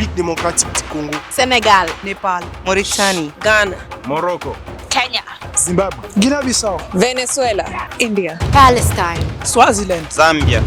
République démocratique du Congo, Sénégal, Népal, Mauritanie, Ghana, Morocco, Kenya, Zimbabwe, Guinée-Bissau, Venezuela, India, Palestine, Swaziland, Zambia.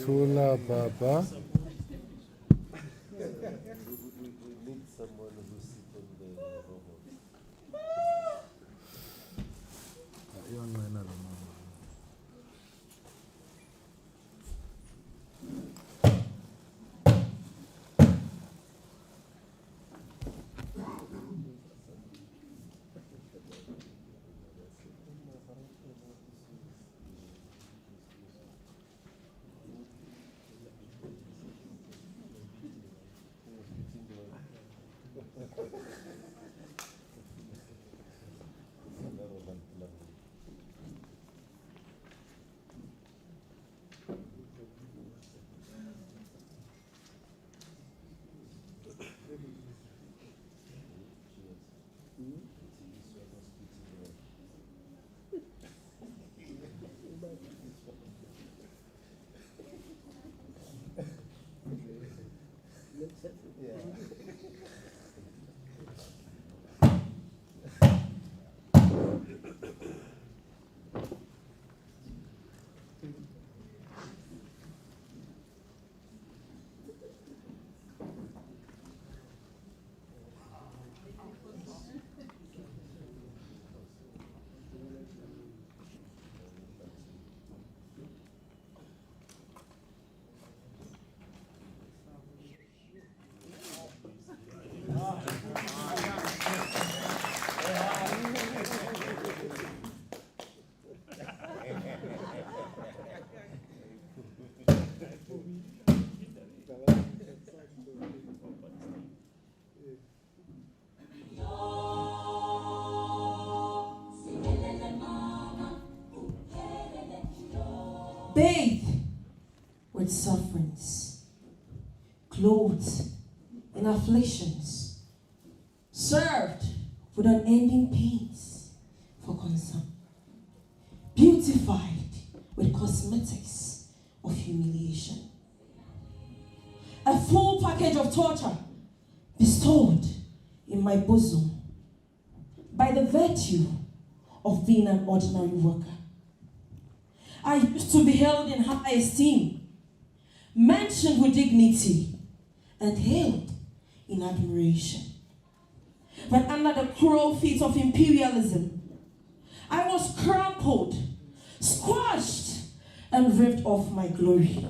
Tula Baba. Bathed with sufferings, clothed in afflictions, served with unending pains for concern, beautified with cosmetics of humiliation, a full package of torture bestowed in my bosom by the virtue of being an ordinary worker. I used to be held in high esteem, mentioned with dignity, and held in admiration. But under the cruel feet of imperialism, I was crumpled, squashed, and ripped off my glory.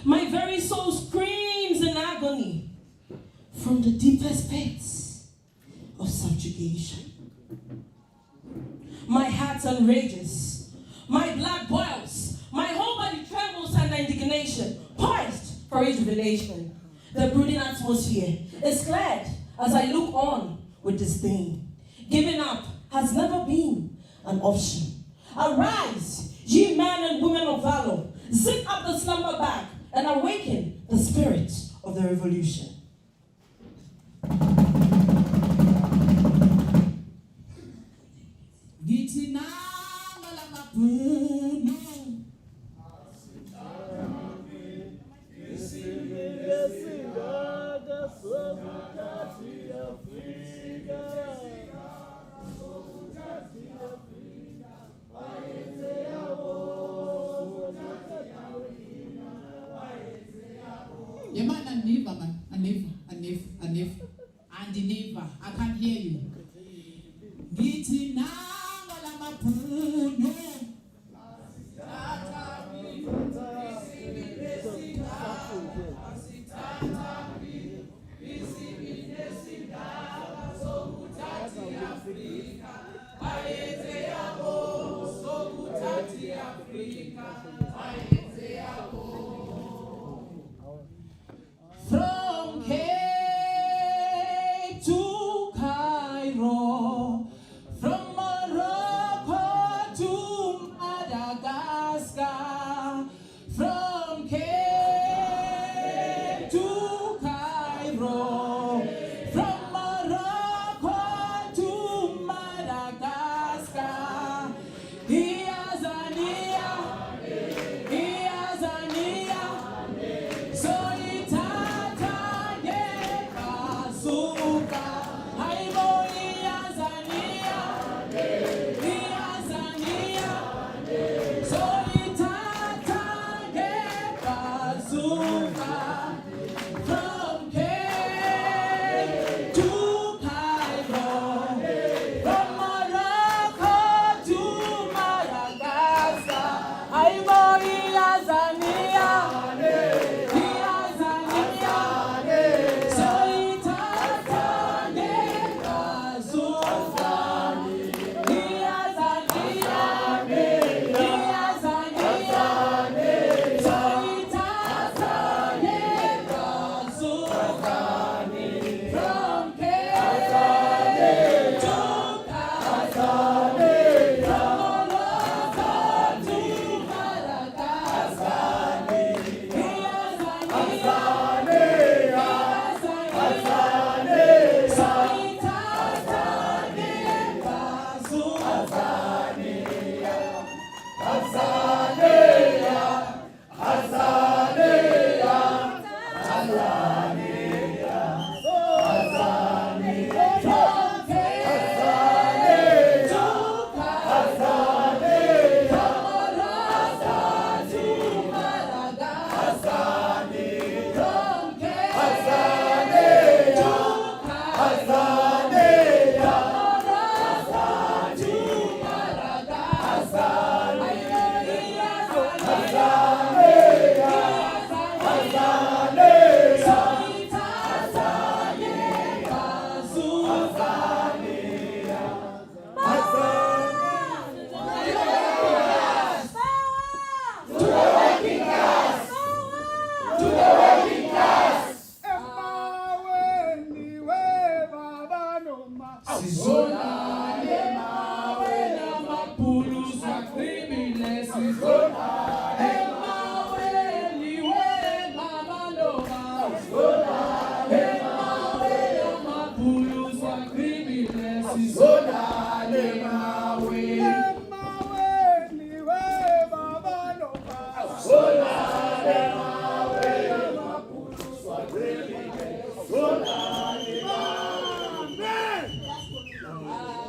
My very soul screams in agony from the deepest pits of subjugation. My heart enrages, my blood boils, my whole body trembles under indignation, poised for rejuvenation. The brooding atmosphere is cleared as I look on with disdain. Giving up has never been an option. Arise, ye men and women of valor, zip up the slumber bag and awaken the spirit of the revolution. I can't hear you. From Cape to Cairo, from Morocco to Madagascar, from Cape to Cairo, from Morocco to Madagascar. Madagascar.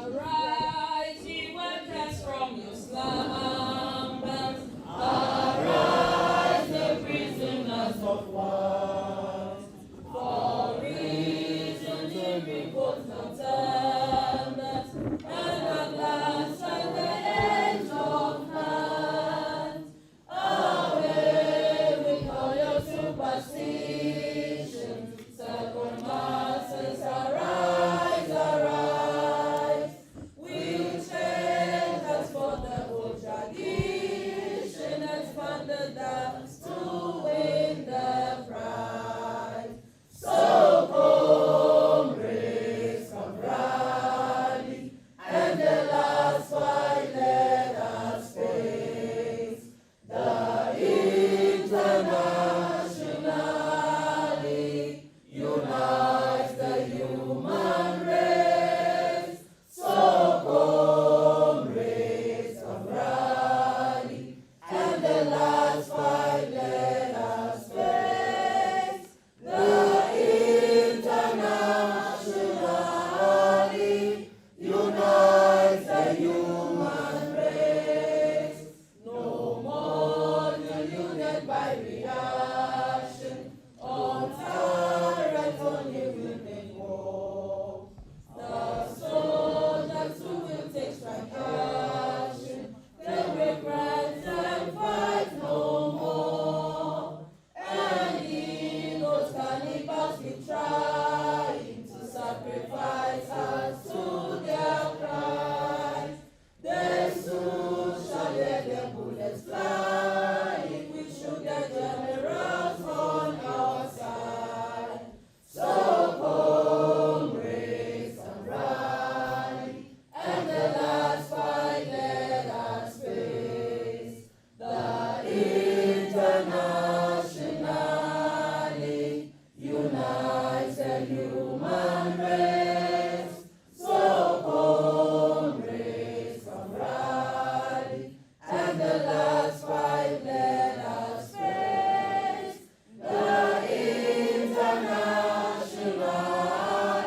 Arise, ye workers, from your slumbers. Arise, the prisoners of war. For reason in revolt now turneth, and at last at the edge of night. Away with all your superstitions, second masses, arise, arise. We'll change as for the old tradition, expand the dance to win the prize. So comrades, come rally, and the last fight let us face. The internationally unites the human race. So comrades, come rally, and the last fight let us face. The internationally unites the human race. No more deluded by reaction, on tyrants only will make war. The soldiers who will take strike action, they break ranks and fight no more. And in those cannibals be trying to sacrifice us to their pride, they soon shall hear their bullets flying. We shoot their generals on our side. So comrades, come rally, and the last fight let us face. The internationally unites the human race. So comrades, come rally, and the last fight let us face. The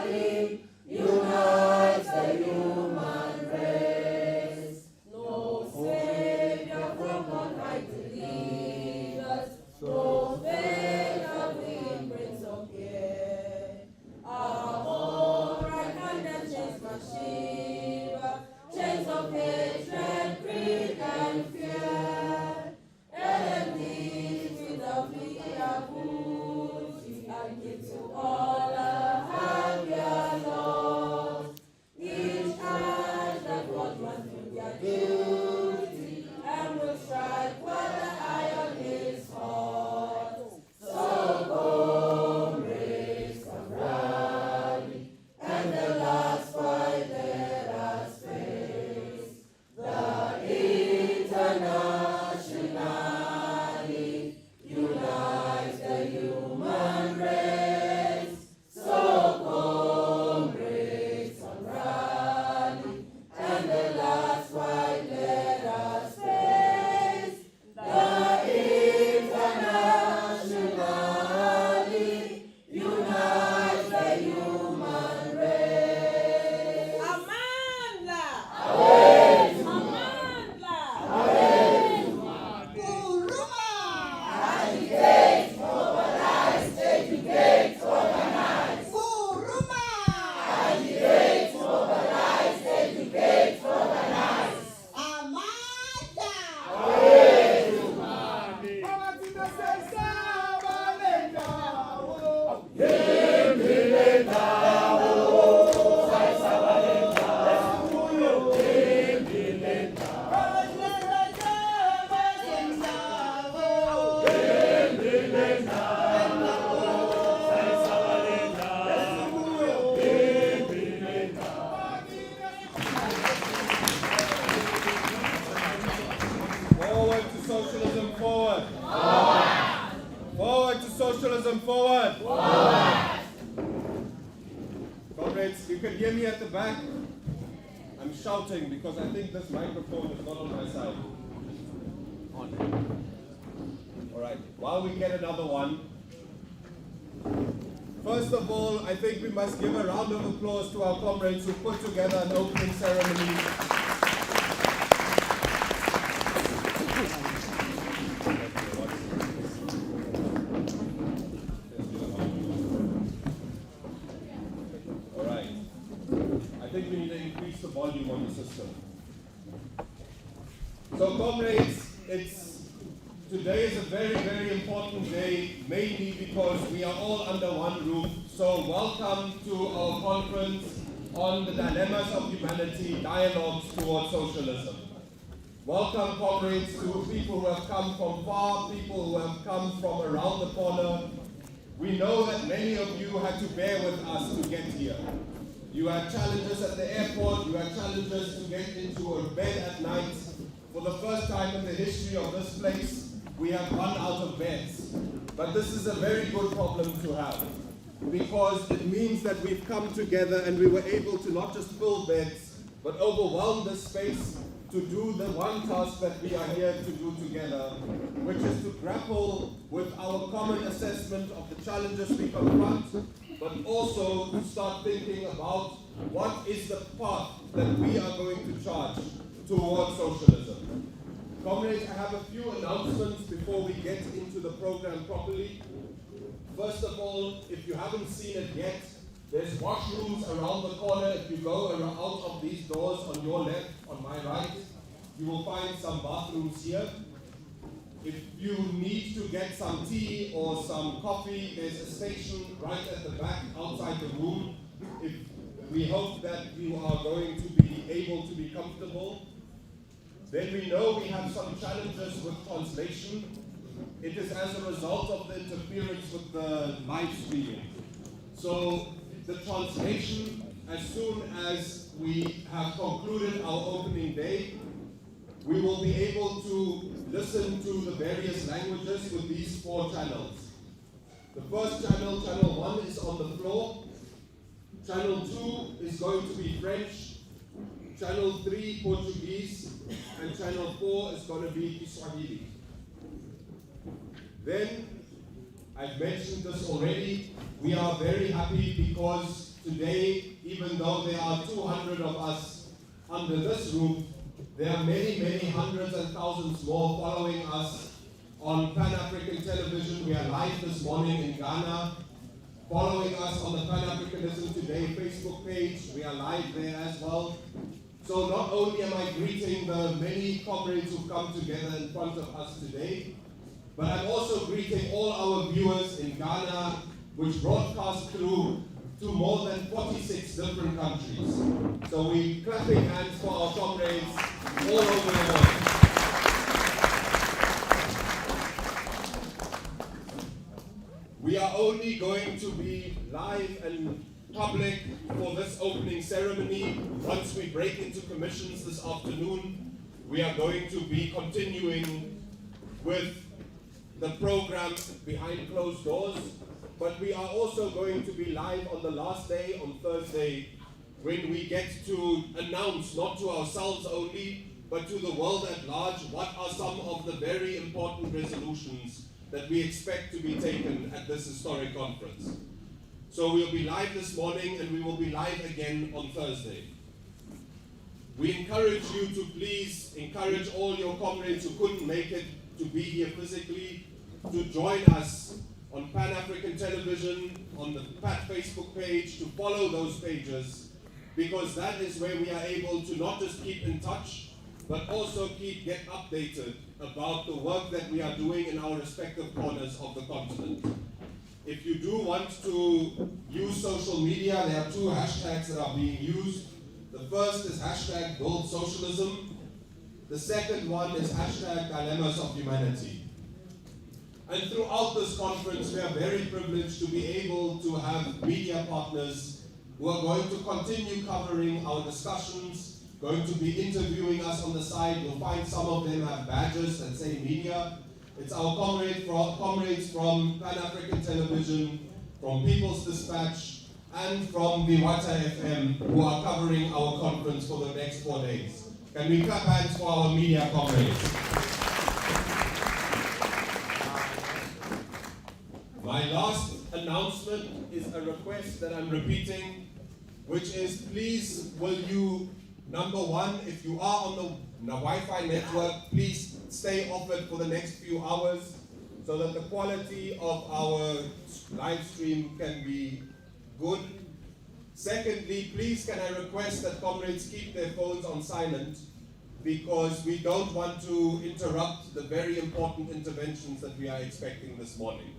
internationally unites the human race. No savior from on high to lead us, no faith that we in Prince of Care. Our own right hand and chains must shiver, chains of hatred, greed, and fear. Enemies without fear are booty, and give to all a happier lot. Each has the blood must do their duty, and will strike while the iron is hot. So comrades, come rally, and the last fight let us face. The internationally unites the human race. So comrades, come rally, and the last fight let us face. The internationally unites the human race. Amandla! Amandla! Kuruma! Agitate, mobilize, educate, organize. Kuruma! Agitate, mobilize, educate, organize. Amandla! Forward to socialism, forward. Forward to socialism, forward. Comrades, you can hear me at the back. I'm shouting because I think this microphone is not on my side. All right, while we get another one, first of all, I think we must give a round of applause to our comrades who put together an opening ceremony. All right, I think we need to increase the volume on the system. So comrades, today is a very, very important day, mainly because we are all under one roof. So welcome to our conference on the dilemmas of humanity, dialogues towards socialism. Welcome, comrades, to people who have come from far, people who have come from around the corner. We know that many of you had to bear with us to get here. You had challenges at the airport, you had challenges to get into a bed at night. For the first time in the history of this place, we have run out of beds. But this is a very good problem to have, because it means that we've come together and we were able to not just fill beds, but overwhelm this space to do the one task that we are here to do together, which is to grapple with our common assessment of the challenges we confront, but also to start thinking about what is the path that we are going to charge towards socialism. Comrades, I have a few announcements before we get into the program properly. First of all, if you haven't seen it yet, there's washrooms around the corner. If you go out of these doors on your left, on my right, you will find some bathrooms here. If you need to get some tea or some coffee, there's a station right at the back outside the room. We hope that you are going to be able to be comfortable. Then we know we have some challenges with translation. It is as a result of the interference with the live streaming. So the translation, as soon as we have concluded our opening day, we will be able to listen to the various languages with these 4 channels. The first channel, channel 1, is on the floor. Channel 2 is going to be French. Channel 3, Portuguese. And channel 4 is going to be Swahili. Then, I've mentioned this already, we are very happy because today, even though there are 200 of us under this roof, there are many, many hundreds and thousands more following us on Pan-African television. We are live this morning in Ghana. Following us on the Pan-Africanism Today Facebook page, we are live there as well. So not only am I greeting the many comrades who've come together in front of us today, but I'm also greeting all our viewers in Ghana, which broadcast through to more than 46 different countries. So we're clapping hands for our comrades all over the world. We are only going to be live and public for this opening ceremony. Once we break into commissions this afternoon, we are going to be continuing with the program behind closed doors, but we are also going to be live on the last day, on Thursday, when we get to announce, not to ourselves only, but to the world at large, what are some of the very important resolutions that we expect to be taken at this historic conference. So we'll be live this morning and we will be live again on Thursday. We encourage you to please encourage all your comrades who couldn't make it to be here physically to join us on Pan-African television, on the PAT Facebook page, to follow those pages, because that is where we are able to not just keep in touch, but also get updated about the work that we are doing in our respective corners of the continent. If you do want to use social media, there are 2 hashtags that are being used. The first is hashtag Build Socialism. The second one is hashtag Dilemmas of Humanity. And throughout this conference, we are very privileged to be able to have media partners who are going to continue covering our discussions, going to be interviewing us on the side. You'll find some of them have badges that say media. It's our comrades from Pan-African Television, from People's Dispatch, and from the Wata FM, who are covering our conference for the next 4 days. Can we clap hands for our media comrades? announcement is a request that I'm repeating, which is please will you, number one, if you are on the Wi-Fi network, please stay off it for the next few hours so that the quality of our live stream can be good. Secondly, please can I request that comrades keep their phones on silent, because we don't want to interrupt the very important interventions that we are expecting this morning.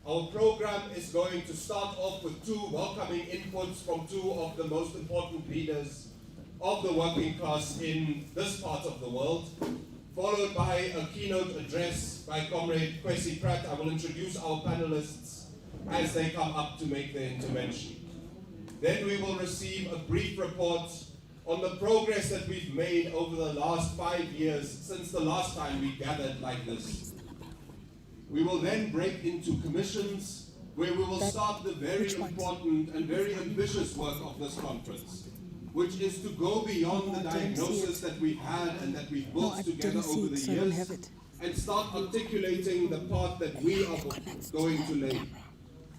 Our program is going to start off with two welcoming inputs from two of the most important leaders of the working class in this part of the world, followed by a keynote address by Comrade Kwesi Pratt. I will introduce our panelists as they come up to make their intervention. Then we will receive a brief report on the progress that we've made over the last 5 years since the last time we gathered like this. We will then break into commissions where we will start the very important and very ambitious work of this conference, which is to go beyond the diagnosis that we've had and that we've built together over the years and start articulating the path that we are going to lay.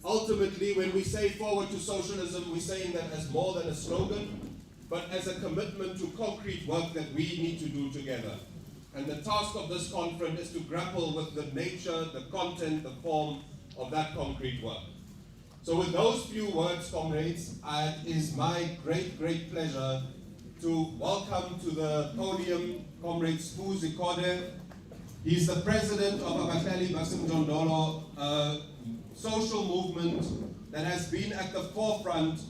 Ultimately, when we say forward to socialism, we're saying that as more than a slogan, but as a commitment to concrete work that we need to do together. And the task of this conference is to grapple with the nature, the content, the form of that concrete work. So with those few words, comrades, it is my great, great pleasure to welcome to the podium Comrade S'bu Zikode. He's the president of Abahlali, baseMjondolo, a social movement that has been at the forefront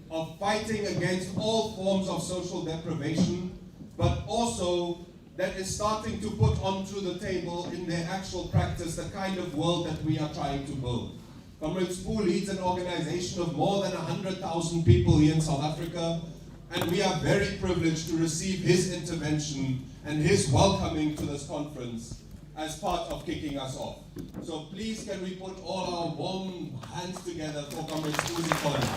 of fighting against all forms of social deprivation, but also that is starting to put onto the table in their actual practice the kind of world that we are trying to build. Comrade S'bu leads an organization of more than 100,000 people here in South Africa, and we are very privileged to receive his intervention and his welcoming to this conference as part of kicking us off. So please can we put all our warm hands together for Comrade S'bu Zikode.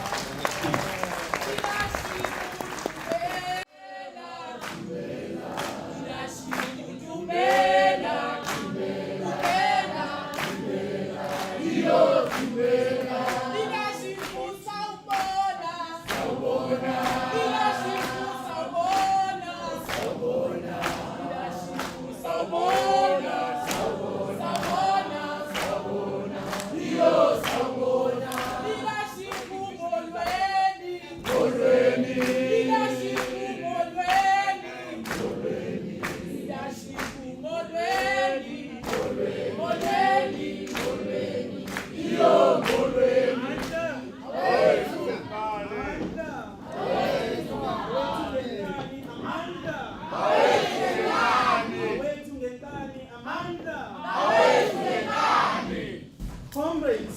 Comrades,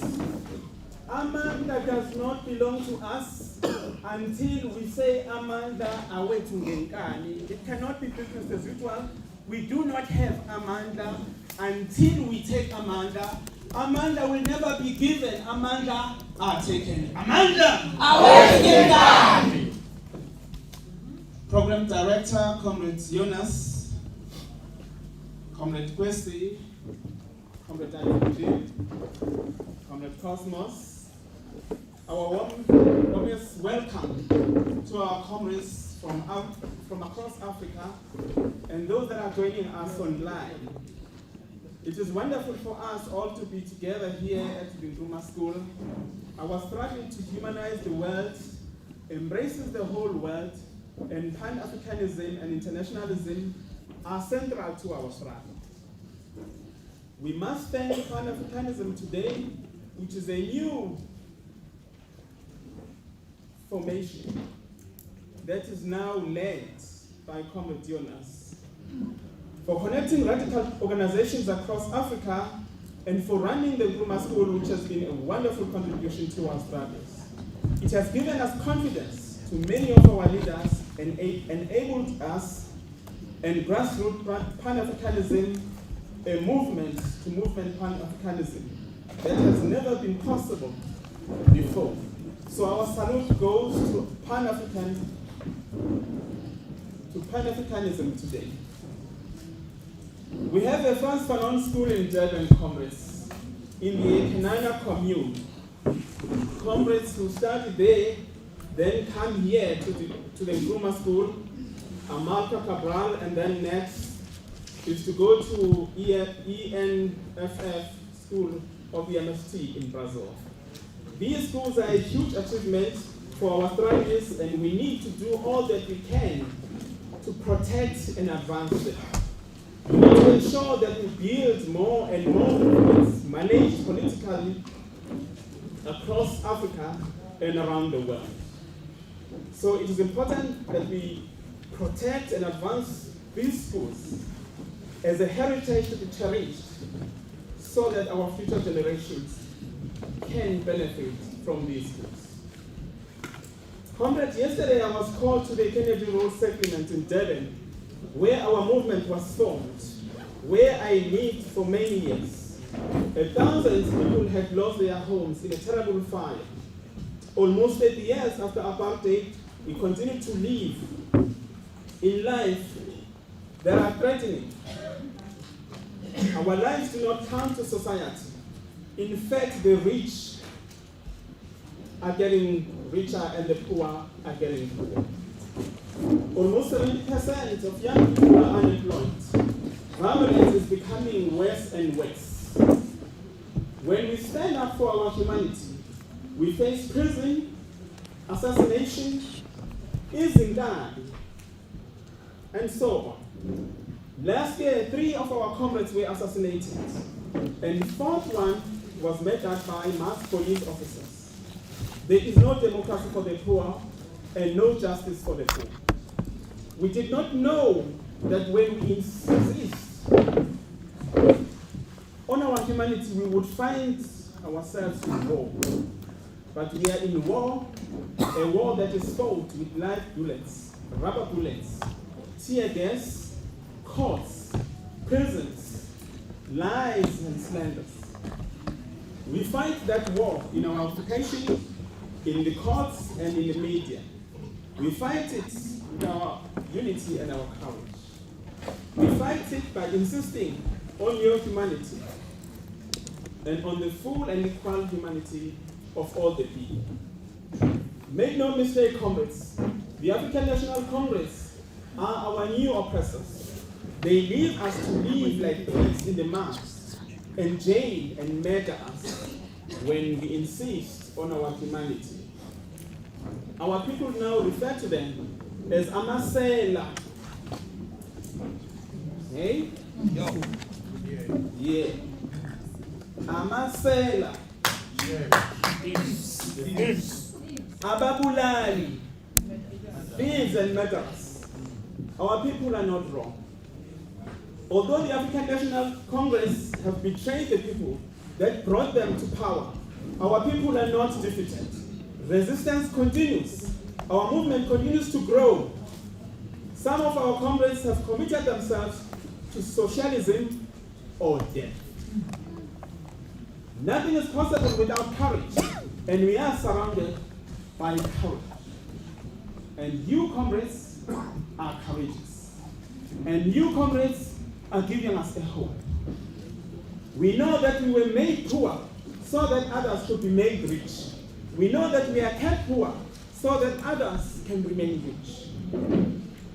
Amanda does not belong to us until we say Amanda awethu ngenkani. It cannot be business as usual. We do not have Amanda until we take Amanda. Amanda will never be given. Amanda are taken. Amanda awethu ngenkani. Program Director, Comrade Jonas, Comrade Kwesi, Comrade Irvin Jim, Comrade Cosmos, our warmest welcome to our comrades from across Africa and those that are joining us online. It is wonderful for us all to be together here at the Nkrumah School. Our struggle to humanize the world embraces the whole world, and Pan-Africanism and internationalism are central to our struggle. We must thank Pan-Africanism today, which is a new formation that is now led by Comrade Jonas, for connecting radical organizations across Africa and for running the Nkrumah School, which has been a wonderful contribution to our struggles. It has given us confidence to many of our leaders and enabled us and grassroots Pan-Africanism, a movement to movement Pan-Africanism that has never been possible before. So our salute goes to Pan-Africanism today. We have a Frans Fanon School in Durban, comrades, in the Kenana commune, comrades who study there then come here to the Nkrumah School, Amalka Cabral, and then next is to go to ENFF School of the MST in Brazil. These schools are a huge achievement for our strategies, and we need to do all that we can to protect and advance them. We need to ensure that we build more and more movements managed politically across Africa and around the world. So it is important that we protect and advance these schools as a heritage to be cherished so that our future generations can benefit from these schools. Comrades, yesterday I was called to the Kennedy Road settlement in Durban, where our movement was formed, where I lived for many years. Thousands of people had lost their homes in a terrible fire. Almost 80 years after apartheid, we continue to live in life that are threatening. Our lives do not count to society. In fact, the rich are getting richer and the poor are getting poorer. Almost 70% of young people are unemployed. Violence is becoming worse and worse. When we stand up for our humanity, we face prison, assassination, izingadi, and so on. Last year, 3 of our comrades were assassinated, and the 4th one was murdered by masked police officers. There is no democracy for the poor and no justice for the poor. We did not know that when we insist on our humanity, we would find ourselves in war. But we are in war, a war that is fought with live bullets, rubber bullets, tear gas, courts, prisons, lies and slanders. We fight that war in our occupation, in the courts and in the media. We fight it with our unity and our courage. We fight it by insisting on your humanity and on the full and equal humanity of all the people. Make no mistake, comrades, the African National Congress are our new oppressors. They leave us to live like pigs in the mud and jail and murder us when we insist on our humanity. Our people now refer to them as Amasela. Hey? Yo. Yeah. Amasela. Abahlali. Thieves and murderers. Our people are not wrong. Although the African National Congress have betrayed the people that brought them to power, our people are not defeated. Resistance continues. Our movement continues to grow. Some of our comrades have committed themselves to socialism or death. Nothing is possible without courage, and we are surrounded by courage. And you, comrades, are courageous. And you, comrades, are giving us a hope. We know that we were made poor so that others could be made rich. We know that we are kept poor so that others can remain rich.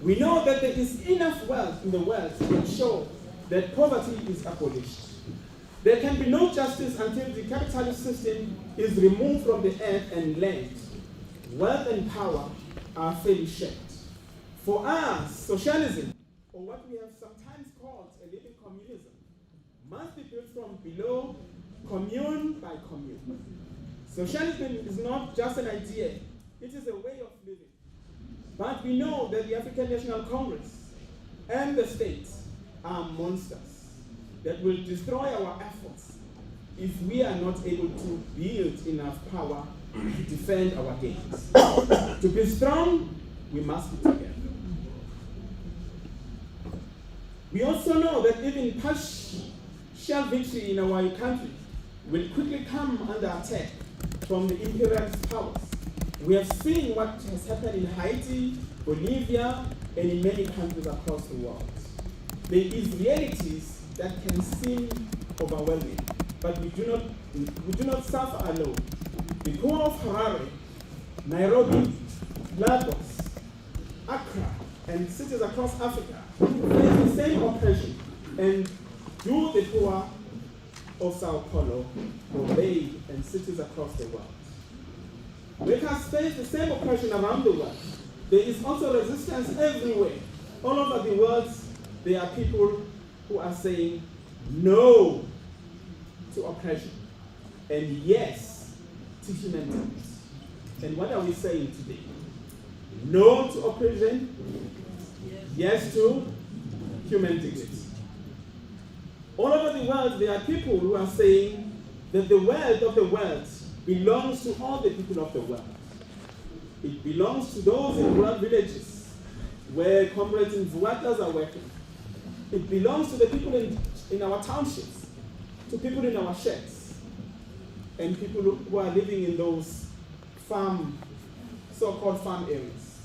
We know that there is enough wealth in the world to ensure that poverty is abolished. There can be no justice until the capitalist system is removed from the earth and land. Wealth and power are fairly shared. For us, socialism, or what we have sometimes called a living communism, must be built from below, commune by commune. Socialism is not just an idea, it is a way of living. But we know that the African National Congress and the states are monsters that will destroy our efforts if we are not able to build enough power to defend our gains. To be strong, we must be together. We also know that even partial victory in our country will quickly come under attack from the imperialist powers. We have seen what has happened in Haiti, Bolivia, and in many countries across the world. There is realities that can seem overwhelming, but we do not suffer alone. The poor of Harare, Nairobi, Lagos, Accra, and cities across Africa face the same oppression, and do the poor of Sao Paulo, Bombay, and cities across the world. Workers face the same oppression around the world. There is also resistance everywhere. All over the world, there are people who are saying no to oppression and yes to human rights. And what are we saying today? No to oppression, yes to human dignity. All over the world, there are people who are saying that the wealth of the world belongs to all the people of the world. It belongs to those in rural villages where comrades in Vuatas are working. It belongs to the people in our townships, to people in our sheds, and people who are living in those so-called farm areas.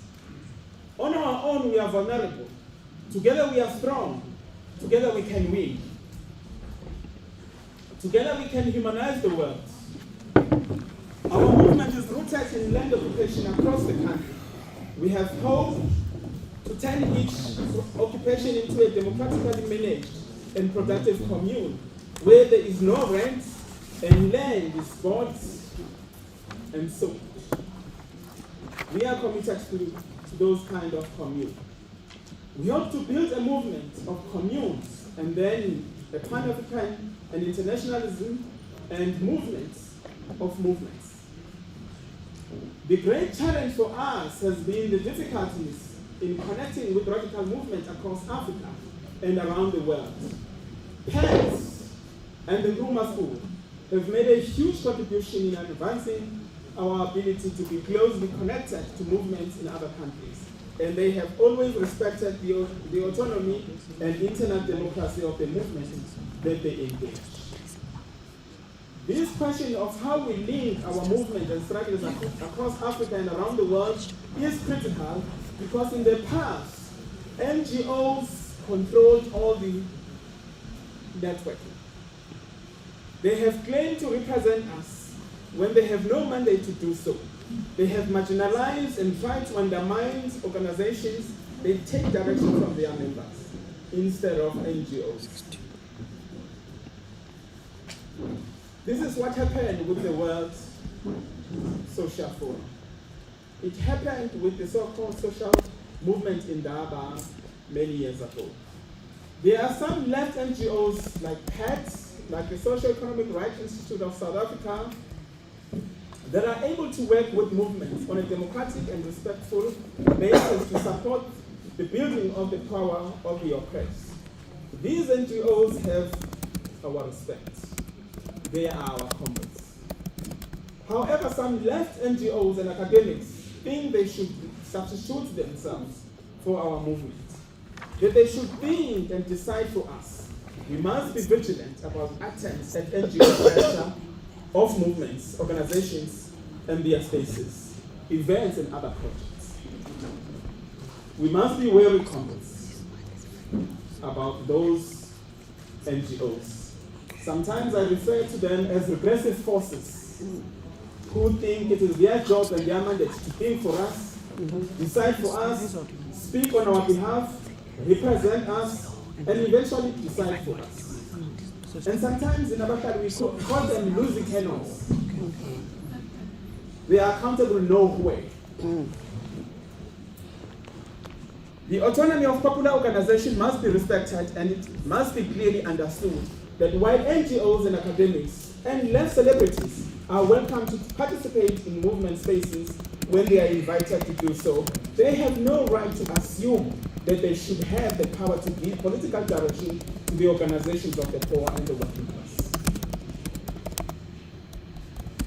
On our own, we are vulnerable. Together we are strong. Together we can win. Together we can humanize the world. Our movement is rooted in land occupation across the country. We have hope to turn each occupation into a democratically managed and productive commune where there is no rent and land is bought and sold. We are committed to those kind of communes. We hope to build a movement of communes and then a Pan-African and internationalism and movements of movements. The great challenge for us has been the difficulties in connecting with radical movements across Africa and around the world. PENS and the Nkrumah School have made a huge contribution in advancing our ability to be closely connected to movements in other countries. And they have always respected the autonomy and internal democracy of the movement that they engage. This question of how we link our movement and struggles across Africa and around the world is critical because in the past, NGOs controlled all the networking. They have claimed to represent us when they have no mandate to do so. They have marginalized and tried to undermine organizations. They take direction from their members instead of NGOs. This is what happened with the World Social Forum. It happened with the so-called social movement in Durban many years ago. There are some left NGOs like PET, like the Social Economic Rights Institute of South Africa, that are able to work with movements on a democratic and respectful basis to support the building of the power of the oppressed. These NGOs have our respect. They are our comrades. However, some left NGOs and academics think they should substitute themselves for our movement, that they should think and decide for us. We must be vigilant about attempts at NGO pressure of movements, organizations, and their spaces, events, and other projects. We must be wary comrades about those NGOs. Sometimes I refer to them as regressive forces who think it is their job and their mandate to think for us, decide for us, speak on our behalf, represent us, and eventually decide for us. And sometimes in Abahlali we call them losing cannons. They are accountable nowhere. The autonomy of popular organization must be respected, and it must be clearly understood that while NGOs and academics and less celebrities are welcome to participate in movement spaces when they are invited to do so, they have no right to assume that they should have the power to give political direction to the organizations of the poor and the working class.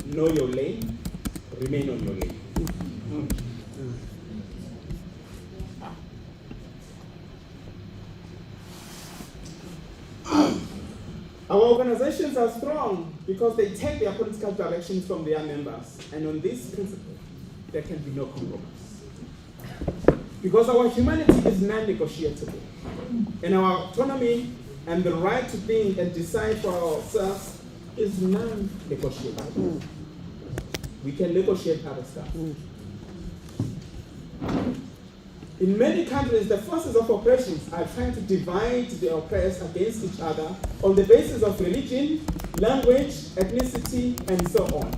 Know your lane, remain on your lane. Our organizations are strong because they take their political direction from their members, and on this principle, there can be no compromise. Because our humanity is non-negotiable, and our autonomy and the right to think and decide for ourselves is non-negotiable. We can negotiate other stuff. In many countries, the forces of oppression are trying to divide the oppressed against each other on the basis of religion, language, ethnicity, and so on.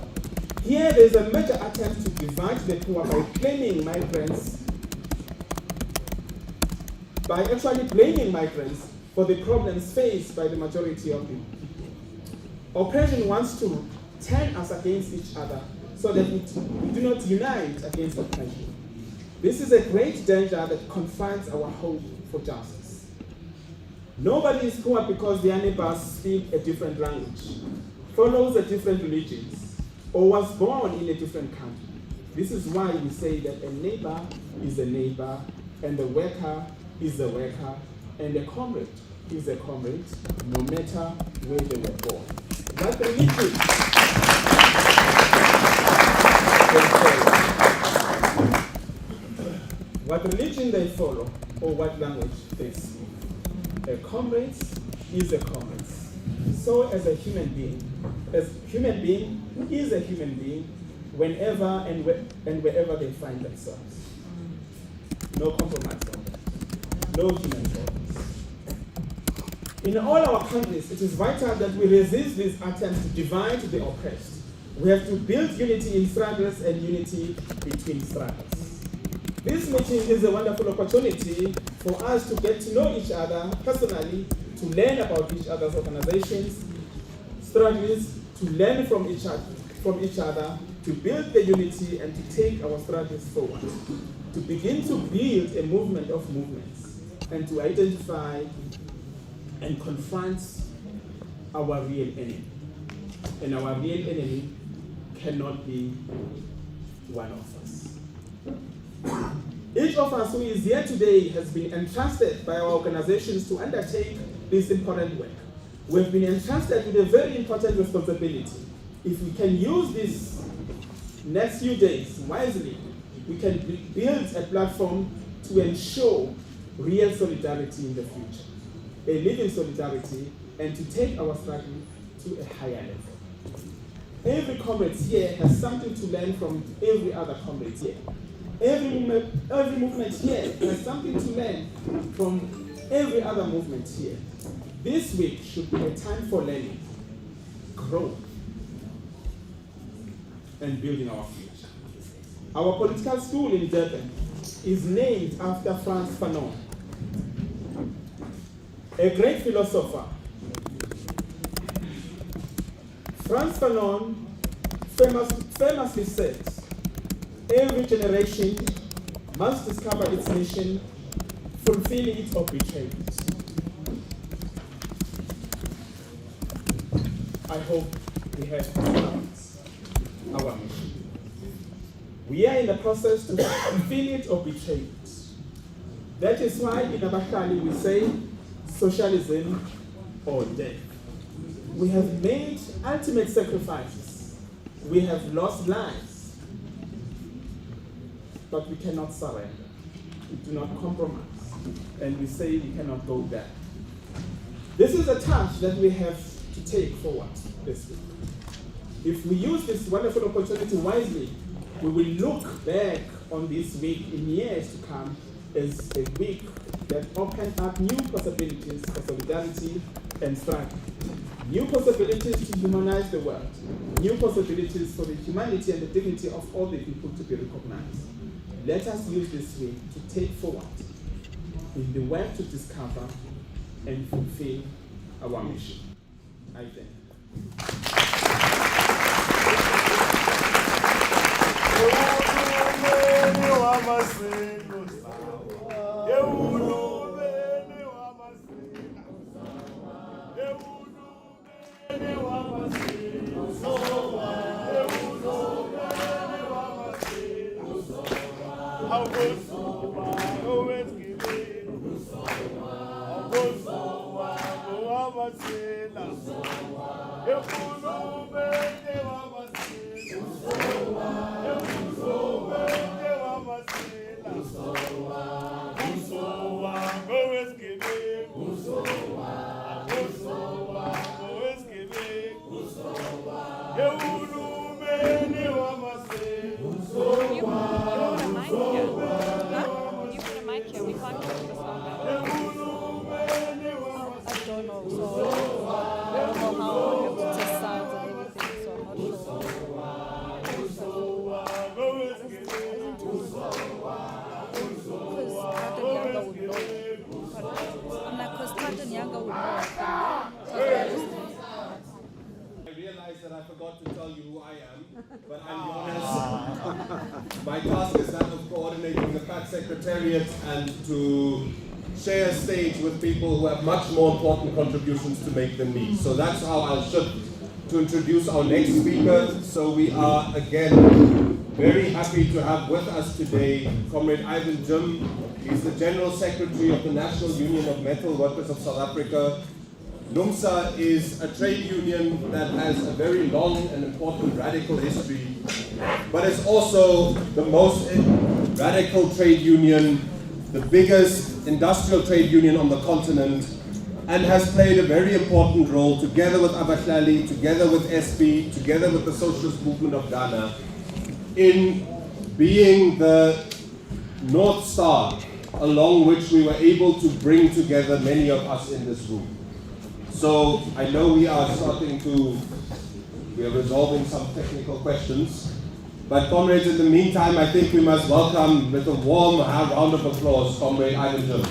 Here, there is a major attempt to divide the poor by blaming migrants, by actually blaming migrants for the problems faced by the majority of the people. Oppression wants to turn us against each other so that we do not unite against oppression. This is a great danger that confronts our hope for justice. Nobody is poor because their neighbors speak a different language, follows a different religion, or was born in a different country. This is why we say that a neighbor is a neighbor, and a worker is a worker, and a comrade is a comrade, no matter where they were born. What religion they follow, what religion they follow, or what language they speak. A comrade is a comrade. So as a human being is a human being whenever and wherever they find themselves. No compromise on that. No human problems. In all our countries, it is vital that we resist these attempts to divide the oppressed. We have to build unity in struggles and unity between struggles. This meeting is a wonderful opportunity for us to get to know each other personally, to learn about each other's organizations, struggles, to learn from each other, to build the unity and to take our struggles forward, to begin to build a movement of movements, and to identify and confront our real enemy. And our real enemy cannot be one of us. Each of us who is here today has been entrusted by our organizations to undertake this important work. We've been entrusted with a very important responsibility. If we can use these next few days wisely, we can build a platform to ensure real solidarity in the future, a living solidarity, and to take our struggle to a higher level. Every comrade here has something to learn from every other comrade here. Every movement here has something to learn from every other movement here. This week should be a time for learning, growth, and building our future. Our political school in Durban is named after Frantz Fanon, a great philosopher. Frantz Fanon famously said, every generation must discover its mission, fulfill it or betray it. I hope we have discovered our mission. We are in the process to fulfill it or betray it. That is why in Abahlali we say socialism or death. We have made ultimate sacrifices. We have lost lives. But we cannot surrender. We do not compromise. And we say we cannot go back. This is a task that we have to take forward this week. If we use this wonderful opportunity wisely, we will look back on this week in years to come as a week that opened up new possibilities for solidarity and struggle. New possibilities to humanize the world. New possibilities for the humanity and the dignity of all the people to be recognized. Let us use this week to take forward in the work to discover and fulfill our mission. I thank you. Eu that I forgot to tell you who I am, but I'm honest. My task is that of coordinating the PAT Secretariat and to share a stage with people who have much more important contributions to make than me. So that's how I'll shift to introduce our next speaker. So we are again very happy to have with us today Comrade Irvin Jim. He's the General Secretary of the National Union of Metalworkers of South Africa. NUMSA is a trade union that has a very long and important radical history, but it's also the most radical trade union, the biggest industrial trade union on the continent, and has played a very important role together with Abahlali, together with S'bu, together with the Socialist Movement of Ghana, in being the North Star along which we were able to bring together many of us in this room. So I know we are resolving some technical questions, but comrades, in the meantime, I think we must welcome with a warm round of applause Comrade Irvin Jim.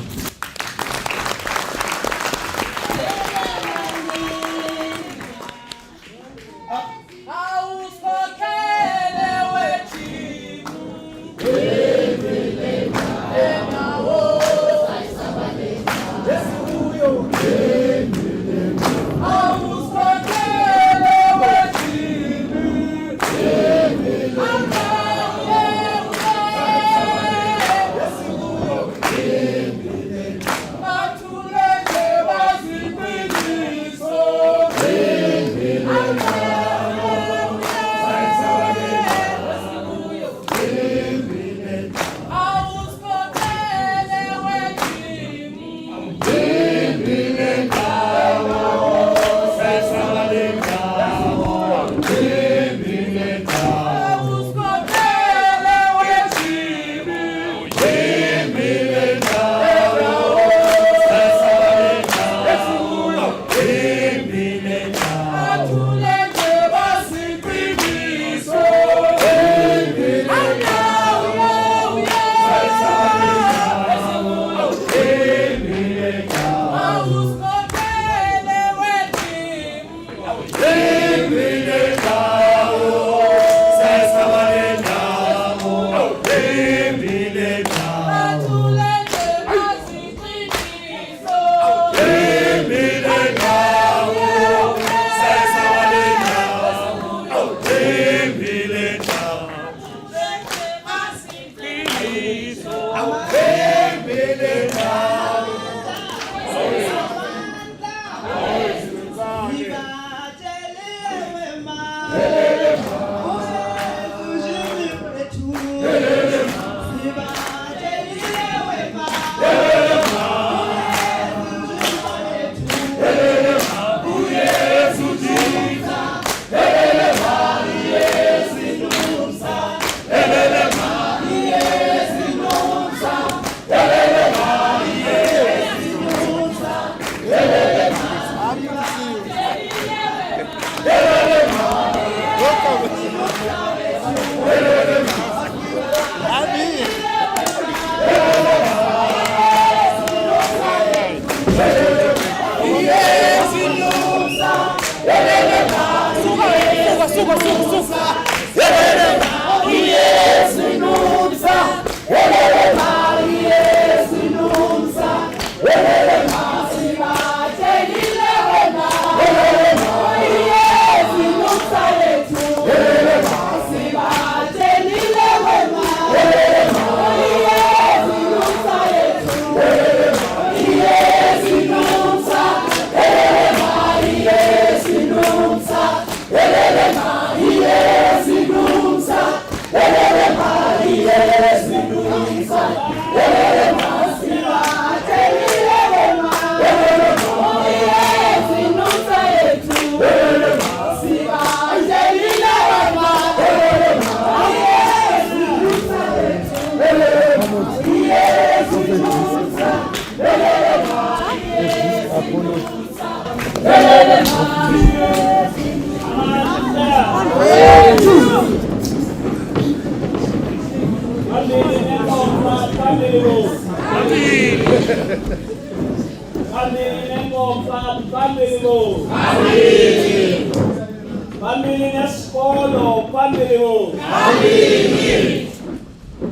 Family Neskolo, family.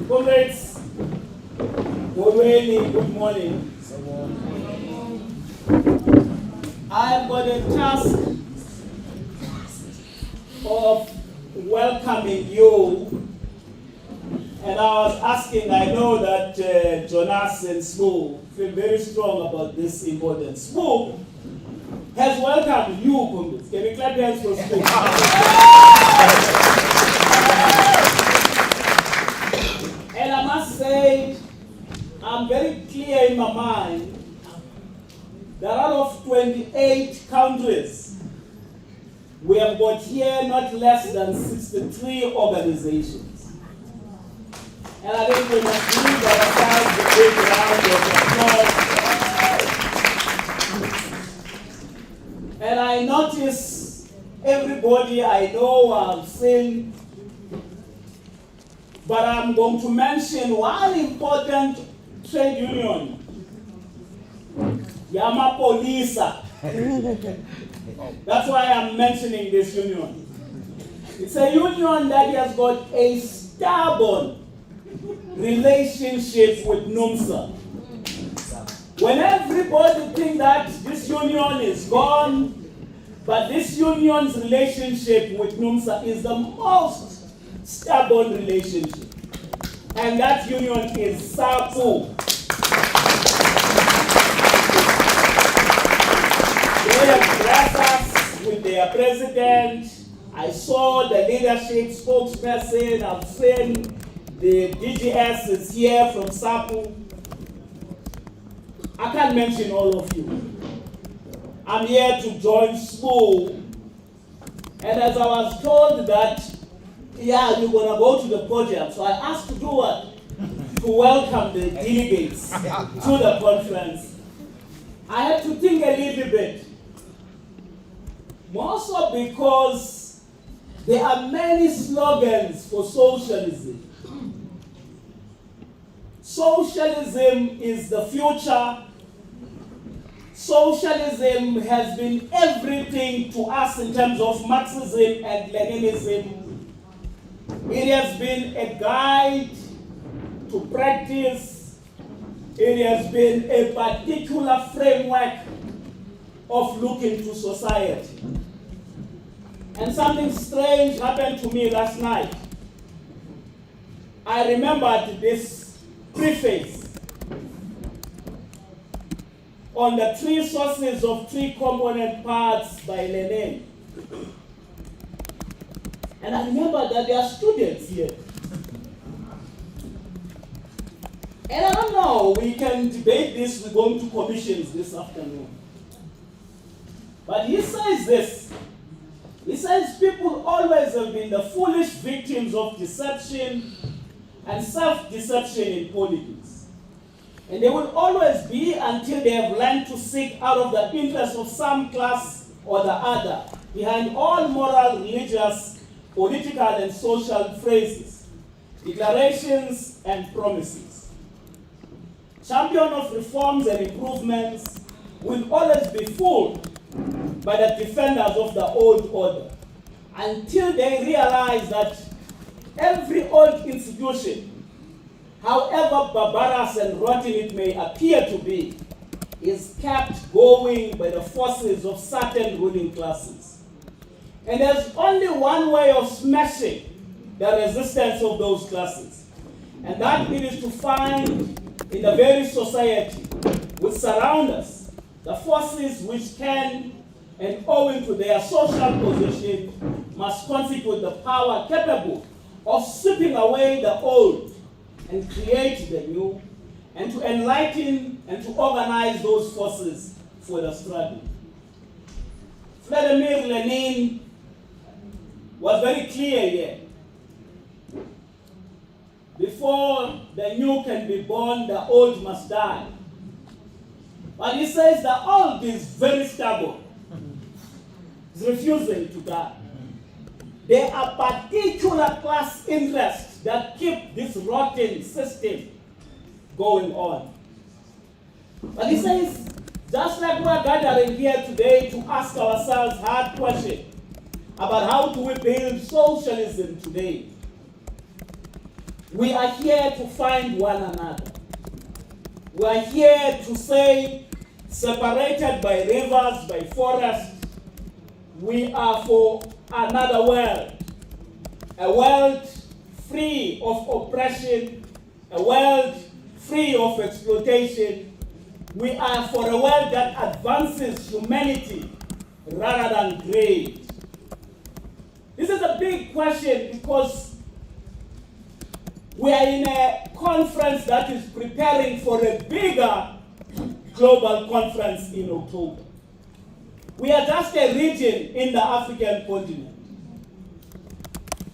Comrades, good morning. I've got a task of welcoming you, and I was asking, I know that Jonas and S'bu feel very strong about this important. S'bu has welcomed you, comrades. Can we clap your hands for S'bu? And I must say, I'm very clear in my mind that out of 28 countries, we have got here not less than 63 organizations. And I think we must give ourselves a big round of applause. And I notice everybody I know I've seen, but I'm going to mention one important trade union. Yama Polisa. That's why I'm mentioning this union. It's a union that has got a stubborn relationship with NUMSA. When everybody thinks that this union is gone, but this union's relationship with NUMSA is the most stubborn relationship. And that union is SAPU. They have blessed us with their president. I saw the leadership spokesperson. I've seen the DGS is here from SAPU. I can't mention all of you. I'm here to join S'bu. And as I was told that, yeah, you're going to go to the podium, so I asked to do what? To welcome the delegates to the conference. I had to think a little bit. More so because there are many slogans for socialism. Socialism is the future. Socialism has been everything to us in terms of Marxism and Leninism. It has been a guide to practice. It has been a particular framework of looking to society. And something strange happened to me last night. I remembered this preface on the three sources of three component parts by Lenin. And I remember that there are students here. And I don't know, we can debate this, we're going to commissions this afternoon. But he says this. He says people always have been the foolish victims of deception and self-deception in politics. And they will always be until they have learned to seek out of the interest of some class or the other behind all moral, religious, political, and social phrases, declarations, and promises. Champion of reforms and improvements will always be fooled by the defenders of the old order until they realize that every old institution, however barbarous and rotten it may appear to be, is kept going by the forces of certain ruling classes. And there's only one way of smashing the resistance of those classes, and that is to find in the very society which surround us the forces which can, and owing to their social position, must constitute the power capable of sweeping away the old and create the new, and to enlighten and to organize those forces for the struggle. Vladimir Lenin was very clear here. Before the new can be born, the old must die. But he says the old is very stubborn. It's refusing to die. There are particular class interests that keep this rotten system going on. But he says, just like we're gathering here today to ask ourselves hard questions, about how do we build socialism today. We are here to find one another. We are here to say, separated by rivers, by forests, we are for another world. A world free of oppression, a world free of exploitation. We are for a world that advances humanity rather than greed. This is a big question because we are in a conference that is preparing for a bigger global conference in October. We are just a region in the African continent.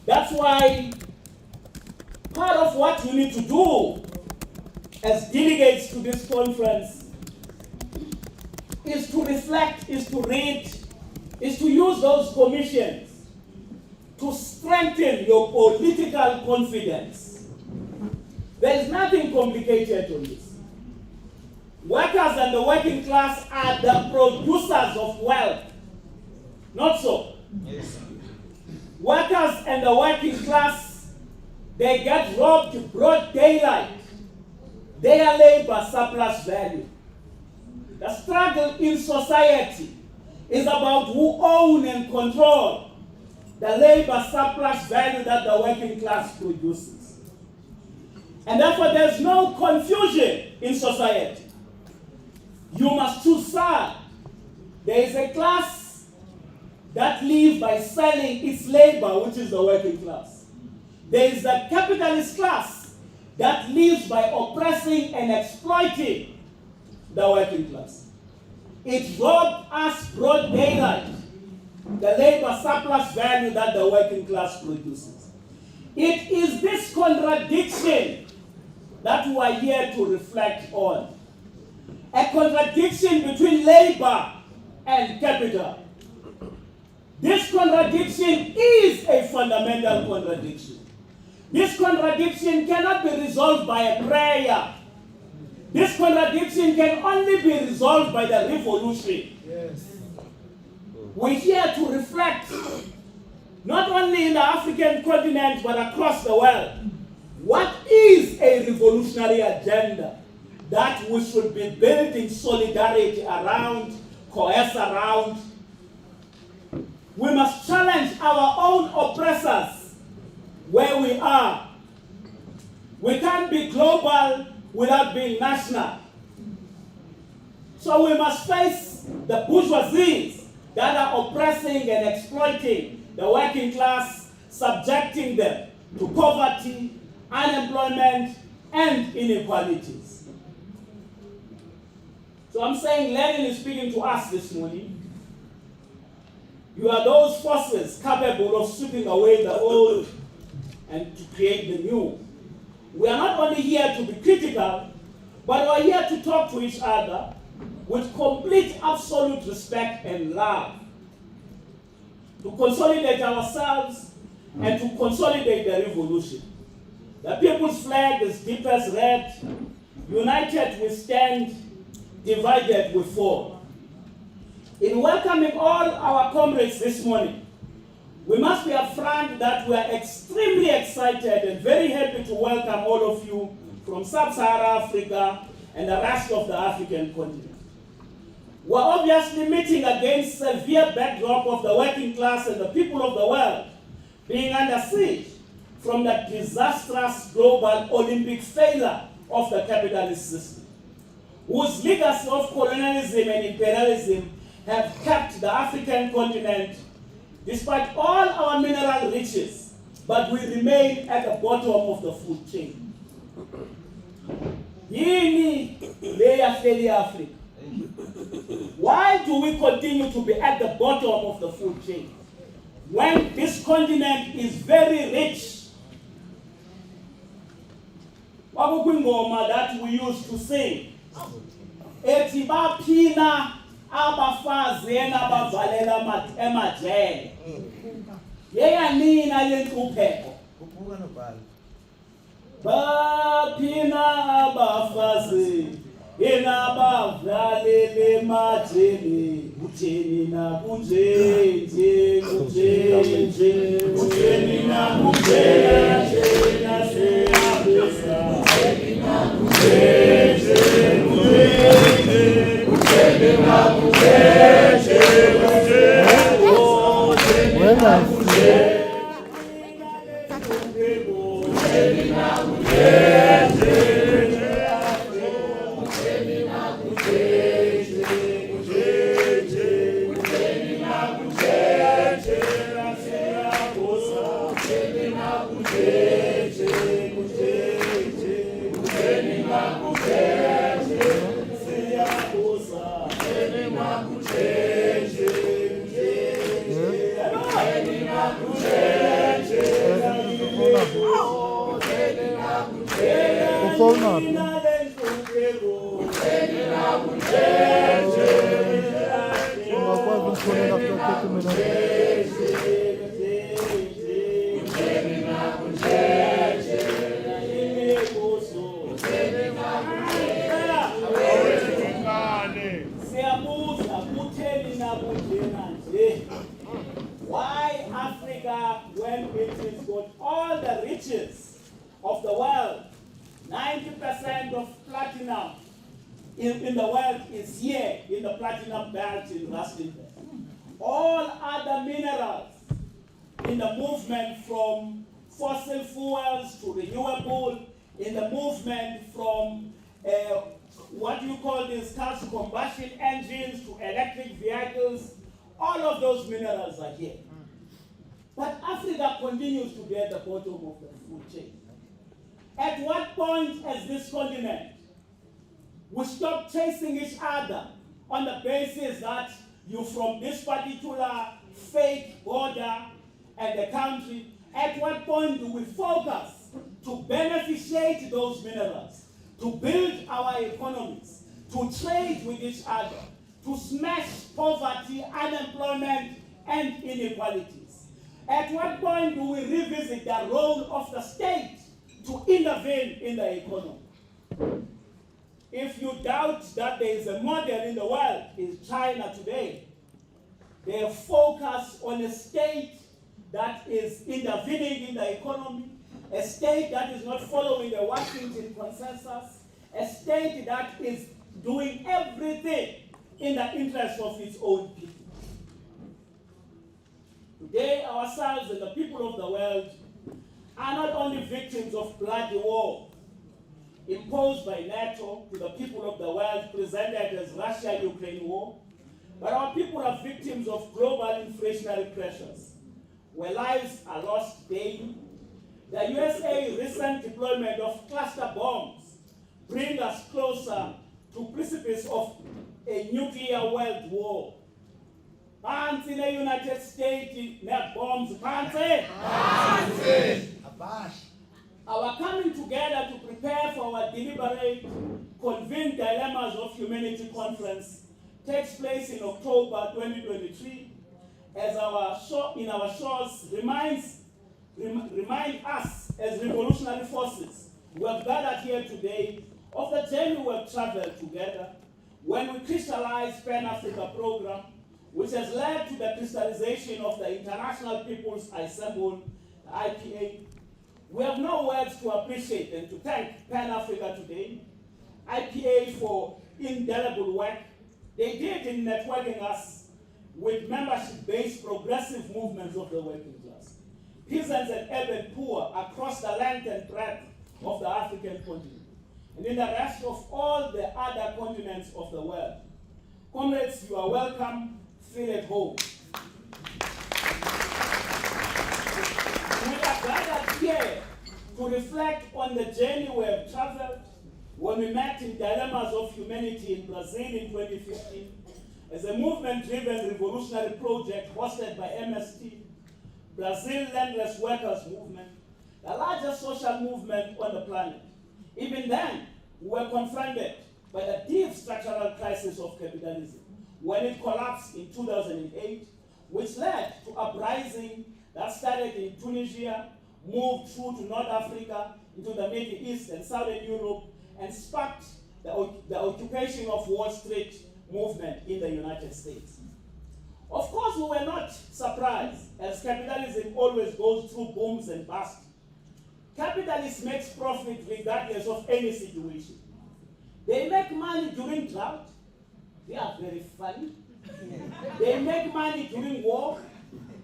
That's why part of what we need to do as delegates to this conference is to reflect, is to read, is to use those commissions to strengthen your political confidence. There is nothing complicated on this. Workers and the working class are the producers of wealth. Not so. Yes. Workers and the working class, they get robbed broad daylight. Their labor surplus value. The struggle in society is about who own and control the labor surplus value that the working class produces. And therefore there's no confusion in society. You must choose side. There is a class that lives by selling its labor, which is the working class. There is the capitalist class that lives by oppressing and exploiting the working class. It robbed us broad daylight, the labor surplus value that the working class produces. It is this contradiction that we are here to reflect on. A contradiction between labor and capital. This contradiction is a fundamental contradiction. This contradiction cannot be resolved by a prayer. This contradiction can only be resolved by the revolution. Yes. We're here to reflect, not only in the African continent, but across the world. What is a revolutionary agenda that we should be building solidarity around, coerce around? We must challenge our own oppressors where we are. We can't be global without being national. So we must face the bourgeoisies that are oppressing and exploiting the working class, subjecting them to poverty, unemployment, and inequalities. So I'm saying Lenin is speaking to us this morning. You are those forces capable of sweeping away the old and to create the new. We are not only here to be critical, but we are here to talk to each other with complete, absolute respect and love. To consolidate ourselves and to consolidate the revolution. The people's flag is deepest red. United we stand, divided we fall. In welcoming all our comrades this morning, we must be upfront that we are extremely excited and very happy to welcome all of you from Sub-Saharan Africa and the rest of the African continent. We're obviously meeting against severe backdrop of the working class and the people of the world being under siege from the disastrous global Olympic failure of the capitalist system, whose legacy of colonialism and imperialism have kept the African continent, despite all our mineral riches, but we remain at the bottom of the food chain. Yini leya Africa. Why do we continue to be at the bottom of the food chain when this continent is very rich? Wabukwingoma that we used to sing. Eti baphina abafazi enabavalela emajele. Yeyanina yenhlupheko. Baphina abafazi Abahlali majele kutheni na kunjenje kunjenje kutheni na kunjenje nasiyabusa kutheni na kunjenje kunjenje kutheni na kunjenje kutheni na kunjenje kutheni na kunjenje Why Africa, when it has got all the riches of the world, 90% of platinum in the world is here in the platinum belt in Rustenburg. All other minerals in the movement from fossil fuels to renewable, in the movement from what you call these cars, combustion engines to electric vehicles, all of those minerals are here. But Africa continues to be at the bottom of the food chain. At what point as this continent we stop chasing each other on the basis that you're from this particular fake border and the country, at what point do we focus to beneficiate those minerals, to build our economies, to trade with each other, to smash poverty, unemployment, and inequalities? At what point do we revisit the role of the state to intervene in the economy? If you doubt that there is a model in the world, is China today. They focus on a state that is intervening in the economy, a state that is not following the Washington consensus, a state that is doing everything in the interest of its own people. Today, ourselves and the people of the world are not only victims of bloody war imposed by NATO to the people of the world, presented as Russia-Ukraine war, but our people are victims of global inflationary pressures, where lives are lost daily. The USA recent deployment of cluster bombs bring us closer to precipice of a nuclear world war. Pants in the United States, net bombs, pants. Our coming together to prepare for our deliberate, convened Dilemmas of Humanity conference takes place in October 2023, as our shores remind us as revolutionary forces who have gathered here today of the journey we have traveled together when we crystallized Pan-Africa program, which has led to the crystallization of the International People's Assembly, the IPA. We have no words to appreciate and to thank Pan-Africa today, IPA, for indelible work they did in networking us with membership-based progressive movements of the working class, peasants and urban poor across the length and breadth of the African continent, and in the rest of all the other continents of the world. Comrades, you are welcome, feel at home. We are gathered here to reflect on the journey we have traveled when we met in Dilemmas of Humanity in Brazil in 2015 as a movement-driven revolutionary project hosted by MST, Brazil Landless Workers Movement, the largest social movement on the planet. Even then, we were confronted by the deep structural crisis of capitalism when it collapsed in 2008, which led to uprising that started in Tunisia, moved through to North Africa, into the Middle East and Southern Europe, and sparked the occupation of Wall Street movement in the United States. Of course, we were not surprised, as capitalism always goes through booms and busts. Capitalists make profit regardless of any situation. They make money during drought. They are very funny. They make money during war,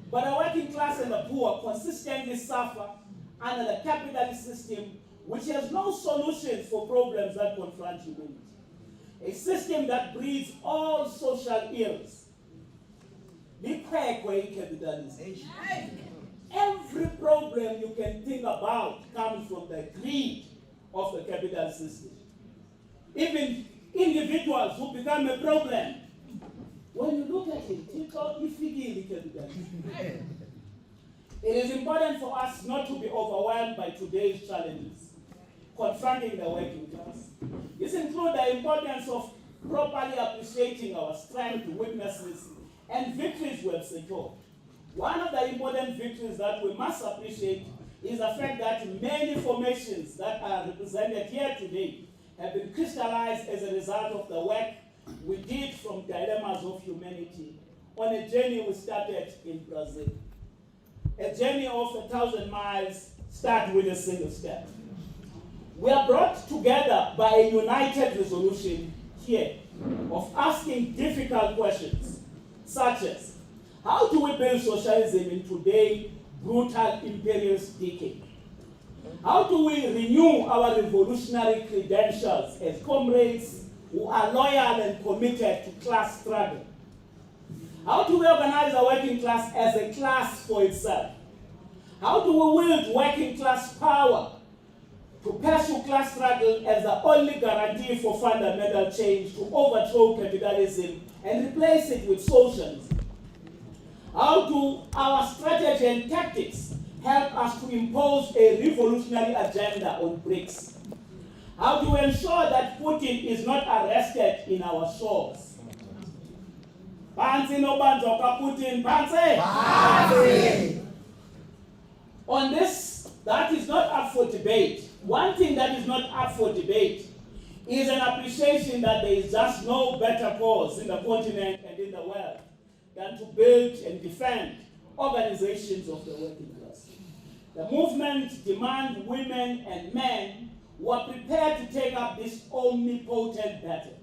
but the working class and the poor consistently suffer under the capitalist system, which has no solutions for problems that confront humanity. A system that breeds all social ills. Capitalism. Every problem you can think about comes from the greed of the capitalist system. Even individuals who become a problem, when you look at it, it is important for us not to be overwhelmed by today's challenges confronting the working class. This includes the importance of properly appreciating our strength, weaknesses, and victories we have secured. One of the important victories that we must appreciate is the fact that many formations that are represented here today have been crystallized as a result of the work we did from dilemmas of humanity on a journey we started in Brazil. A journey of 1,000 miles starts with a single step. We are brought together by a united resolution here of asking difficult questions, such as, how do we build socialism in today's brutal imperialist decade? How do we renew our revolutionary credentials as comrades who are loyal and committed to class struggle? How do we organize the working class as a class for itself? How do we wield working class power to pursue class struggle as the only guarantee for fundamental change to overthrow capitalism and replace it with socialism? How do our strategy and tactics help us to impose a revolutionary agenda on BRICS? How do we ensure that Putin is not arrested in our shores? Pansi no banzoka Putin, pansi! On this, that is not up for debate. One thing that is not up for debate is an appreciation that there is just no better cause in the continent and in the world than to build and defend organizations of the working class. The movement demands women and men who are prepared to take up this omnipotent battle.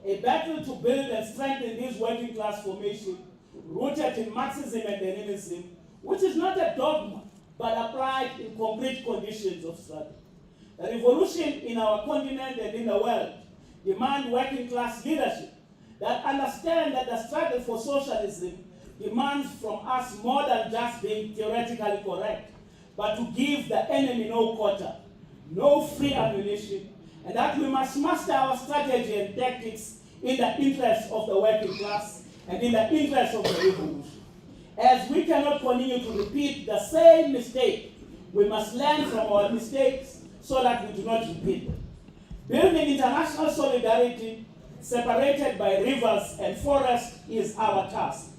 A battle to build and strengthen this working class formation rooted in Marxism and Leninism, which is not a dogma, but applied in concrete conditions of struggle. The revolution in our continent and in the world demand working class leadership that understand that the struggle for socialism demands from us more than just being theoretically correct, but to give the enemy no quarter, no free ammunition, and that we must master our strategy and tactics in the interest of the working class and in the interest of the revolution. As we cannot continue to repeat the same mistake, we must learn from our mistakes so that we do not repeat them. Building international solidarity separated by rivers and forests is our task.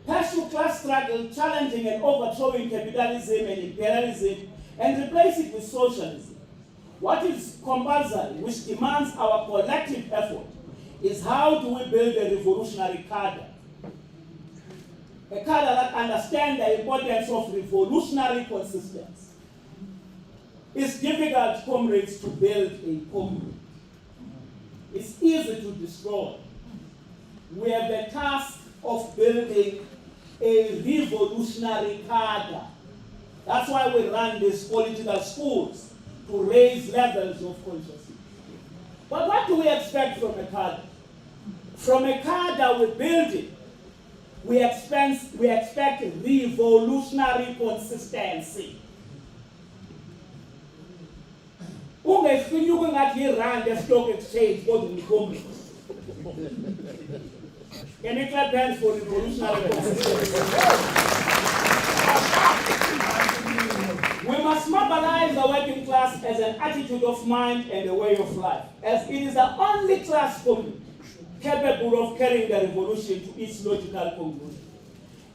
Pursue class struggle, challenging and overthrowing capitalism and imperialism, and replace it with socialism. What is compulsory, which demands our collective effort, is how do we build a revolutionary cadre? A cadre that understands the importance of revolutionary consistency. It's difficult, comrades, to build a commune. It's easy to destroy. We have the task of building a revolutionary cadre. That's why we run these political schools, to raise levels of consciousness. But what do we expect from a cadre? From a cadre we build it, we expect revolutionary consistency. Ungesinyuka ngathi irand stock exchange kodwa unikombi. Can you clap hands for revolutionary consistency? We must mobilize the working class as an attitude of mind and a way of life, as it is the only class community capable of carrying the revolution to its logical conclusion.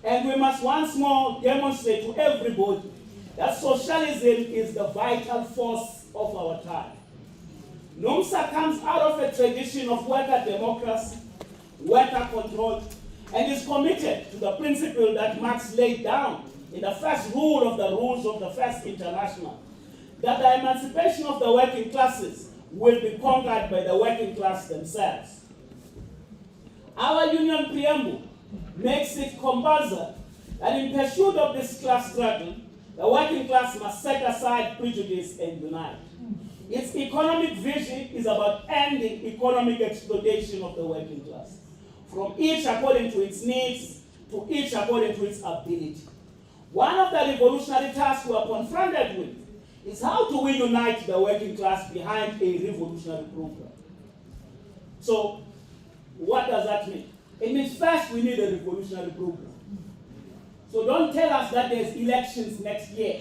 And we must once more demonstrate to everybody that socialism is the vital force of our time. NUMSA comes out of a tradition of worker democracy, worker control, and is committed to the principle that Marx laid down in the first rule of the rules of the First International, that the emancipation of the working classes will be conquered by the working class themselves. Our union preamble makes it compulsory that in pursuit of this class struggle, the working class must set aside prejudice and unite. Its economic vision is about ending economic exploitation of the working class, from each according to its needs to each according to its ability. One of the revolutionary tasks we are confronted with is how do we unite the working class behind a revolutionary program? So, what does that mean? It means first we need a revolutionary program. So don't tell us that there's elections next year.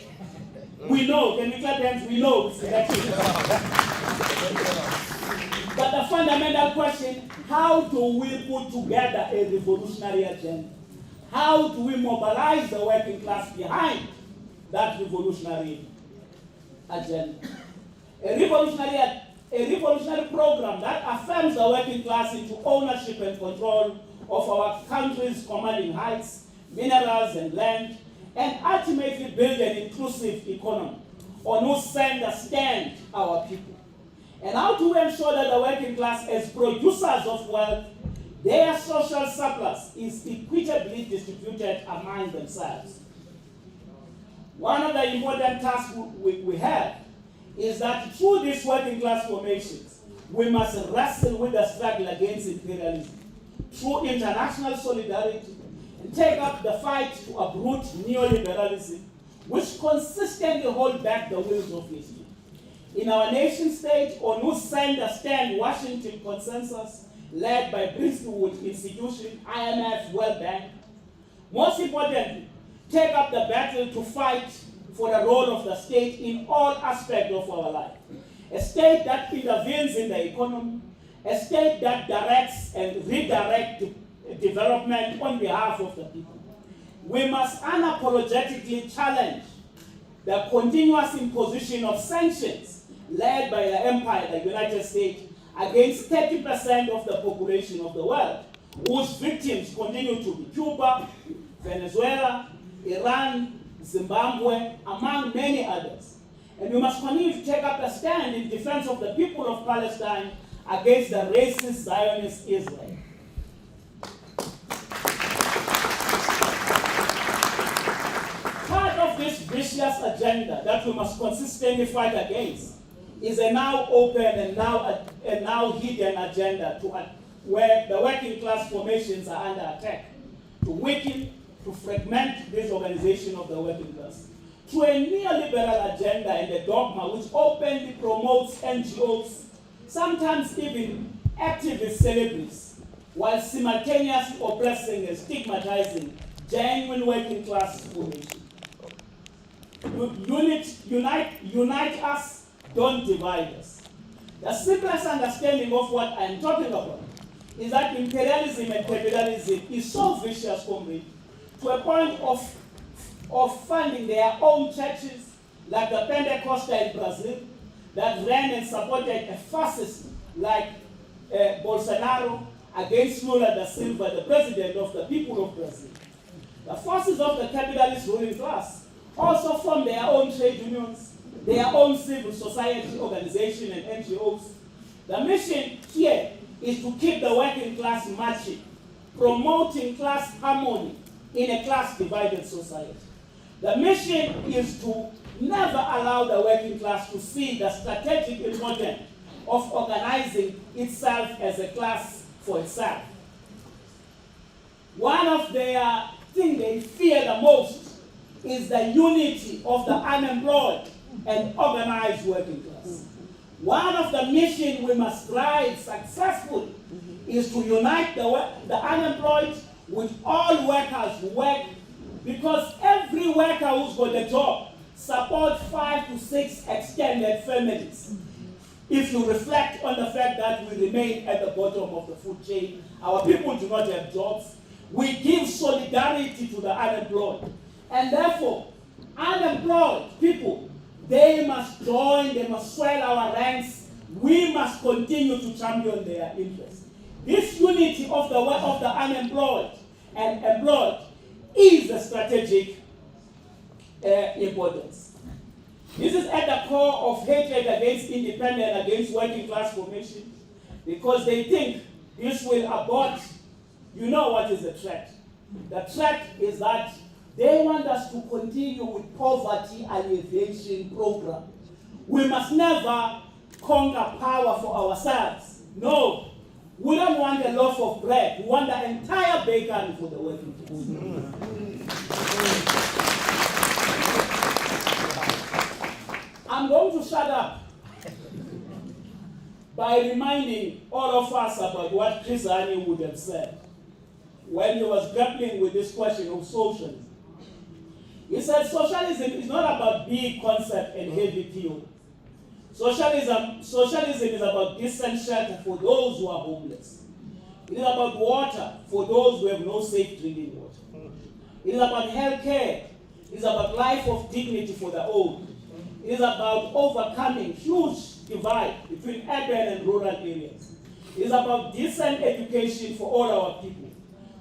We know, can we clap hands? We know it's elections. But the fundamental question, how do we put together a revolutionary agenda? How do we mobilize the working class behind that revolutionary agenda? A revolutionary program that affirms the working class into ownership and control of our country's commanding heights, minerals and land, and ultimately build an inclusive economy on whose center stand our people. And how do we ensure that the working class, as producers of wealth, their social surplus is equitably distributed among themselves? One of the important tasks we have is that through these working class formations, we must wrestle with the struggle against imperialism through international solidarity and take up the fight to uproot neoliberalism, which consistently hold back the wheels of history. In our nation state, on whose center stand Washington Consensus, led by Bretton Woods Institution, IMF, World Bank. Most importantly, take up the battle to fight for the role of the state in all aspects of our life. A state that intervenes in the economy, a state that directs and redirects development on behalf of the people. We must unapologetically challenge the continuous imposition of sanctions led by the empire, the United States, against 30% of the population of the world, whose victims continue to be Cuba, Venezuela, Iran, Zimbabwe, among many others. And we must continue to take up a stand in defense of the people of Palestine against the racist Zionist Israel. Part of this vicious agenda that we must consistently fight against is a now open and now hidden agenda where the working class formations are under attack to weaken, to fragment this organization of the working class through a neoliberal agenda and a dogma which openly promotes NGOs, sometimes even activist celebrities, while simultaneously oppressing and stigmatizing genuine working class formation. Unite us, don't divide us. The simplest understanding of what I'm talking about is that imperialism and capitalism is so vicious, comrade, to a point of funding their own churches, like the Pentecostal in Brazil, that ran and supported a fascist like Bolsonaro against Lula da Silva, the president of the people of Brazil. The forces of the capitalist ruling class also form their own trade unions, their own civil society organization and NGOs. The mission here is to keep the working class marching, promoting class harmony in a class-divided society. The mission is to never allow the working class to see the strategic importance of organizing itself as a class for itself. One of their things they fear the most is the unity of the unemployed and organized working class. One of the missions we must drive successfully is to unite the unemployed with all workers who work, because every worker who's got a job supports 5 to 6 extended families. If you reflect on the fact that we remain at the bottom of the food chain, our people do not have jobs, we give solidarity to the unemployed. And therefore, unemployed people, they must join, they must swell our ranks we must continue to champion their interests. This unity of the unemployed and employed is a strategic importance. This is at the core of hatred against independent, against working class formation, because they think this will abort. You know what is the threat? The threat is that they want us to continue with poverty alleviation program. We must never conquer power for ourselves. No. We don't want a loaf of bread. We want the entire bacon for the working class. I'm going to shut up by reminding all of us about what Chris Hani would have said when he was grappling with this question of socialism. He said socialism is not about big concept and heavy theory. Socialism is about decent shelter for those who are homeless. It is about water for those who have no safe drinking water. It is about health care. It is about life of dignity for the old. It is about overcoming huge divide between urban and rural areas. It is about decent education for all our people.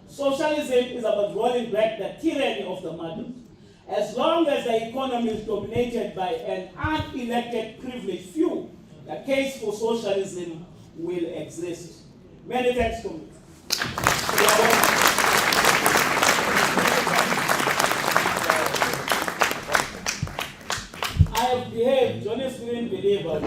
Socialism is about rolling back the tyranny of the market. As long as the economy is dominated by an unelected privileged few, the case for socialism will exist. Many thanks, comrades. I have behaved, Johnny didn't believe us.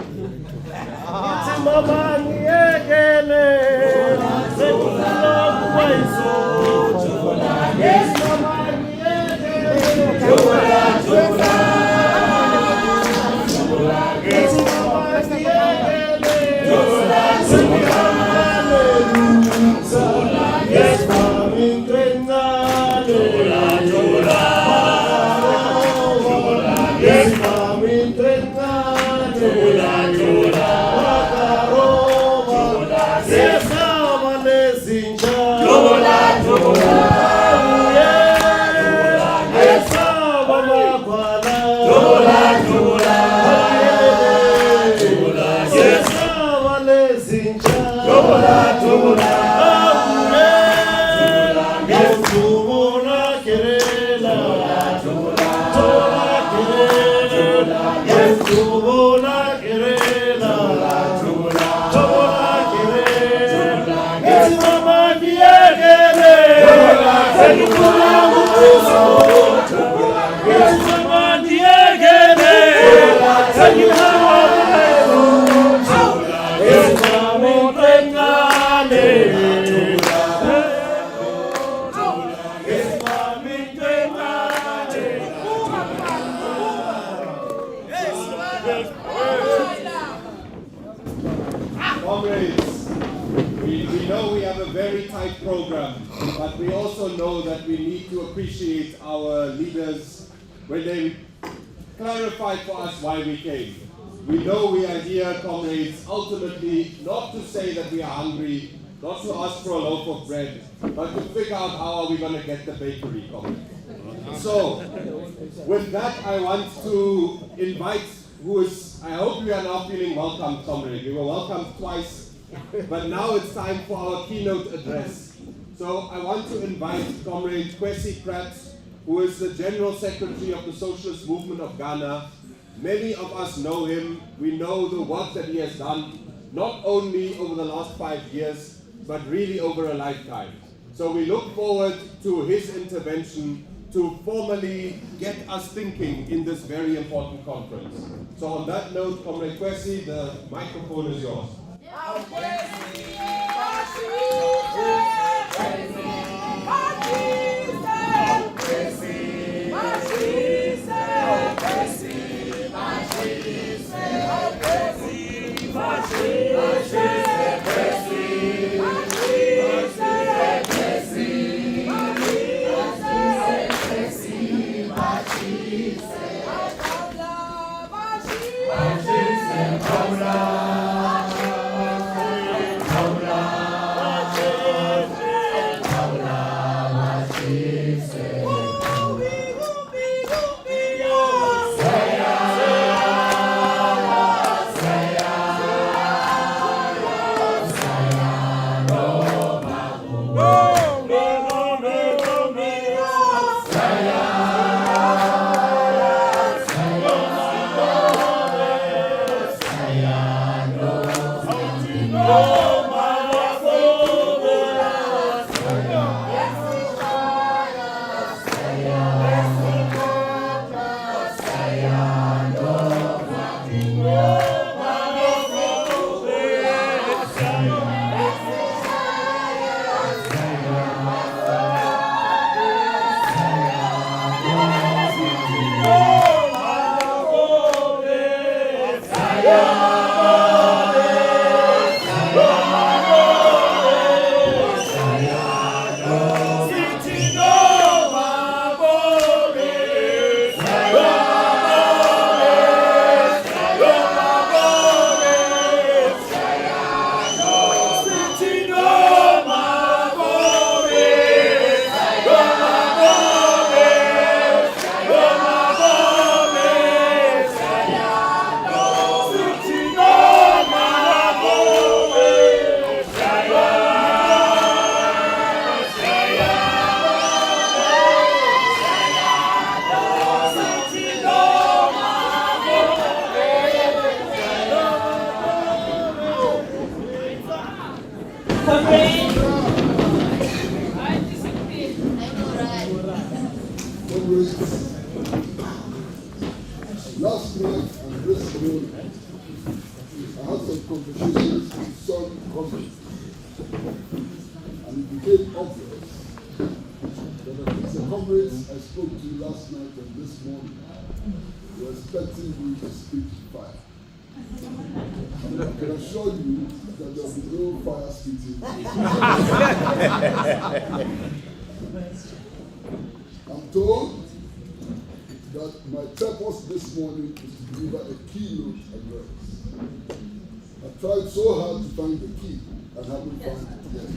Comrades, we know we have a very tight program, but we also know that we need to appreciate our leaders when they clarify for us why we came. We know we are here, comrades, ultimately not to say that we are hungry, not to ask for a loaf of bread, but to figure out how are we going to get the bakery, comrades. So, with that, I want to invite I hope you are now feeling welcome, comrade. We were welcomed twice, but now it's time for our keynote address. So I want to invite Comrade Kwesi Pratt, who is the General Secretary of the Socialist Movement of Ghana. Many of us know him. We know the work that he has done, not only over the last 5 years, but really over a lifetime. So we look forward to his intervention to formally get us thinking in this very important conference. So on that note, Comrade Kwesi, the microphone is yours. Last night and this morning, I had some conversations with some comrades, and it became obvious that at least the comrades I spoke to last night and this morning were expecting me to speak fire. I can assure you that there will be no fire speaking. I'm told that my purpose this morning is to deliver a keynote address. I tried so hard to find the key and haven't found it yet.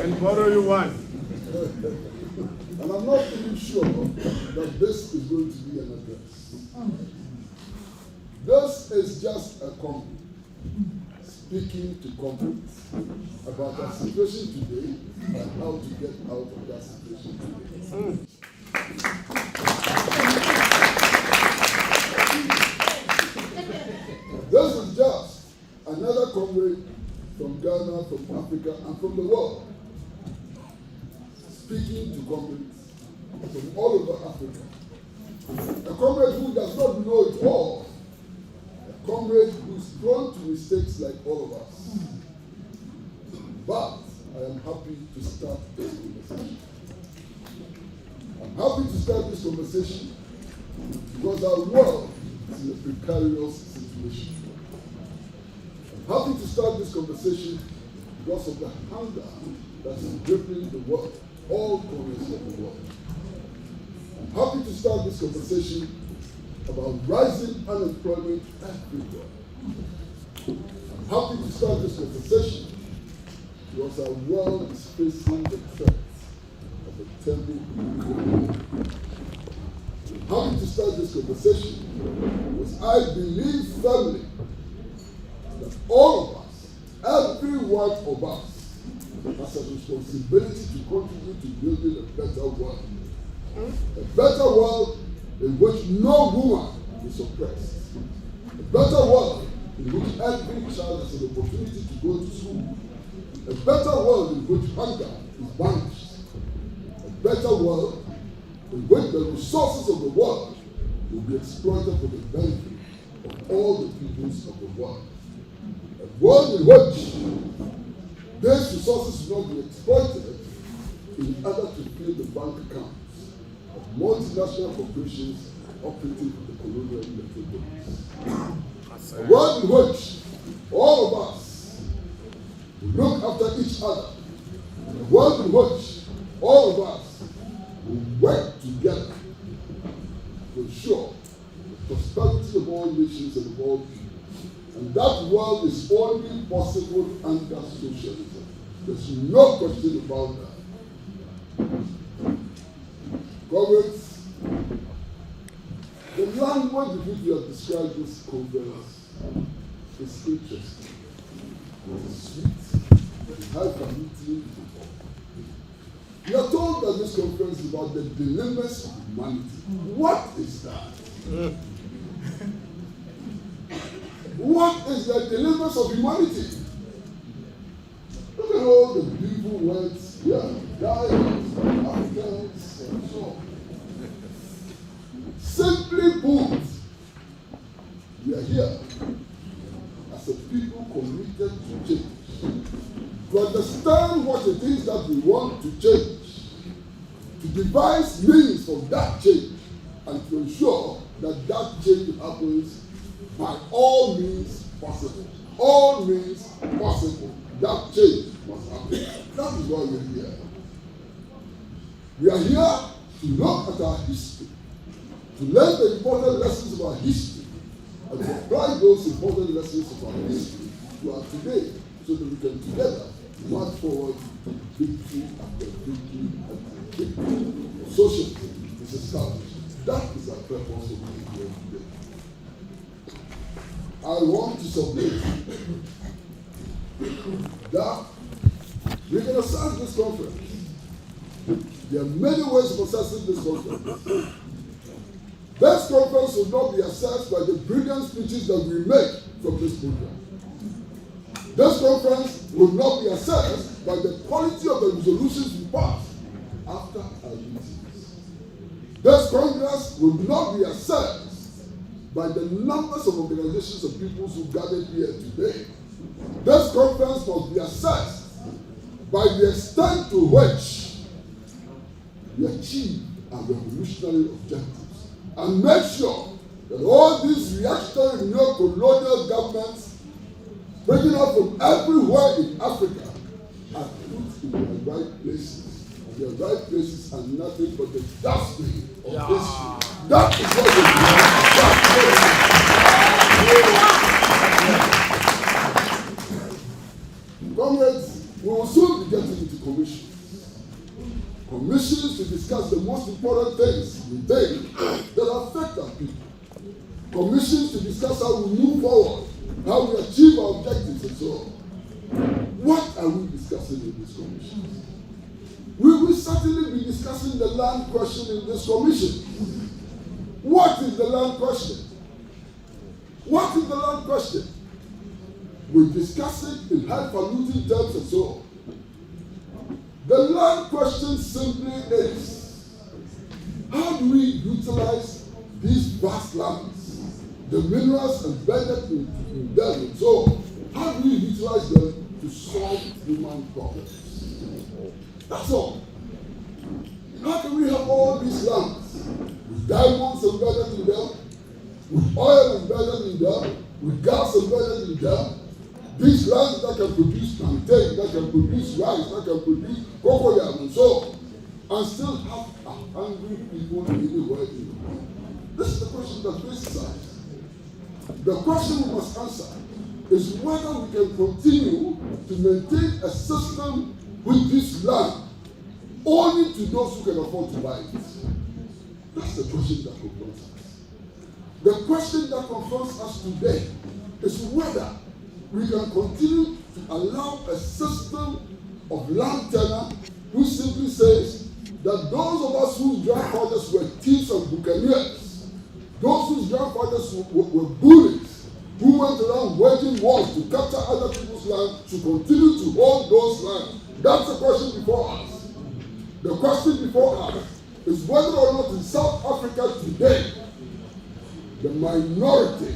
And borrow you one. And I'm not even sure that this is going to be an address. This is just a comment speaking to comrades about our situation today and how to get out of that situation today. This is just another comrade from Ghana, from Africa, and from the world, speaking to comrades from all over Africa. A comrade who does not know it all, a comrade who's prone to mistakes like all of us. But I am happy to start this conversation. I'm happy to start this conversation because our world is in a precarious situation. I'm happy to start this conversation because of the hunger that is gripping the world, all corners of the world. I'm happy to start this conversation about rising unemployment everywhere. I'm happy to start this conversation because our world is facing the threat of a terrible economy. I'm happy to start this conversation because I believe firmly that all of us, every one of us, has a responsibility to contribute to building a better world. A better world in which no woman is oppressed. A better world in which every child has an opportunity to go to school. A better world in which hunger is banished. A better world in which the resources of the world will be exploited for the benefit of all the peoples of the world. A world in which these resources will not be exploited in order to fill the bank accounts of multinational corporations operating for the colonial metropolis. A world in which all of us will look after each other. A world in which all of us will work together to ensure the prosperity of all nations and of all people. And that world is only possible under socialism. There's no question about that. Comrades, the language in which you have described this conference is interesting. It's sweet. It's high community. We are told that this conference is about the dilemmas of humanity. What is that? What is the dilemmas of humanity? Look at all the beautiful words here. Diamonds, Africans, and so on. Simply put, we are here as a people committed to change. To understand what it is that we want to change. To devise means of that change. And to ensure that that change happens by all means possible. All means possible. That change must happen. That is why we're here. We are here to look at our history, to learn the important lessons of our history, and to apply those important lessons of our history to our today, so that we can together march forward victory after victory after victory. Socialism is established. That is our purpose of being here today. I want to submit that we can assess this conference. There are many ways of assessing this conference. This conference will not be assessed by the brilliant speeches that we make from this program. This conference will not be assessed by the quality of the resolutions we pass after our meetings. This congress will not be assessed by the numbers of organizations and peoples who gathered here today, this conference must be assessed by the extent to which we achieve our revolutionary objectives and make sure that all these reactionary neo-colonial governments breaking up from everywhere in Africa are put in the right places. And the right places are nothing but the dustbin of history. That is what we do. Comrades, we will soon be getting into commissions. Commissions to discuss the most important things we think that affect our people. Commissions to discuss how we move forward, how we achieve our objectives and so on. What are we discussing in this commission? We will certainly be discussing the land question in this commission. What is the land question? What is the land question? We discuss it in highfalutin terms and so on. The land question simply is, how do we utilize these vast lands, the minerals embedded in them and so on? How do we utilize them to solve human problems? That's all. How can we have all these lands with diamonds embedded in them, with oil embedded in them, with gas embedded in them, these lands that can produce plantain, that can produce rice, that can produce cocoyam and so on, and still have a hungry people anywhere in the world? This is the question that faces us. The question we must answer is whether we can continue to maintain a system with this land only to those who can afford to buy it. That's the question that confronts us. The question that confronts us today is whether we can continue to allow a system of land tenure who simply says that those of us whose grandfathers were thieves and buccaneers, those whose grandfathers were bullies, who went around waging wars to capture other people's land, should continue to hold those lands. That's the question before us. The question before us is whether or not in South Africa today, the minority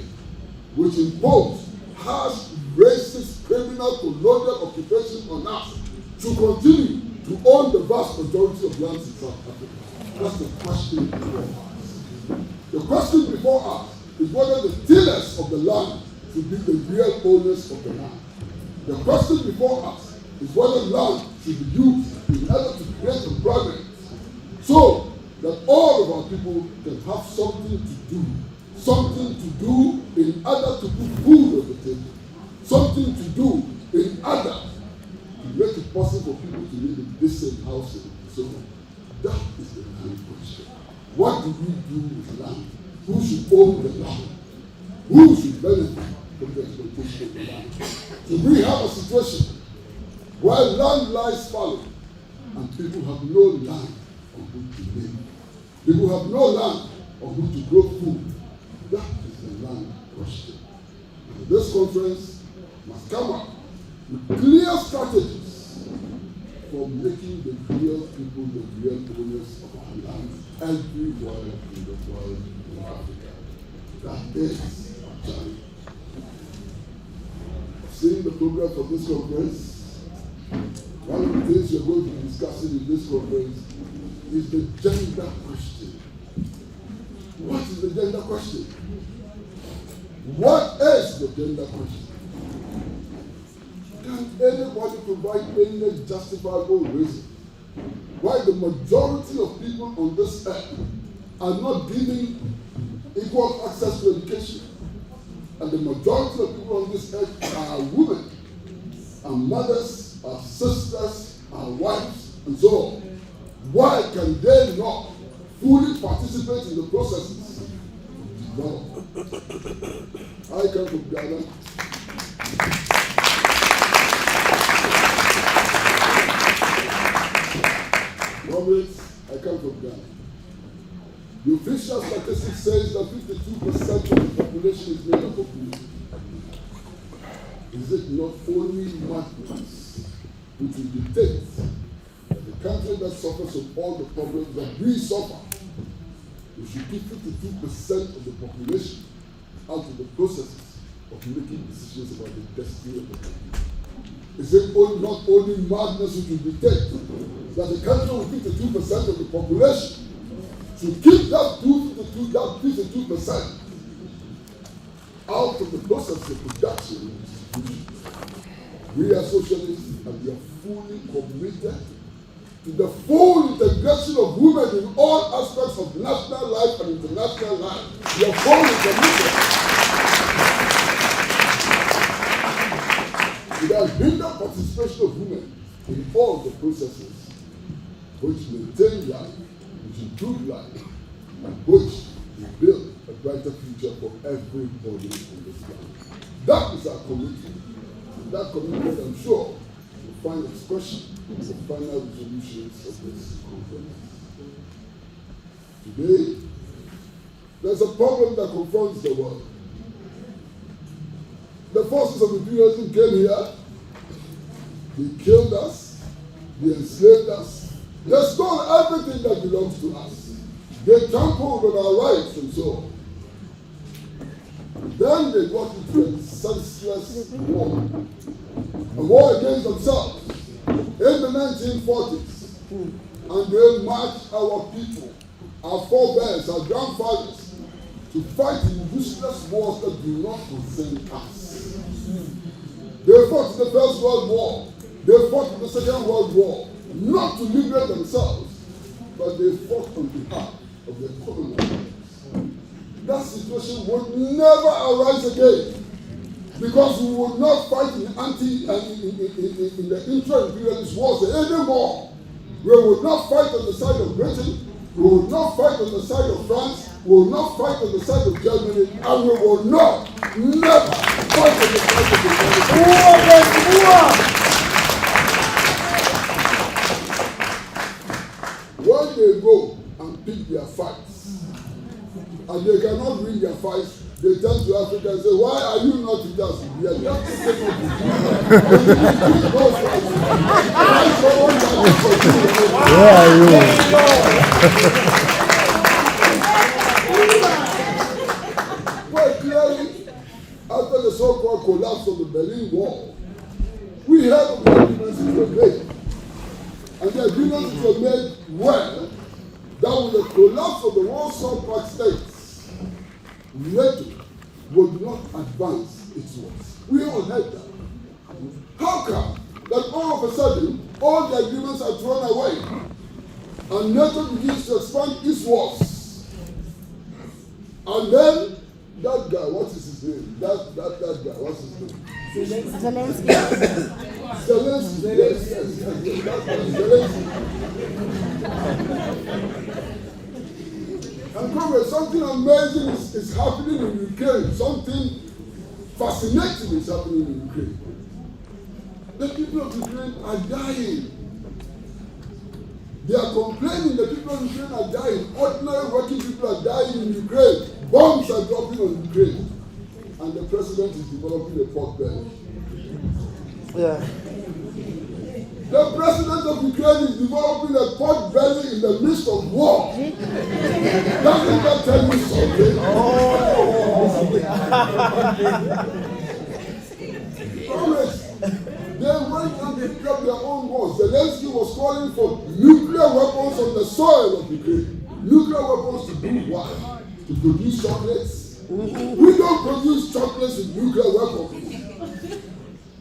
which imposed harsh, racist, criminal, colonial occupation on us should continue to own the vast majority of lands in South Africa. That's the question before us. The question before us is whether the tillers of the land should be the real owners of the land. The question before us is whether land should be used in order to create employment so that all of our people can have something to do in order to put food on the table, something to do in order to make it possible for people to live in decent housing. So that is the land question. What do we do with land? Who should own the land? Who should benefit from the exploitation of the land? Do we have a situation where land lies fallow and people have no land on which to live? People have no land on which to grow food. That is the land question. And this conference must come up with clear strategies for making the real people the real owners of our land everywhere in the world in Africa. That is our challenge. Seeing the program for this conference, one of the things you're going to be discussing in this conference is the gender question. What is the gender question? What is the gender question? Can anybody provide any justifiable reason why the majority of people on this earth are not given equal access to education? And the majority of people on this earth are women, are mothers, are sisters, are wives, and so on. Why can they not fully participate in the processes? No. I come from Ghana. Comrades, I come from Ghana. The official statistics says that 52% of the population is made up of women. Is it not only madness which will dictate that the country that suffers from all the problems that we suffer, we should keep 52% of the population out of the processes of making decisions about the destiny of the country. Is it not only madness which will dictate that the country with 52% of the population should keep that 52% out of the process of production and distribution? We are socialists and we are fully committed to the full integration of women in all aspects of national life and international life. We are fully committed. It has hindered participation of women in all the processes which maintain life, which improve life, and which will build a brighter future for everybody in this land. That is our commitment. And that commitment, I'm sure, will find expression in the final resolutions of this conference. Today, there's a problem that confronts the world. The forces of imperialism came here, they killed us, they enslaved us, they stole everything that belongs to us. They trampled on our rights and so on. Then they got into a senseless war, a war against themselves in the 1940s. And they marched our people, our forebears, our grandfathers, to fight in useless wars that do not concern us. They fought in the First World War. They fought in the Second World War, not to liberate themselves, but they fought on behalf of their colonizers. That situation would never arise again, because we would not fight in the intra-imperialist wars anymore. We would not fight on the side of Britain. We would not fight on the side of France. We will not fight on the side of Germany, and we will not, never fight on the side of the When they go and pick their fights, and they cannot win their fights, they turn to Africa and say, why are you not with us? We are just taking up with you. Where are you? Well, clearly, after the so-called collapse of the Berlin Wall, we heard of the agreements that were made. And the agreements that were made were that with the collapse of the Warsaw Pact states, NATO would not advance its wars. We all heard that. How come that all of a sudden, all the agreements are thrown away, and NATO begins to expand its wars? And then, that guy, what is his name? That guy, what's his name? Zelensky. Zelensky. Yes, Zelensky. And Congress, something amazing is happening in Ukraine. Something fascinating is happening in Ukraine. The people of Ukraine are dying. They are complaining the people of Ukraine are dying. Ordinary working people are dying in Ukraine. Bombs are dropping on Ukraine. And the president is developing a pork belly. Yeah. The president of Ukraine is developing a pork belly in the midst of war. Doesn't that tell you something? Congress, they went and picked up their own wars. Zelensky was calling for nuclear weapons on the soil of Ukraine. Nuclear weapons to do what? To produce chocolates? We don't produce chocolates with nuclear weapons.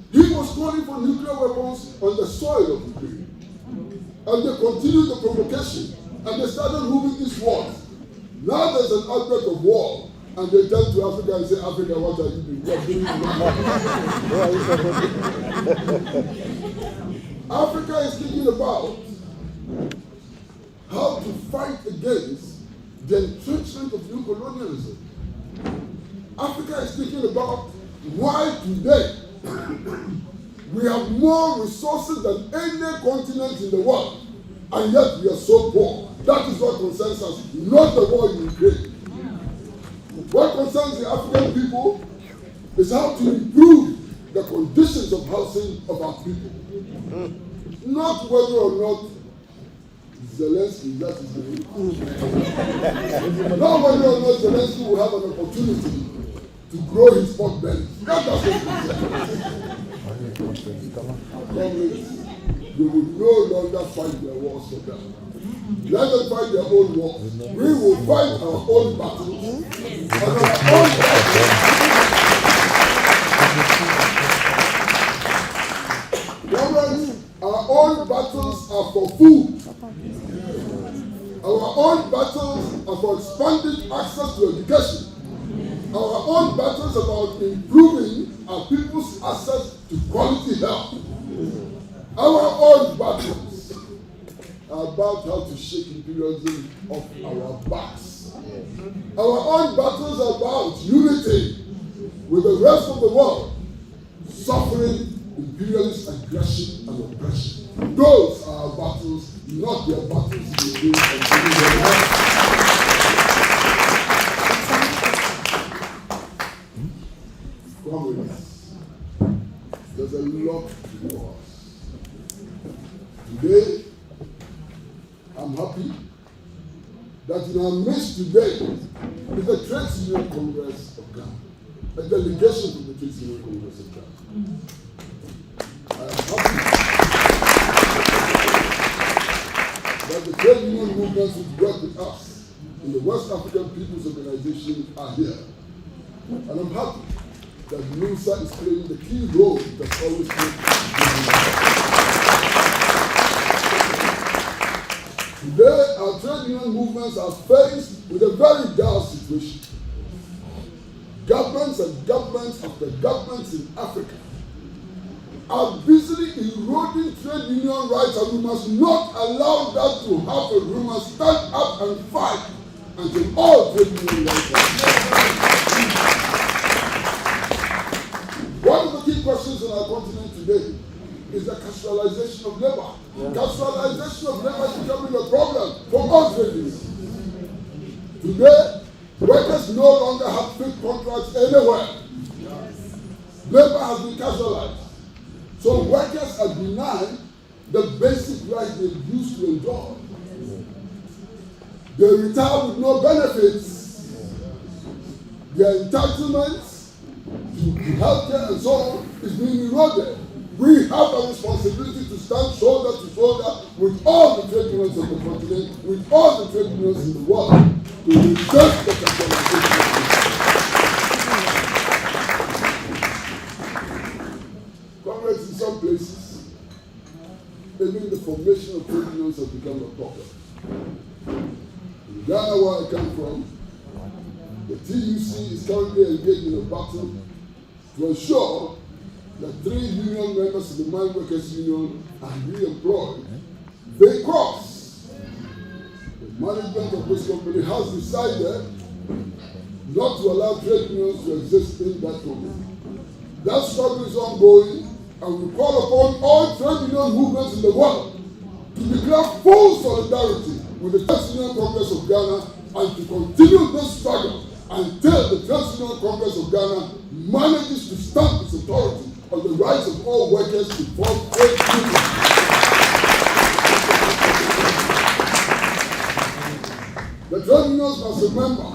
He was calling for nuclear weapons on the soil of Ukraine. And they continued the provocation. And they started moving eastwards. Now there's an outbreak of war. And they turn to Africa and say, Africa, what are you doing? What are you doing? Africa is thinking about how to fight against the entrenchment of new colonialism. Africa is thinking about why today we have more resources than any continent in the world, and yet we are so poor. That is what concerns us, not the war in Ukraine. What concerns the African people is how to improve the conditions of housing of our people. Not whether or not Zelensky, that is the not whether or not Zelensky will have an opportunity to grow his pot belly. That's what he said. Comrades, we will no longer fight their wars for them. Let them fight their own wars. We will fight our own battles. And our own battles. Comrades, our own battles are for food. Our own battles are for expanding access to education. Our own battles are about improving our people's access to quality health. Our own battles are about how to shake imperialism off our backs. Our own battles are about unity with the rest of the world, suffering imperialist aggression and oppression. Those are our battles, not their battles in the day and their life. Comrades, there's a lot to do us. Today, I'm happy that in our midst today is the Trade Union Congress of Ghana, a delegation from the Trade Union Congress of Ghana. I am happy that the trade union movements which work with us in the West African People's Organization are here. And I'm happy that NUMSA is playing the key role that's always played. Today, our trade union movements are faced with a very dire situation. Governments and governments after governments in Africa are busily eroding trade union rights, and we must not allow that to happen. We must stand up and fight until all trade union rights are. One of the key questions in our continent today is the casualization of labor. Casualization of labor is becoming a problem for all trade unions. Today, workers no longer have fixed contracts anywhere. Labor has been casualized. So workers are denied the basic rights they used to enjoy. They retire with no benefits. Their entitlements to healthcare and so on is being eroded. We have a responsibility to stand shoulder to shoulder with all the trade unions of the continent, with all the trade unions in the world, to resist the capitalization. Comrades, in some places, even the formation of trade unions has become a problem. In Ghana, where I come from, the TUC is currently engaged in a battle to ensure that 3 union members of the Mine Workers Union are re-employed because the management of this company has decided not to allow trade unions to exist in that company. That struggle is ongoing, and we call upon all trade union movements in the world to declare full solidarity with the Trade Union Congress of Ghana and to continue this struggle until the Trade Union Congress of Ghana manages to stamp its authority on the rights of all workers to form trade unions. The trade unions must remember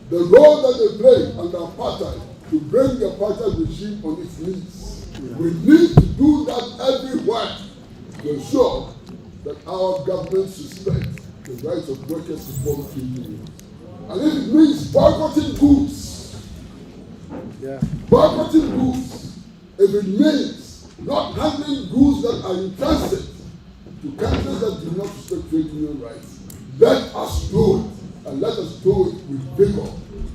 the role that they played under apartheid to bring the apartheid regime on its knees. We need to do that everywhere to ensure that our governments respect the rights of workers to form trade unions. And if it means boycotting goods, boycotting goods, if it means not handling goods that are in transit to countries that do not respect trade union rights, let us do it, and let us do it with vigor.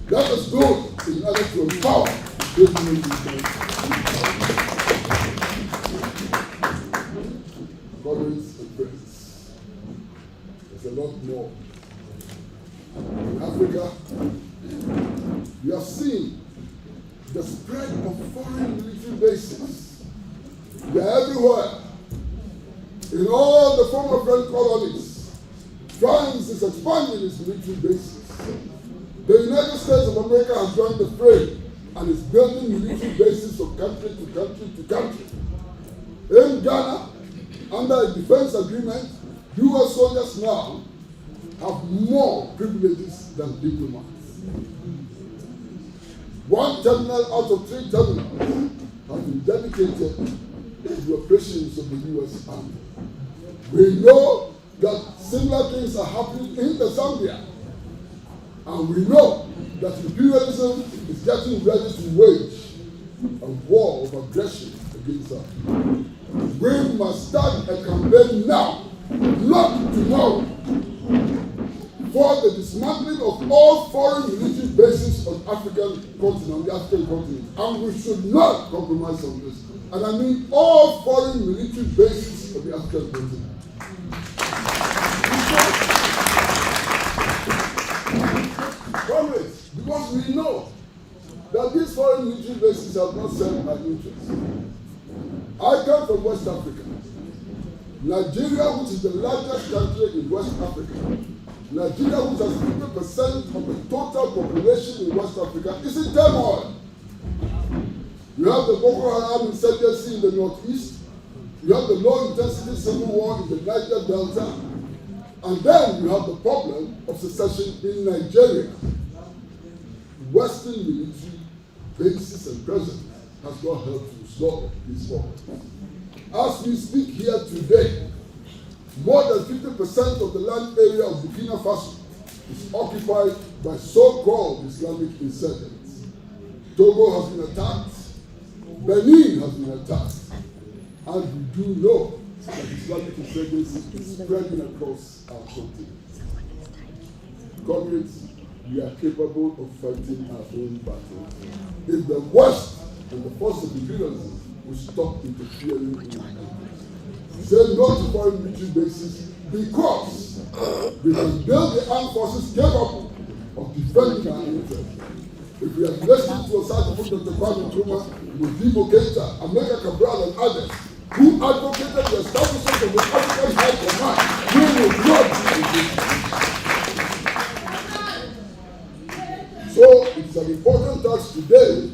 Let us do it in order to empower trade union movements. Colleagues and friends, there's a lot more. In Africa, we have seen the spread of foreign military bases. They are everywhere. In all the former French colonies, France is expanding its military bases. The United States of America has joined the fray and is building military bases from country to country to country. In Ghana, under a defense agreement, U.S. soldiers now have more privileges than diplomats. 1 terminal out of 3 terminals has been dedicated to the operations of the U.S. Army. We know that similar things are happening in the Zambia. And we know that imperialism is getting ready to wage a war of aggression against us. We must start a campaign now, not tomorrow, for the dismantling of all foreign military bases on the African continent. And we should not compromise on this. And I mean all foreign military bases on the African continent. Comrades, because we know that these foreign military bases have not served our interests. I come from West Africa. Nigeria, which is the largest country in West Africa, Nigeria, which has 50% of the total population in West Africa, is in turmoil. You have the Boko Haram insurgency in the northeast. You have the low-intensity civil war in the Niger Delta. And then you have the problem of secession in Nigeria. Western military bases and presence has not helped to resolve these problems. As we speak here today, more than 50% of the land area of Burkina Faso is occupied by so-called Islamic insurgents. Togo has been attacked, Benin has been attacked, and we do know that Islamic insurgency is spreading across our continent. Comrades, we are capable of fighting our own battle. If the West and the force of imperialism will stop interfering in our country. Say no to foreign military bases because we can build the armed forces capable of defending our interests. If we are listening to a certain Dr. Kwesi Pratt, S'bu Zikode, America Cabral, and others who advocated the establishment of the African High Command, we will not do this. So it's an important task today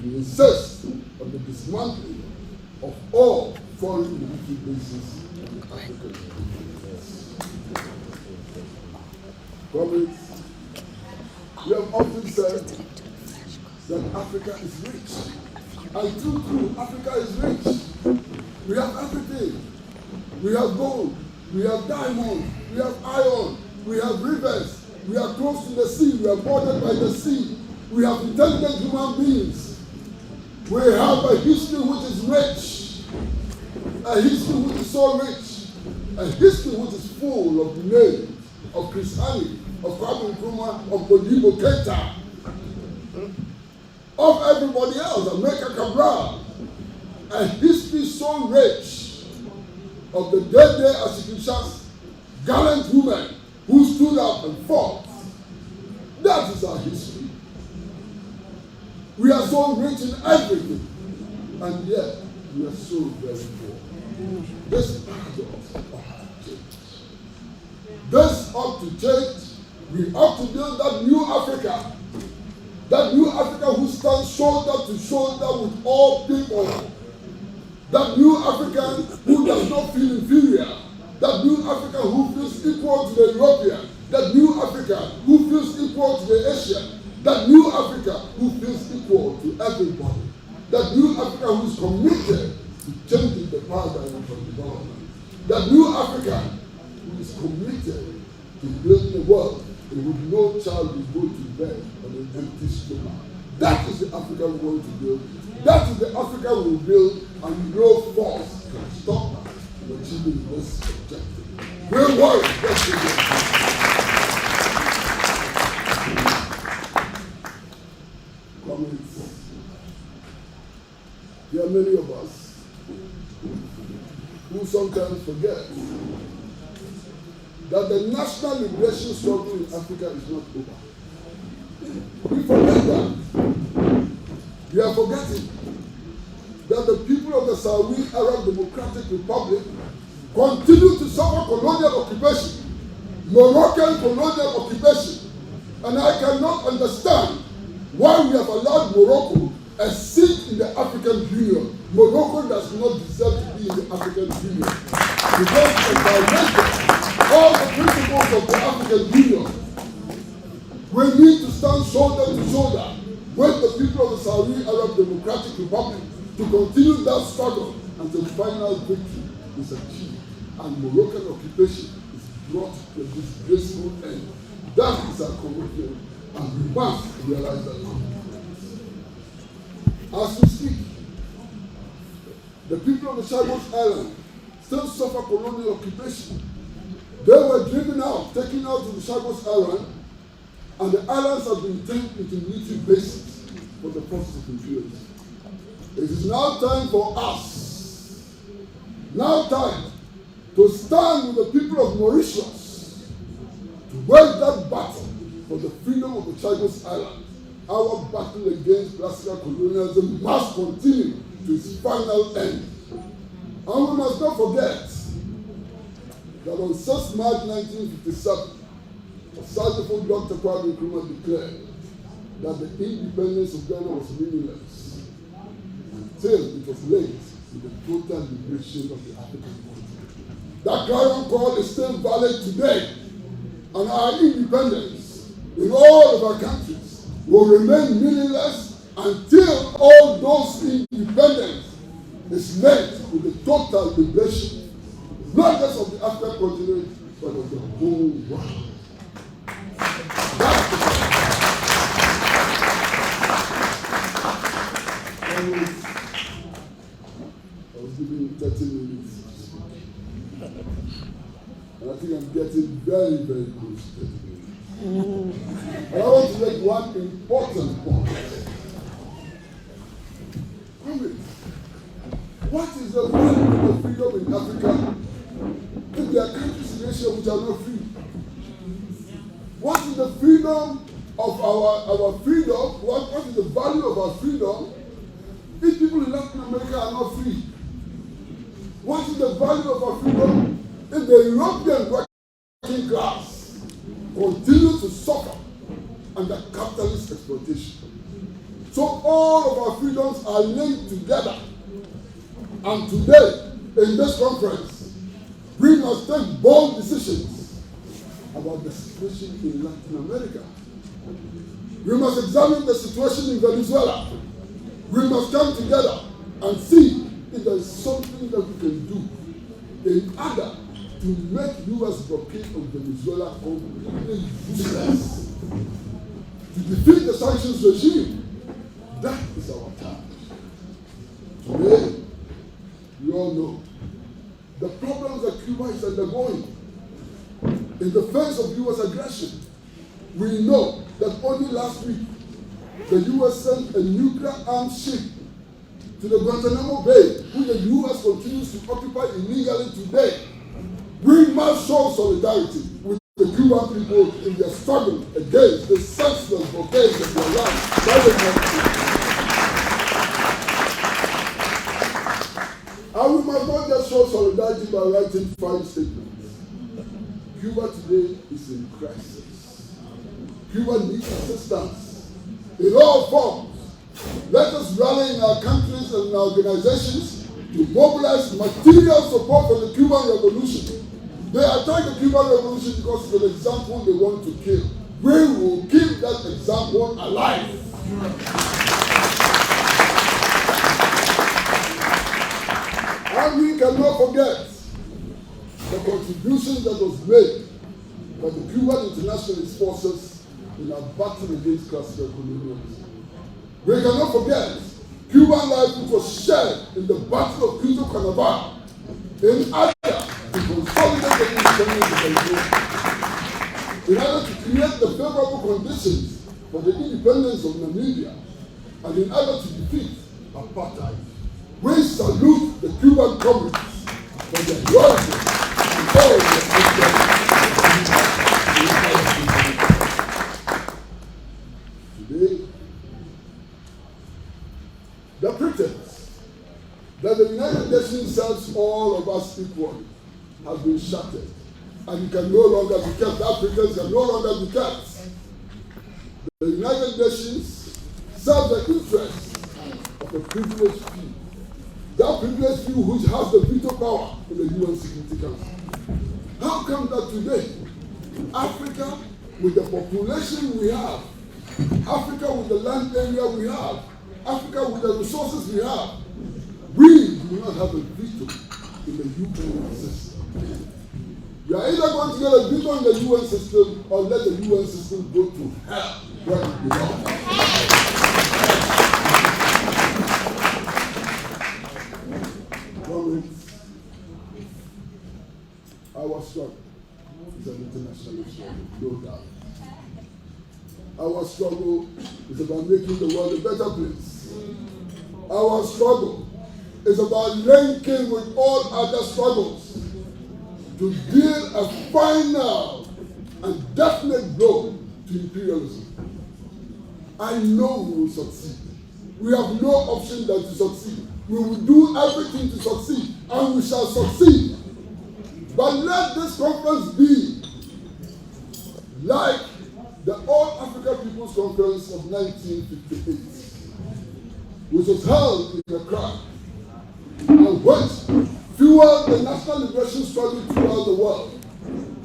to insist on the dismantling of all foreign military bases in Africa. Comrades, we have often said that Africa is rich. And true, Africa is rich. We have everything. We have gold, we have diamond, we have iron, we have rivers. We are close to the sea. We are bordered by the sea. We have intelligent human beings. We have a history which is rich. A history which is so rich. A history which is full of names, of Christianity, of Kwesi Pratt, of S'bu Zikode, of everybody else, America Cabral. A history so rich of the dead Ashikishas, gallant women who stood up and fought. That is our history. We are so rich in everything, and yet we are so very poor. This paradox ought to change. This ought to change. We ought to build that new Africa. That new Africa who stands shoulder to shoulder with all people. That new African who does not feel inferior. That new Africa who feels equal to the European. That new Africa who feels equal to the Asian. That new Africa who feels equal to everybody. That new Africa who is committed to changing the paradigm from development. That new Africa who is committed to building a world in which no child will go to bed on an empty stomach. That is the Africa we want to build. That is the Africa we will build, and no force can stop us from achieving this objective. We'll work. Comments. There are many of us who sometimes forget that the national liberation struggle in Africa is not over. We forget that. We are forgetting that the people of the Saudi Arab Democratic Republic continue to suffer colonial occupation, Moroccan colonial occupation. And I cannot understand why we have allowed Morocco a seat in the African Union. Morocco does not deserve to be in the African Union. Because it violated all the principles of the African Union. We need to stand shoulder to shoulder with the people of the Saudi Arab Democratic Republic to continue that struggle until final victory is achieved and Moroccan occupation is brought to a disgraceful end. That is our commitment, and we must realize that. As we speak, the people of the Chagos Island still suffer colonial occupation. They were driven out, taken out to the Chagos Island, and the islands have been turned into military bases for the forces of imperialism. It is now time for us, now time to stand with the people of Mauritius to wage that battle for the freedom of the Chagos Island. Our battle against classical colonialism must continue to its final end. And we must not forget that on 6 March 1957, Sergeant Dr. Kwesi Pratt declared that the independence of Ghana was meaningless until it was linked with the total liberation of the African continent. That clarion call is still valid today, and our independence in all of our countries will remain meaningless until all those independence is linked with the total liberation, not just of the African continent, but of the whole world. I was giving 30 minutes. And I think I'm getting very, very close to 30 minutes. And I want to make one important point. What is the value of freedom in Africa if there are countries in Asia which are not free? What is the freedom of our freedom? What is the value of our freedom if people in Latin America are not free? What is the value of our freedom if the European working class continues to suffer under capitalist exploitation? So all of our freedoms are linked together. And today, in this conference, we must take bold decisions about the situation in Latin America. We must examine the situation in Venezuela. We must come together and see if there is something that we can do in order to make U.S. blockade of Venezuela completely useless. To defeat the sanctions regime, that is our task. Today, we all know the problems that Cuba is undergoing in the face of U.S. aggression. We know that only last week, the U.S. sent a nuclear-armed ship to the Guantanamo Bay, which the U.S. continues to occupy illegally today. We must show solidarity with the Cuban people in their struggle against the senseless blockade of their land by the United. And we must not just show solidarity by writing fine statements. Cuba today is in crisis. Cuba needs assistance in all forms. Let us rally in our countries and in our organizations to mobilize material support for the Cuban revolution. They attack the Cuban revolution because it's an example they want to kill. We will keep that example alive. And we cannot forget the contribution that was made by the Cuban internationalist forces in our battle against classical colonialism. We cannot forget Cuban life which was shared in the Battle of Quito Canaveral in order to consolidate the independence of Nigeria, in order to create the favorable conditions for the independence of Namibia, and in order to defeat apartheid. We salute the Cuban communists for their loyalty to all the Today, the pretense that the United Nations serves all of us equally has been shattered, and it can no longer be kept. That pretense can no longer be kept. The United Nations serves the interests of a privileged few. That privileged few which has the veto power in the UN Security Council. How come that today, Africa, with the population we have, Africa with the land area we have, Africa with the resources we have, we do not have a veto in the UN system. We are either going to get a veto in the UN system or let the UN system go to hell where it belongs. Our struggle is an international struggle, no doubt. Our struggle is about making the world a better place. Our struggle is about linking with all other struggles to deal a final and definite blow to imperialism. I know we will succeed. We have no option than to succeed. We will do everything to succeed, and we shall succeed. But let this conference be like the All Africa People's Conference of 1958, which was held in Accra, and which fueled the national liberation struggle throughout the world.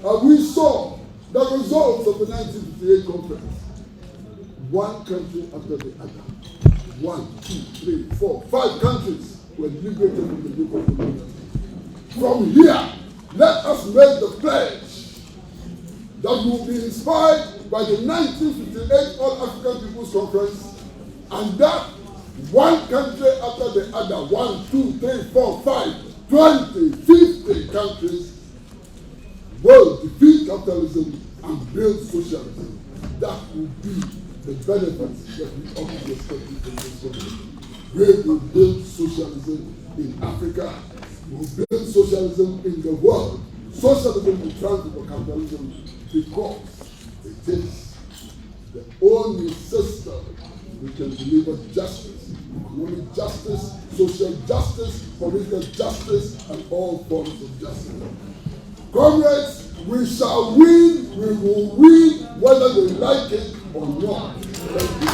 And we saw the results of the 1958 conference. One country after the other. 1, 2, 3, 4, 5 countries were liberated from the yoke of colonialism. From here, let us make the pledge that we will be inspired by the 1958 All African People's Conference, and that one country after the other, 1, 2, 3, 4, 5, 20, 50 countries will defeat capitalism and build socialism. That will be the benefits that we ought to be expecting from this country. We will build socialism in Africa. We will build socialism in the world. Socialism will triumph over capitalism because it is the only system we can deliver justice, economic justice, social justice, political justice, and all forms of justice. Comrades, we shall win, we will win, whether they like it or not. Thank you.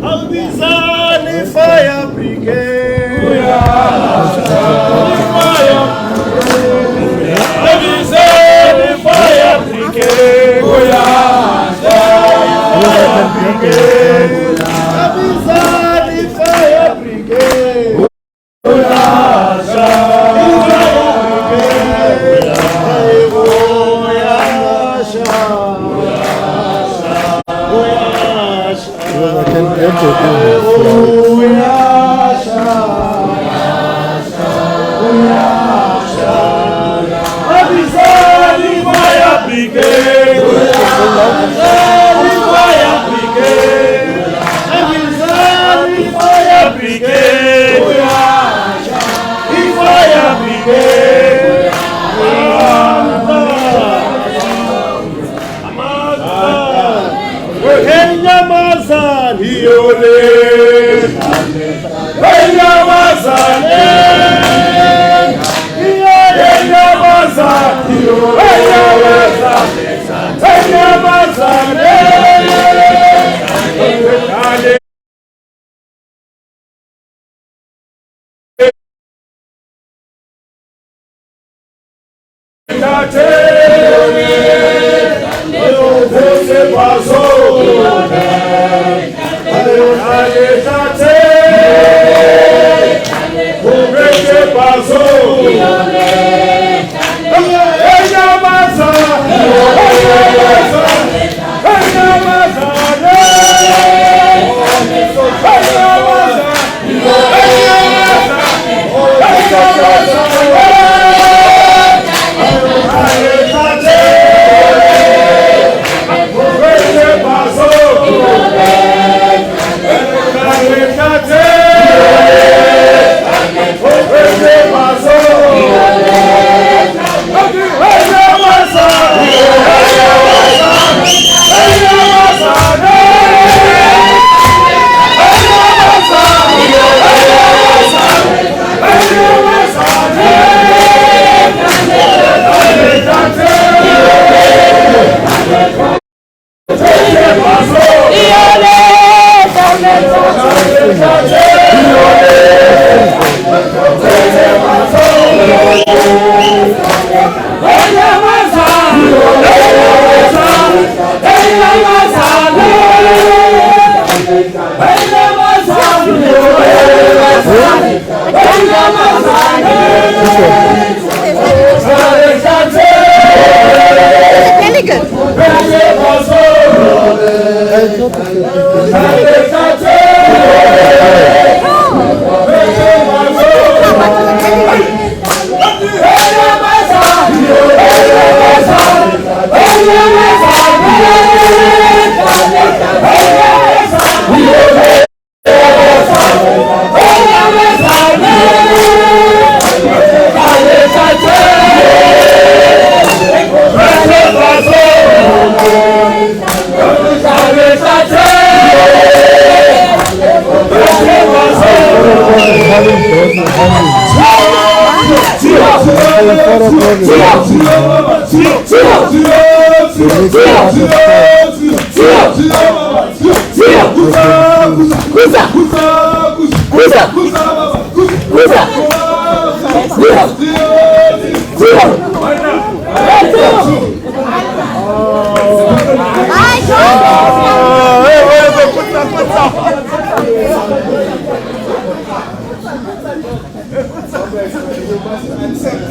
Abahlali fire brigade. Abahlali fire brigade. Abahlali fire brigade.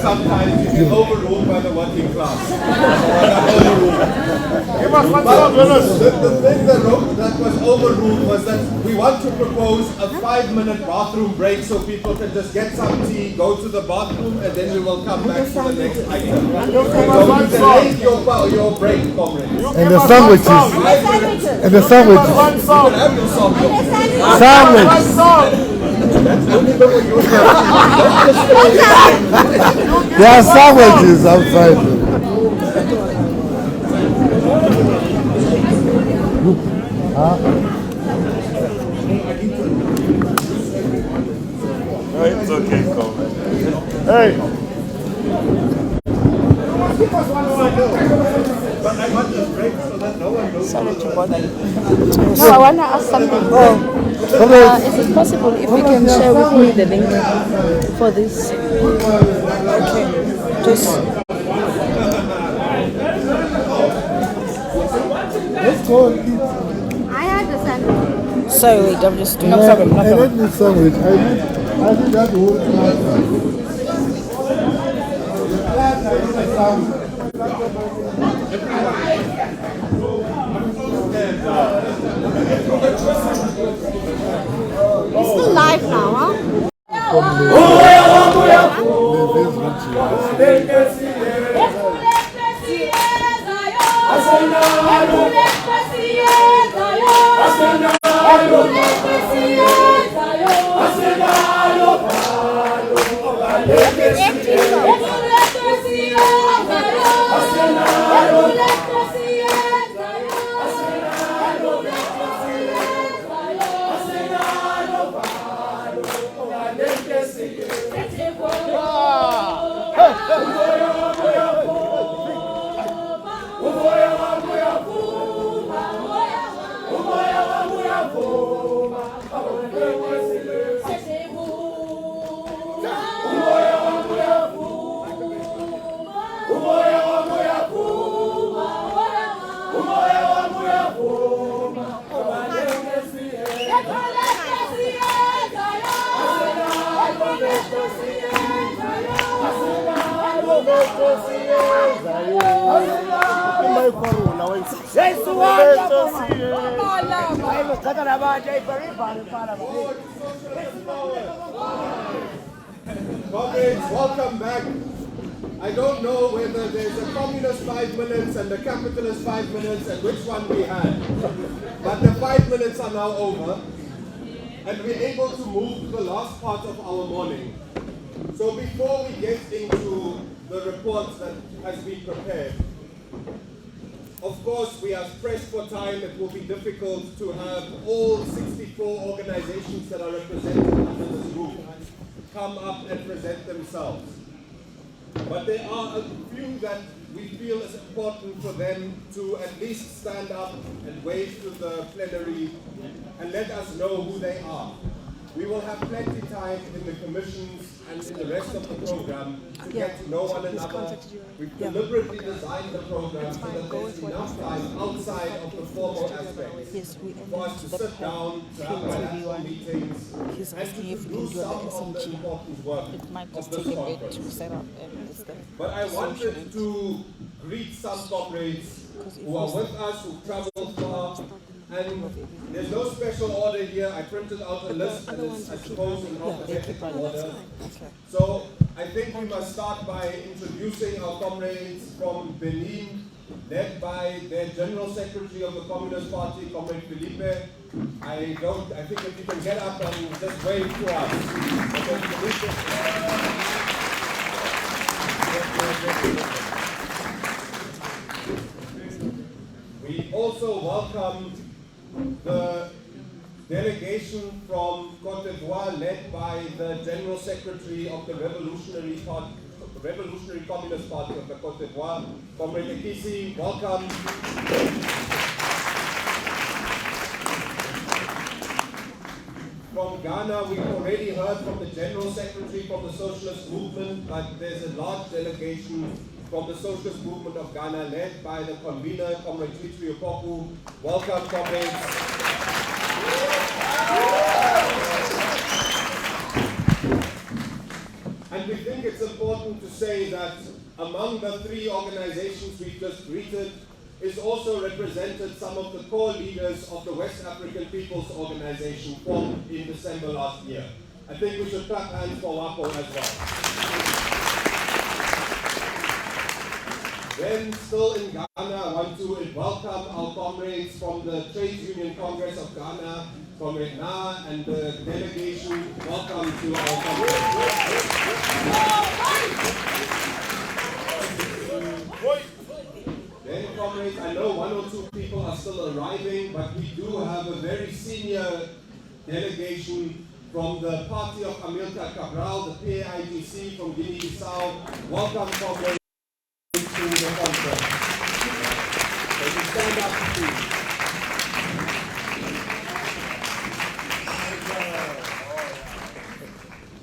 Sometimes you get overruled by the working class. The thing that was overruled was that we want to propose a 5-minute bathroom break so people can just get some tea, go to the bathroom, and then we will come back to the next item. Your break, comrade. And the sandwiches. And the sandwiches. Sandwich. There are sandwiches outside. It's okay, comrade. Hey. But I want to break so that no one knows. Sorry to bother you. No, I want to ask something. Is it possible if you can share with me the link for this? Okay. Just. Let's go and eat. I had the sandwich. Sorry, wait, I'm just doing I didn't need sandwich. I did that whole class. It's still live now, huh? Comrades, welcome back. I don't know whether there's a communist 5 minutes and a capitalist 5 minutes and which one we had. But the 5 minutes are now over and we're able to move to the last part of our morning. So before we get into the report that has been prepared, of course, we are pressed for time. It will be difficult to have all 64 organizations that are represented under this group come up and present themselves. But there are a few that we feel is important for them to at least stand up and wave to the plenary and let us know who they are. We will have plenty of time in the commissions and in the rest of the program to get to know one another. We've deliberately designed the program so that there's enough time outside of the formal aspects for us to sit down, to have bilateral meetings, and to do some of the important work of this conference. But I wanted to greet some comrades who are with us, who traveled far, And there's no special order here. I printed out a list and it's, I suppose, in alphabetical order. So I think we must start by introducing our comrades from Benin, led by their General Secretary of the Communist Party, Comrade Felipe. I think if you can get up and just wave to us. We also welcome the delegation from Cote d'Ivoire, led by the General Secretary of the Revolutionary Communist Party of the Cote d'Ivoire, Comrade Kwesi. Welcome. From Ghana, we've already heard from the General Secretary from the Socialist Movement, but there's a large delegation from the Socialist Movement of Ghana, led by the convener, Comrade S'bu Zikode. Welcome, comrades. And we think it's important to say that among the three organizations we've just greeted is also represented some of the core leaders of the West African People's Organization formed in December last year. I think we should clap hands for WAPO as well. Then, still in Ghana, I want to welcome our comrades from the Trade Union Congress of Ghana, Comrade Na, and the delegation. Welcome to our congress. Then, comrades, I know one or two people are still arriving, but we do have a very senior delegation from the party of Amilcar Cabral, the PAIGC from Guinea-Bissau. Welcome, comrades, to the conference. So you stand up, please.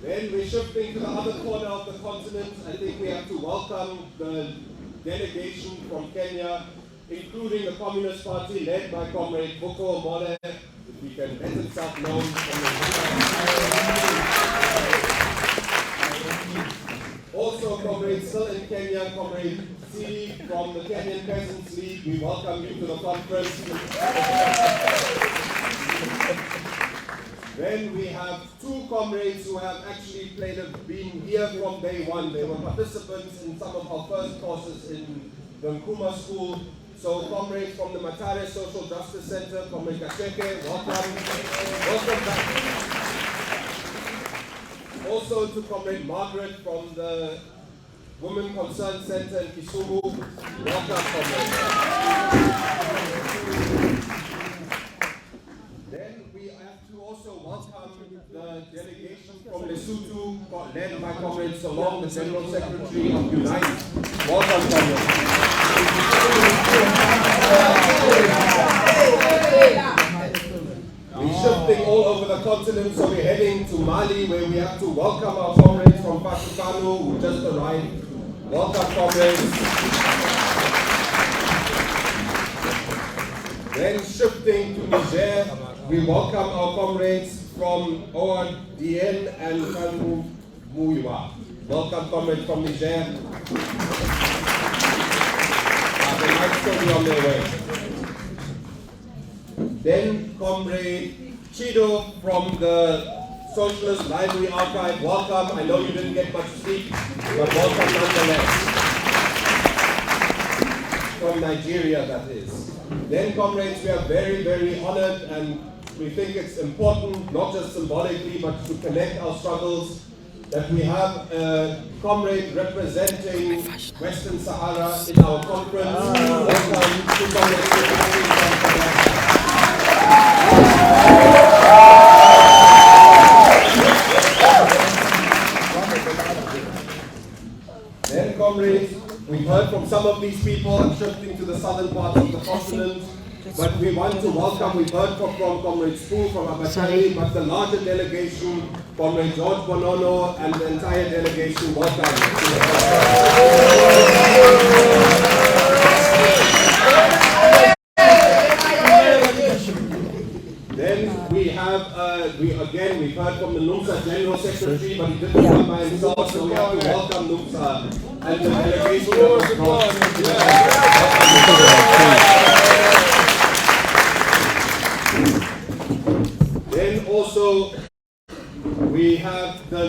Then we're shifting to the other corner of the continent. I think we have to welcome the delegation from Kenya, including the Communist Party led by Comrade Boko Mole, if we can let himself known. Also, comrades still in Kenya, Comrade C from the Kenyan Peasants League. We welcome you to the conference. Then we have two comrades who have actually been here from day one. They were participants in some of our first courses in the Nkuma School. So comrades from the Matare Social Justice Center, Comrade Kasheke, welcome. Welcome back. Also to Comrade Margaret from the Women Concern Center in Kisumu. Welcome, comrade. Then we have to also welcome the delegation from Lesotho, led by Comrade Solong, the General Secretary of Unite. Welcome, comrade. We're shifting all over the continent, so we're heading to Mali, where we have to welcome our comrades from Fatukano who just arrived. Welcome, comrades. Then shifting to Niger, we welcome our comrades from ORDN and Kanmu Muiwa. Welcome, comrades from Niger. They might still be on their way. Then Comrade Chido from the Socialist Library Archive. Welcome. I know you didn't get much sleep, but welcome nonetheless. From Nigeria, that is. Then, comrades, we are very, very honored, and we think it's important, not just symbolically, but to connect our struggles, that we have a comrade representing Western Sahara in our conference. Welcome to Comrade. Then, comrades, we've heard from some of these people. I'm shifting to the southern part of the continent. But we want to welcome, we've heard from Comrade S'bu from Abahlali, but the larger delegation, Comrade George Bonono, and the entire delegation, welcome. Then we have, we've heard from the NUMSA General Secretary, but he didn't come by himself, so we have to welcome NUMSA and the delegation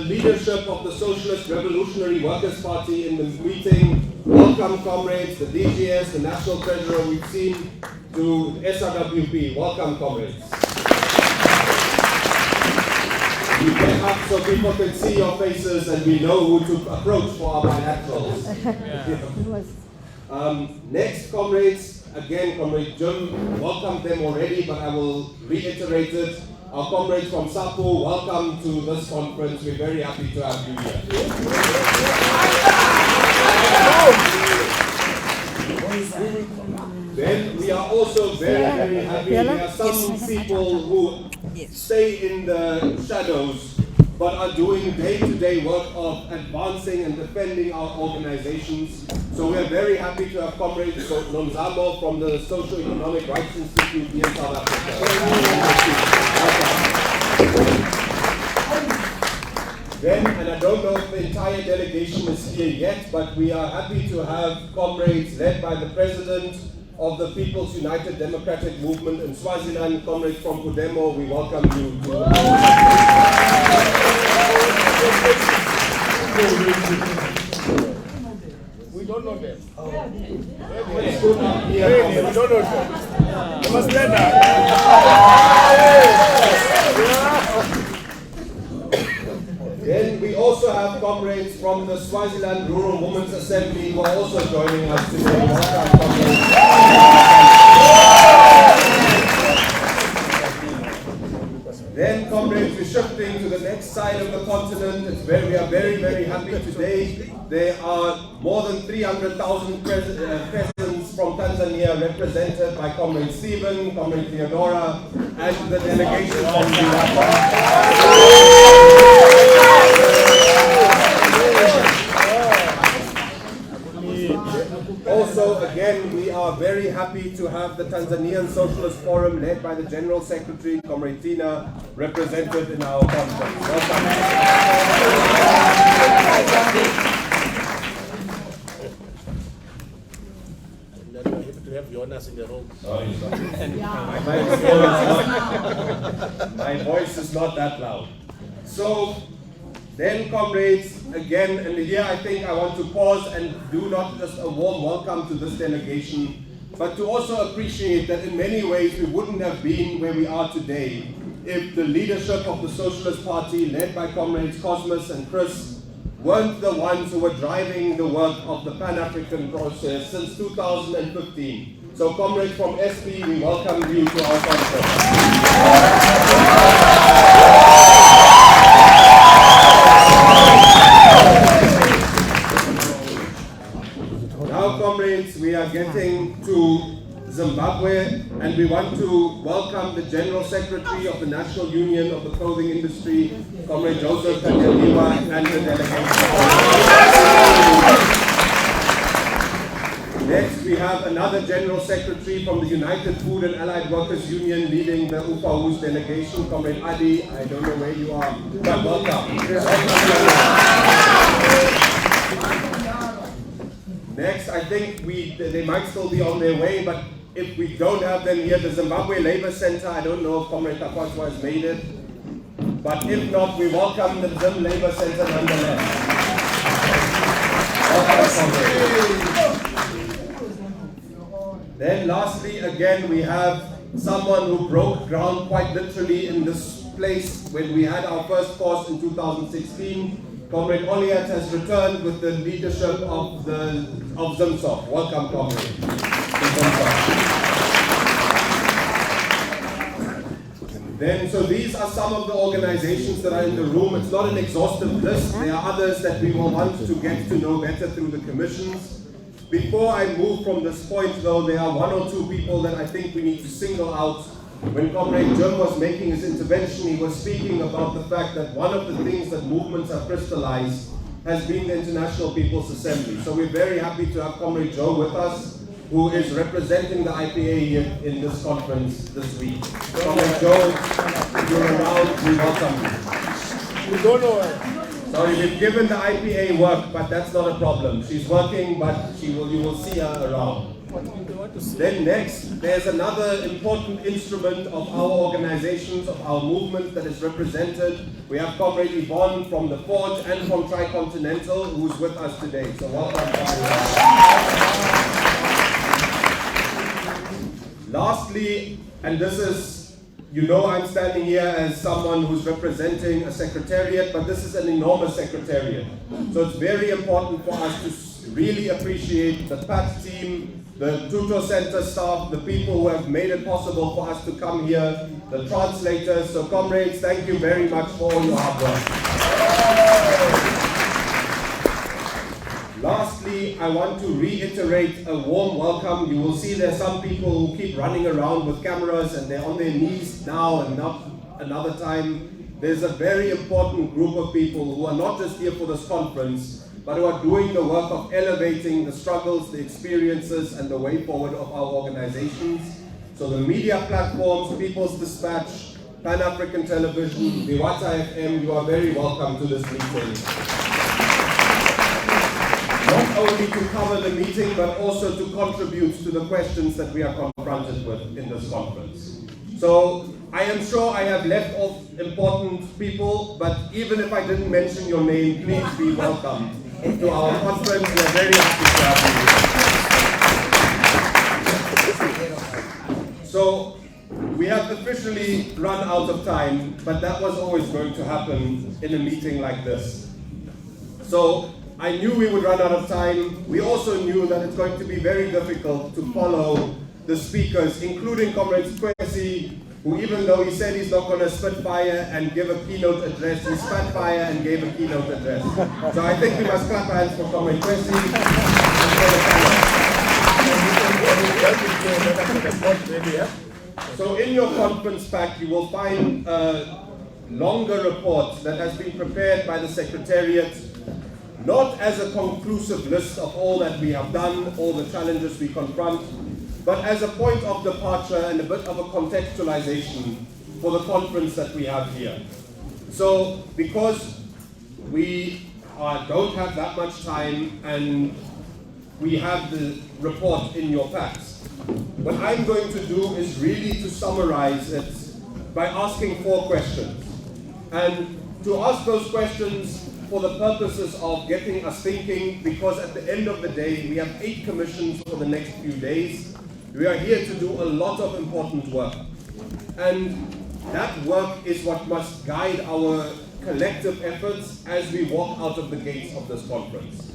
leadership of the Socialist Revolutionary Workers' Party in the meeting. Welcome, comrades, the DGS, the National Treasurer we've seen, to SRWP. Welcome, comrades. We get up so people can see your faces and we know who to approach for our bilaterals. Next, comrades, again, Comrade Jim, welcomed them already, but I will reiterate it. Our comrades from SAPU, welcome to this conference. We're very happy to have you here. Then we are also very, very happy. There are some people who stay in the shadows but are doing day-to-day work of advancing and defending our organizations. So we are very happy to have comrades Nomzamo from the Social Economic Rights Institute here in South Africa. Then, and I don't know if the entire delegation is here yet, but we are happy to have comrades led by the President of the People's United Democratic Movement in Swaziland, comrades from Kudemo. We welcome you to We don't know them. We don't know them. You must learn that. Then we also have comrades from the Swaziland Rural Women's Assembly who are also joining us today. Welcome, comrades. Then, comrades, we're shifting to the next side of the continent. We are very, very happy today. There are more than 300,000 peasants from Tanzania represented by Comrade Stephen, Comrade Theodora, and the delegation from Zimbabwe. Also, again, we are very happy to have the Tanzanian Socialist Forum led by the General Secretary, Comrade Tina, represented in our conference. Welcome. To have Jonas in the room. My voice is not that loud. So, then, comrades, again, and here I think I want to pause and do not just a warm welcome to this delegation, but to also appreciate that in many ways we wouldn't have been where we are today if the leadership of the Socialist Party, led by comrades Cosmas and Chris, weren't the ones who were driving the work of the Pan-African process since 2015. So, comrades from SP, we welcome you to our conference. Now, comrades, we are getting to Zimbabwe, and we want to welcome the General Secretary of the National Union of the Clothing Industry, Comrade Joseph Kanyaliwa, and the delegation. Next, we have another General Secretary from the United Food and Allied Workers Union leading the UFAU's delegation, Comrade Adi. I don't know where you are, but welcome. Next, I think they might still be on their way, but if we don't have them here, the Zimbabwe Labour Center, I don't know if Comrade Takwaswa has made it, but if not, we welcome the Zim Labour Center nonetheless. Then lastly, again, we have someone who broke ground quite literally in this place when we had our first course in 2016. Comrade Oliat has returned with the leadership of ZIMSOF. Welcome, comrade. Then, so these are some of the organizations that are in the room. It's not an exhaustive list. There are others that we will want to get to know better through the commissions. Before I move from this point, though, there are one or two people that I think we need to single out. When Comrade Jim was making his intervention, he was speaking about the fact that one of the things that movements have crystallized has been the International People's Assembly. So we're very happy to have Comrade Joe with us, who is representing the IPA here in this conference this week. Comrade Joe, if you're around, we welcome you. We don't know her. Sorry, we've given the IPA work, but that's not a problem. She's working, but you will see her around. Then next, there's another important instrument of our organizations, of our movement that is represented. We have Comrade Yvonne from the Forge and from Tricontinental, who's with us today. So welcome. Lastly, and this is, you know, I'm standing here as someone who's representing a secretariat, but this is an enormous secretariat. So it's very important for us to really appreciate the PAT team, the Tutor Center staff, the people who have made it possible for us to come here, the translators. So comrades, thank you very much for all your hard work. Lastly, I want to reiterate a warm welcome. You will see there's some people who keep running around with cameras and they're on their knees now and not another time. There's a very important group of people who are not just here for this conference, but who are doing the work of elevating the struggles, the experiences, and the way forward of our organizations. So the media platforms, People's Dispatch, Pan-African Television, Viwata FM, you are very welcome to this meeting. Not only to cover the meeting, but also to contribute to the questions that we are confronted with in this conference. So I am sure I have left off important people, but even if I didn't mention your name, please be welcome to our conference. We are very happy to have you. So we have officially run out of time, but that was always going to happen in a meeting like this. So I knew we would run out of time. We also knew that it's going to be very difficult to follow the speakers, including Comrade Kwesi, who even though he said he's not going to spit fire and give a keynote address, he spat fire and gave a keynote address. So I think we must clap our hands for Comrade Kwesi and for the. So in your conference pack, you will find a longer report that has been prepared by the Secretariat, not as a conclusive list of all that we have done, all the challenges we confront, but as a point of departure and a bit of a contextualization for the conference that we have here. So because we don't have that much time and we have the report in your packs, what I'm going to do is really to summarize it by asking 4 questions. And to ask those questions for the purposes of getting us thinking, because at the end of the day, we have 8 commissions for the next few days. We are here to do a lot of important work. And that work is what must guide our collective efforts as we walk out of the gates of this conference.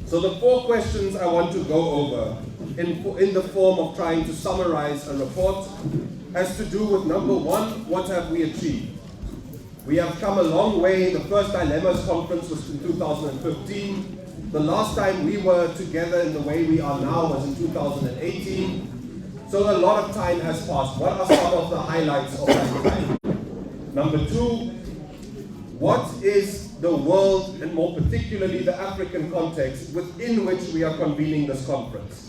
So the 4 questions I want to go over in the form of trying to summarize a report has to do with number 1, what have we achieved? We have come a long way. The first Dilemmas conference was in 2015. The last time we were together in the way we are now was in 2018. So a lot of time has passed. What are some of the highlights of that time? Number 2, what is the world, and more particularly the African context, within which we are convening this conference?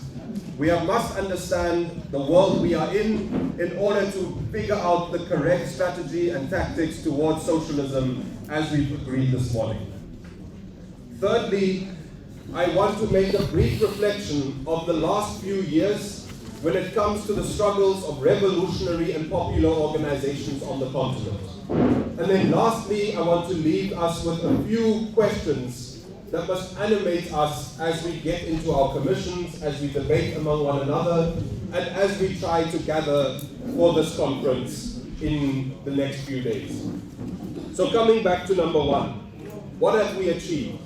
We must understand the world we are in order to figure out the correct strategy and tactics towards socialism as we've agreed this morning. Thirdly, I want to make a brief reflection of the last few years when it comes to the struggles of revolutionary and popular organizations on the continent. And then lastly, I want to leave us with a few questions that must animate us as we get into our commissions, as we debate among one another, and as we try to gather for this conference in the next few days. So coming back to number 1, what have we achieved?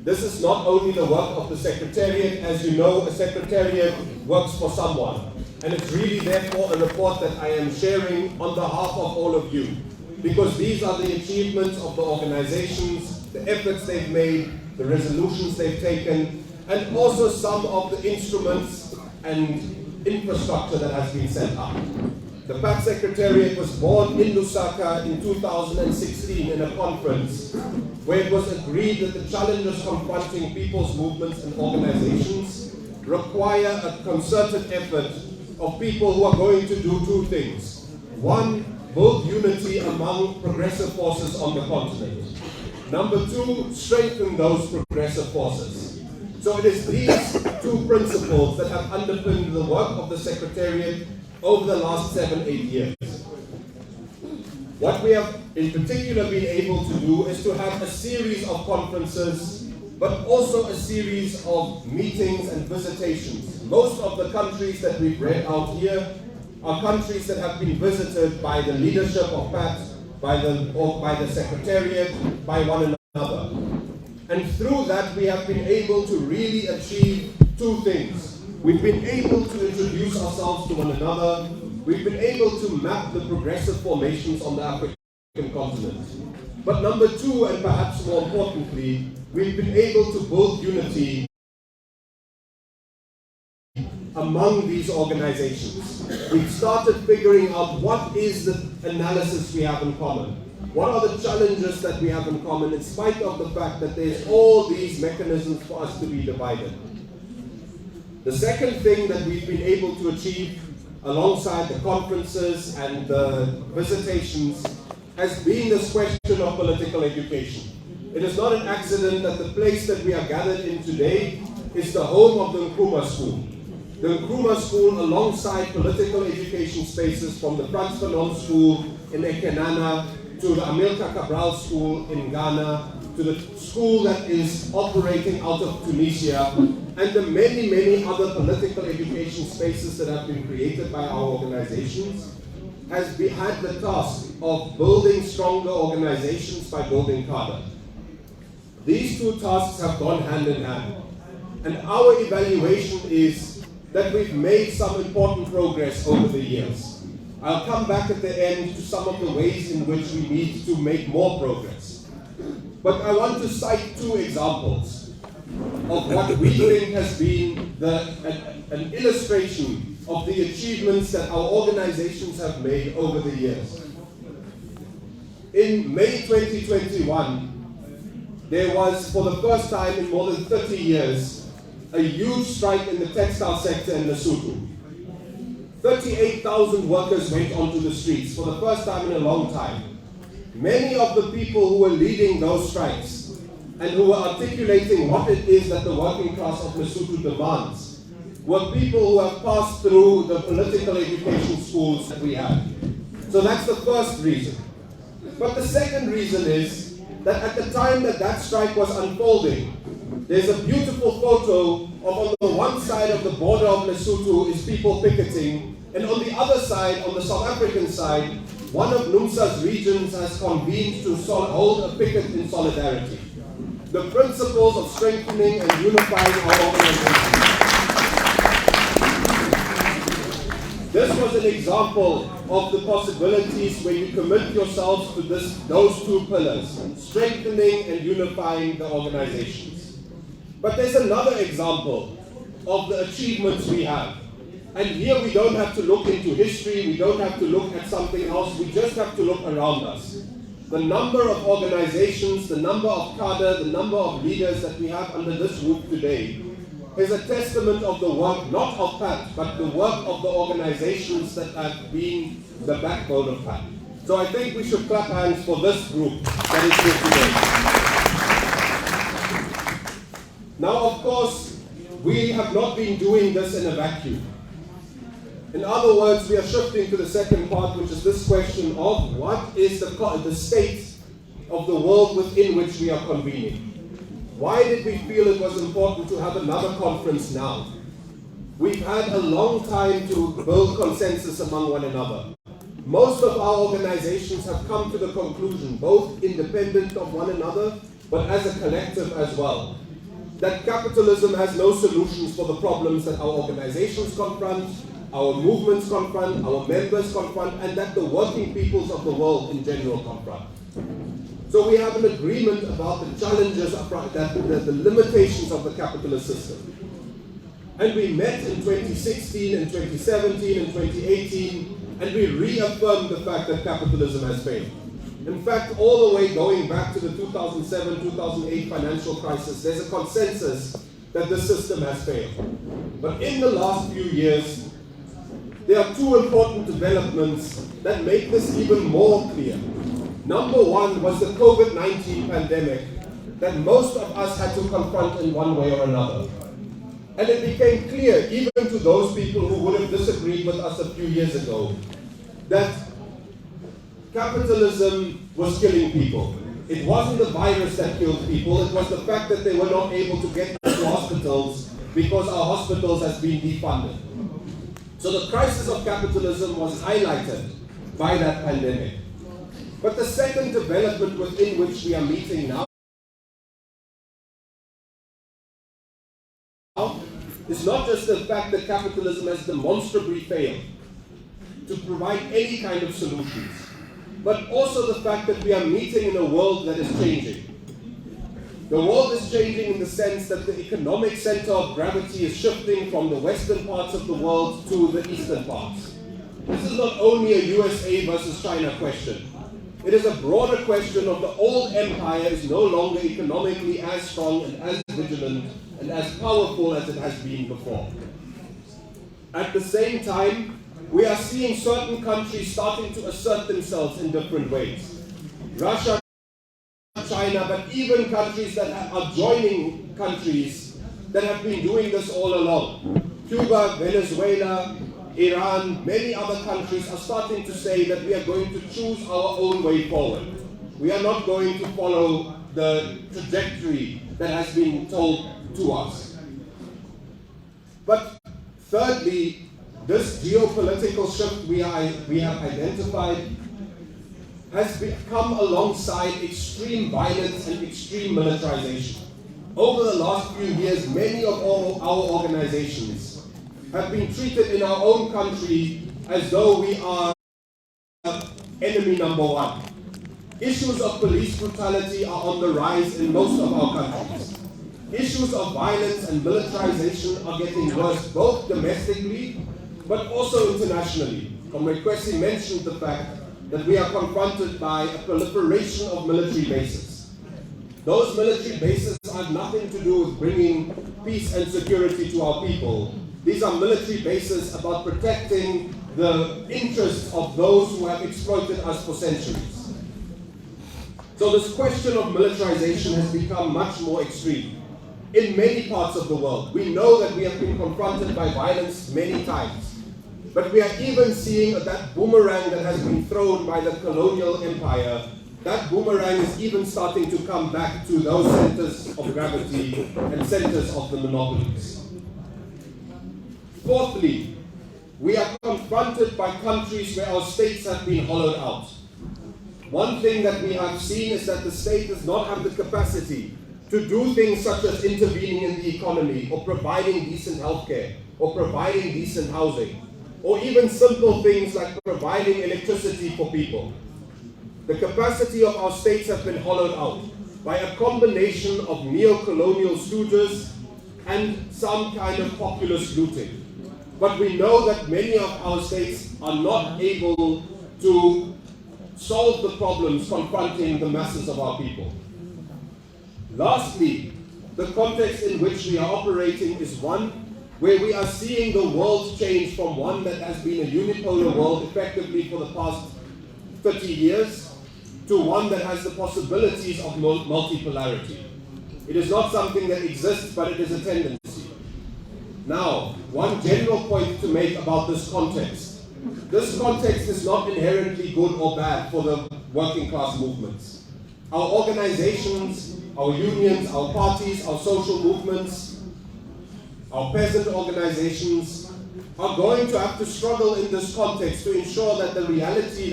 This is not only the work of the Secretariat. As you know, a Secretariat works for someone. And it's really therefore a report that I am sharing on behalf of all of you. Because these are the achievements of the organizations, the efforts they've made, the resolutions they've taken, and also some of the instruments and infrastructure that has been set up. The PAT Secretariat was born in Lusaka in 2016 in a conference where it was agreed that the challenges confronting people's movements and organizations require a concerted effort of people who are going to do 2 things. 1, build unity among progressive forces on the continent. Number 2, strengthen those progressive forces. So it is these two principles that have underpinned the work of the Secretariat over the last 7-8 years. What we have in particular been able to do is to have a series of conferences, but also a series of meetings and visitations. Most of the countries that we've read out here are countries that have been visited by the leadership of PAT, by the Secretariat, by one another. And through that, we have been able to really achieve two things. We've been able to introduce ourselves to one another. We've been able to map the progressive formations on the African continent. But number two, and perhaps more importantly, we've been able to build unity among these organizations. We've started figuring out what is the analysis we have in common. What are the challenges that we have in common, in spite of the fact that there's all these mechanisms for us to be divided. The second thing that we've been able to achieve alongside the conferences and the visitations has been this question of political education. It is not an accident that the place that we are gathered in today is the home of the Nkrumah School. The Nkrumah School, alongside political education spaces from the Frans Fanon School in Ekenana, to the Amilcar Cabral School in Ghana, to the school that is operating out of Tunisia, and the many, many other political education spaces that have been created by our organizations, has had the task of building stronger organizations by building cadre. These two tasks have gone hand in hand. And our evaluation is that we've made some important progress over the years. I'll come back at the end to some of the ways in which we need to make more progress. But I want to cite two examples of what we think has been an illustration of the achievements that our organizations have made over the years. In May 2021, there was, for the first time in more than 30 years, a huge strike in the textile sector in Lesotho. 38,000 workers went onto the streets for the first time in a long time. Many of the people who were leading those strikes and who were articulating what it is that the working class of Lesotho demands were people who have passed through the political education schools that we have. So that's the first reason. But the second reason is that at the time that that strike was unfolding, there's a beautiful photo of, on the one side of the border of Lesotho is people picketing, and on the other side, on the South African side, one of NUMSA's regions has convened to hold a picket in solidarity. The principles of strengthening and unifying our organization. This was an example of the possibilities when you commit yourselves to those two pillars, strengthening and unifying the organizations. But there's another example of the achievements we have. And here we don't have to look into history, we don't have to look at something else, we just have to look around us. The number of organizations, the number of cadre, the number of leaders that we have under this roof today is a testament of the work, not of PAT, but the work of the organizations that have been the backbone of PAT. So I think we should clap hands for this group that is here today. Now, of course, we have not been doing this in a vacuum. In other words, we are shifting to the second part, which is this question of what is the state of the world within which we are convening. Why did we feel it was important to have another conference now? We've had a long time to build consensus among one another. Most of our organizations have come to the conclusion, both independent of one another, but as a collective as well, that capitalism has no solutions for the problems that our organizations confront, our movements confront, our members confront, and that the working peoples of the world in general confront. So we have an agreement about the challenges, the limitations of the capitalist system. And we met in 2016 and 2017 and 2018, and we reaffirmed the fact that capitalism has failed. In fact, all the way going back to the 2007-2008 financial crisis, there's a consensus that the system has failed. But in the last few years, there are two important developments that make this even more clear. Number one was the COVID-19 pandemic that most of us had to confront in one way or another. And it became clear, even to those people who would have disagreed with us a few years ago, that capitalism was killing people. It wasn't the virus that killed people, it was the fact that they were not able to get to hospitals because our hospitals has been defunded. So the crisis of capitalism was highlighted by that pandemic. But the second development within which we are meeting now is not just the fact that capitalism has demonstrably failed to provide any kind of solutions, but also the fact that we are meeting in a world that is changing. The world is changing in the sense that the economic center of gravity is shifting from the western parts of the world to the eastern parts. This is not only a USA versus China question. It is a broader question of the old empire is no longer economically as strong and as vigilant and as powerful as it has been before. At the same time, we are seeing certain countries starting to assert themselves in different ways. Russia, China, but even countries that are joining countries that have been doing this all along. Cuba, Venezuela, Iran, many other countries are starting to say that we are going to choose our own way forward. We are not going to follow the trajectory that has been told to us. But thirdly, this geopolitical shift we have identified has come alongside extreme violence and extreme militarization. Over the last few years, many of our organizations have been treated in our own country as though we are enemy number one. Issues of police brutality are on the rise in most of our countries. Issues of violence and militarization are getting worse, both domestically but also internationally. Comrade Kwesi mentioned the fact that we are confronted by a proliferation of military bases. Those military bases have nothing to do with bringing peace and security to our people. These are military bases about protecting the interests of those who have exploited us for centuries. So this question of militarization has become much more extreme in many parts of the world. We know that we have been confronted by violence many times. But we are even seeing that boomerang that has been thrown by the colonial empire. That boomerang is even starting to come back to those centers of gravity and centers of the monopolies. Fourthly, we are confronted by countries where our states have been hollowed out. One thing that we have seen is that the state does not have the capacity to do things such as intervening in the economy, or providing decent healthcare, or providing decent housing, or even simple things like providing electricity for people. The capacity of our states has been hollowed out by a combination of neo-colonial stooges and some kind of populist looting. But we know that many of our states are not able to solve the problems confronting the masses of our people. Lastly, the context in which we are operating is one where we are seeing the world change from one that has been a unipolar world effectively for the past 30 years to one that has the possibilities of multipolarity. It is not something that exists, but it is a tendency. Now, one general point to make about this context. This context is not inherently good or bad for the working class movements. Our organizations, our unions, our parties, our social movements, our peasant organizations are going to have to struggle in this context to ensure that the reality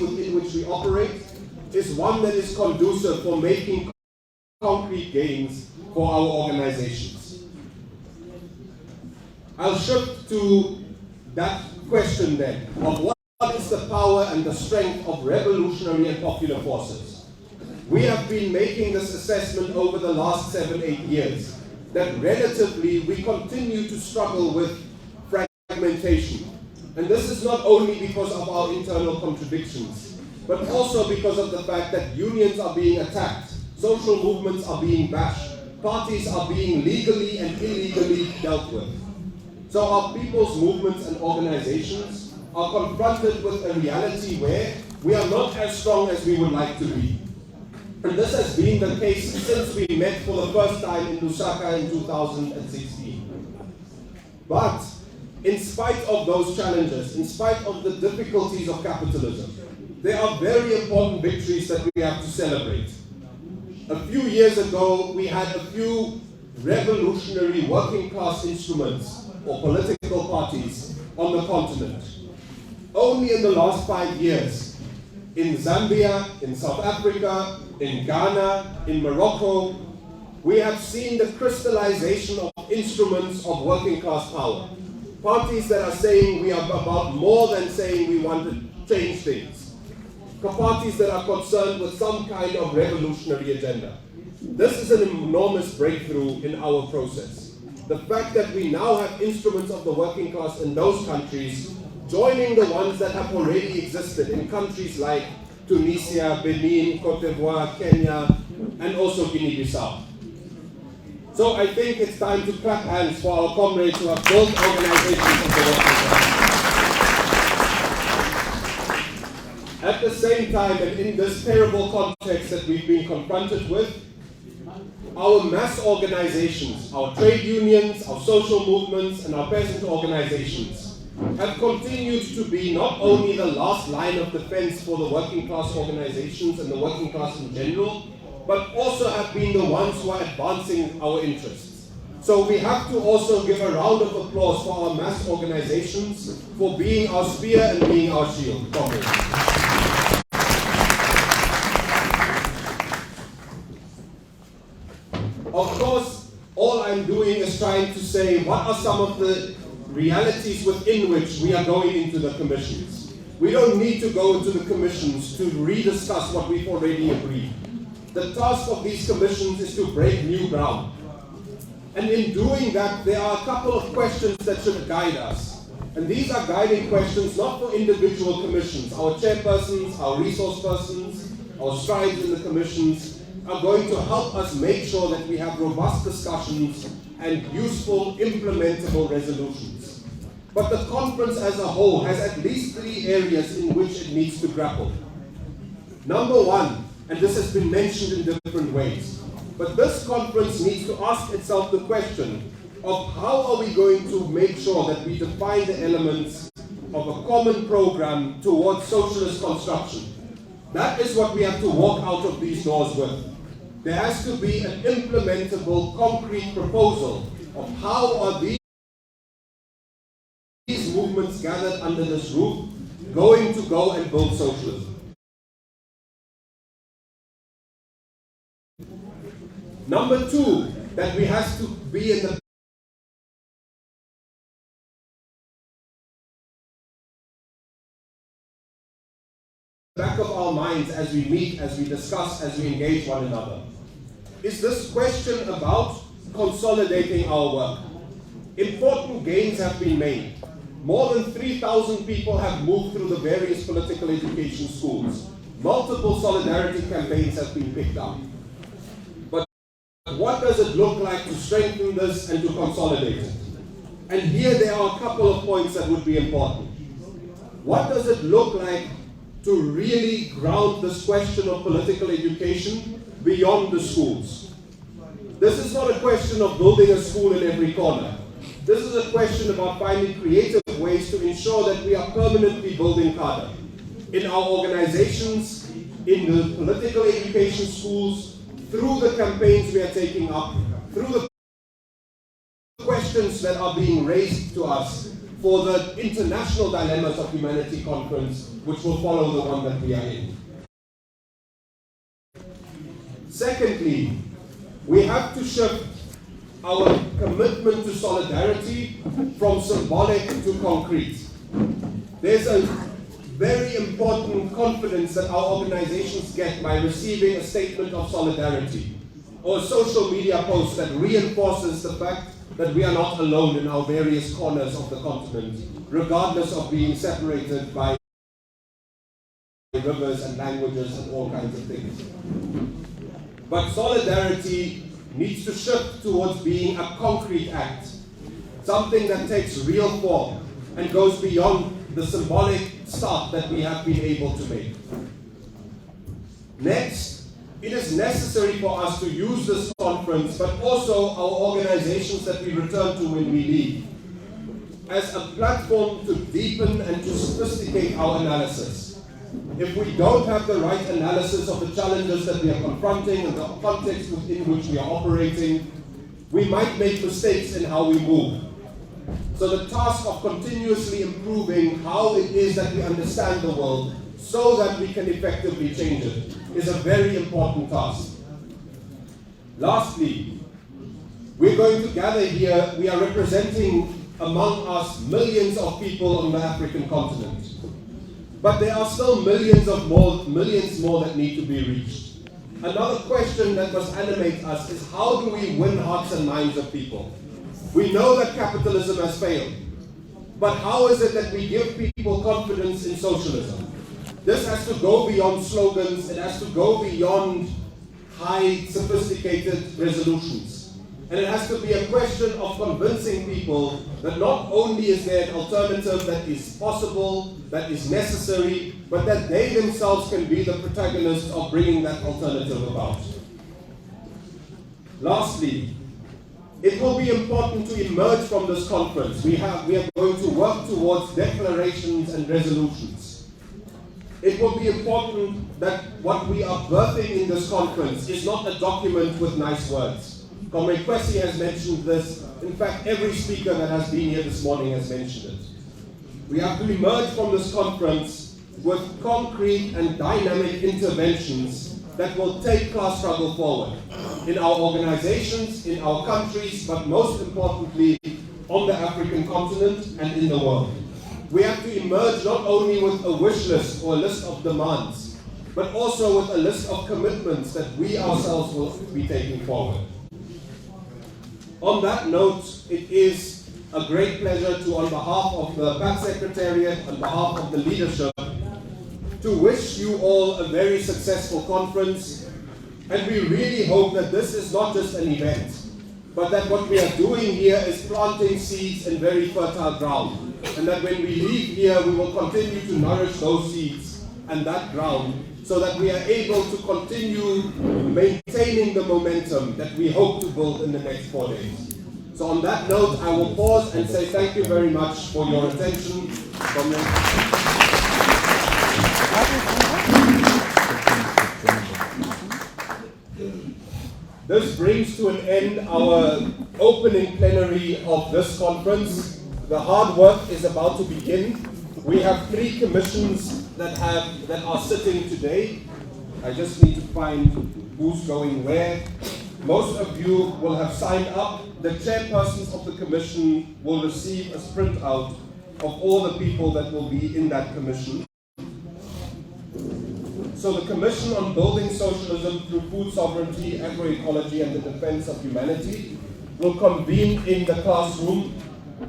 within which we operate is one that is conducive for making concrete gains for our organizations. I'll shift to that question then of what is the power and the strength of revolutionary and popular forces. We have been making this assessment over the last 7-8 years, that relatively we continue to struggle with fragmentation. And this is not only because of our internal contradictions, but also because of the fact that unions are being attacked, social movements are being bashed, parties are being legally and illegally dealt with. So our people's movements and organizations are confronted with a reality where we are not as strong as we would like to be. And this has been the case since we met for the first time in Lusaka in 2016. But in spite of those challenges, in spite of the difficulties of capitalism, there are very important victories that we have to celebrate. A few years ago, we had a few revolutionary working class instruments or political parties on the continent. Only in the last 5 years, in Zambia, in South Africa, in Ghana, in Morocco, we have seen the crystallization of instruments of working class power. Parties that are saying we are about more than saying we want to change things. Parties that are concerned with some kind of revolutionary agenda. This is an enormous breakthrough in our process. The fact that we now have instruments of the working class in those countries joining the ones that have already existed in countries like Tunisia, Benin, Cote d'Ivoire, Kenya, and also Guinea-Bissau. So I think it's time to clap hands for our comrades who have built organizations of the working class. At the same time, and in this terrible context that we've been confronted with, our mass organizations, our trade unions, our social movements, and our peasant organizations have continued to be not only the last line of defense for the working class organizations and the working class in general, but also have been the ones who are advancing our interests. So we have to also give a round of applause for our mass organizations for being our spear and being our shield. Of course, all I'm doing is trying to say what are some of the realities within which we are going into the commissions. We don't need to go into the commissions to rediscuss what we've already agreed. The task of these commissions is to break new ground. And in doing that, there are a couple of questions that should guide us. And these are guiding questions not for individual commissions. Our chairpersons, our resource persons, our scribes in the commissions are going to help us make sure that we have robust discussions and useful, implementable resolutions. But the conference as a whole has at least 3 areas in which it needs to grapple. Number one, and this has been mentioned in different ways, but this conference needs to ask itself the question of how are we going to make sure that we define the elements of a common program towards socialist construction. That is what we have to walk out of these doors with. There has to be an implementable, concrete proposal of how are these movements gathered under this roof going to go and build socialism. Number two, that we have to be in the back of our minds as we meet, as we discuss, as we engage one another. Is this question about consolidating our work? Important gains have been made. More than 3,000 people have moved through the various political education schools. Multiple solidarity campaigns have been picked up. But what does it look like to strengthen this and to consolidate it? And here there are a couple of points that would be important. What does it look like to really ground this question of political education beyond the schools? This is not a question of building a school in every corner. This is a question about finding creative ways to ensure that we are permanently building cadre in our organizations, in the political education schools, through the campaigns we are taking up, through the questions that are being raised to us for the International Dilemmas of Humanity Conference, which will follow the one that we are in. Secondly, we have to shift our commitment to solidarity from symbolic to concrete. There's a very important confidence that our organizations get by receiving a statement of solidarity or a social media post that reinforces the fact that we are not alone in our various corners of the continent, regardless of being separated by rivers and languages and all kinds of things. But solidarity needs to shift towards being a concrete act, something that takes real form and goes beyond the symbolic start that we have been able to make. Next, it is necessary for us to use this conference, but also our organizations that we return to when we leave, as a platform to deepen and to sophisticate our analysis. If we don't have the right analysis of the challenges that we are confronting and the context within which we are operating, we might make mistakes in how we move. So the task of continuously improving how it is that we understand the world so that we can effectively change it is a very important task. Lastly, we're going to gather here, we are representing among us millions of people on the African continent. But there are still millions more that need to be reached. Another question that must animate us is, how do we win hearts and minds of people? We know that capitalism has failed, but how is it that we give people confidence in socialism? This has to go beyond slogans, it has to go beyond high sophisticated resolutions. And it has to be a question of convincing people that not only is there an alternative that is possible, that is necessary, but that they themselves can be the protagonists of bringing that alternative about. Lastly, it will be important to emerge from this conference. We are going to work towards declarations and resolutions. It will be important that what we are birthing in this conference is not a document with nice words. Comrade Kwesi has mentioned this. In fact, every speaker that has been here this morning has mentioned it. We have to emerge from this conference with concrete and dynamic interventions that will take class struggle forward in our organizations, in our countries, but most importantly, on the African continent and in the world. We have to emerge not only with a wish list or a list of demands, but also with a list of commitments that we ourselves will be taking forward. On that note, it is a great pleasure to, on behalf of the PAC Secretariat, on behalf of the leadership, to wish you all a very successful conference. And we really hope that this is not just an event, but that what we are doing here is planting seeds in very fertile ground. And that when we leave here, we will continue to nourish those seeds and that ground so that we are able to continue maintaining the momentum that we hope to build in the next 4 days. So on that note, I will pause and say thank you very much for your attention. This brings to an end our opening plenary of this conference. The hard work is about to begin. We have 3 commissions that are sitting today. I just need to find who's going where. Most of you will have signed up. The chairpersons of the commission will receive a printout of all the people that will be in that commission. So the Commission on Building Socialism through Food Sovereignty, Agroecology and the Defense of Humanity will convene in the classroom.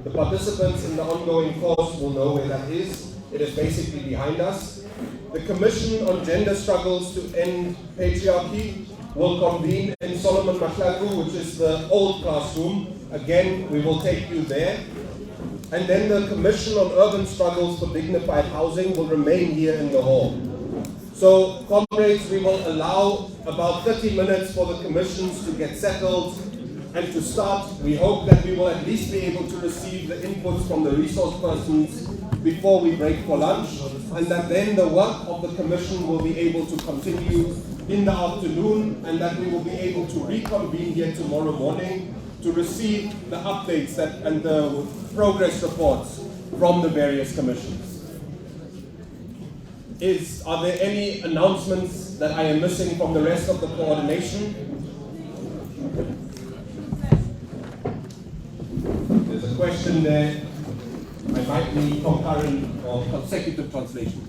The participants in the ongoing course will know where that is. It is basically behind us. The Commission on Gender Struggles to End Patriarchy will convene in Solomon Mahlaku, which is the old classroom. Again, we will take you there. And then the Commission on Urban Struggles for Dignified Housing will remain here in the hall. So, comrades, we will allow about 30 minutes for the commissions to get settled and to start. We hope that we will at least be able to receive the inputs from the resource persons before we break for lunch, and that then the work of the commission will be able to continue in the afternoon, and that we will be able to reconvene here tomorrow morning to receive the updates and the progress reports from the various commissions. Are there any announcements that I am missing from the rest of the coordination? There's a question there. I might need concurrent or consecutive translation.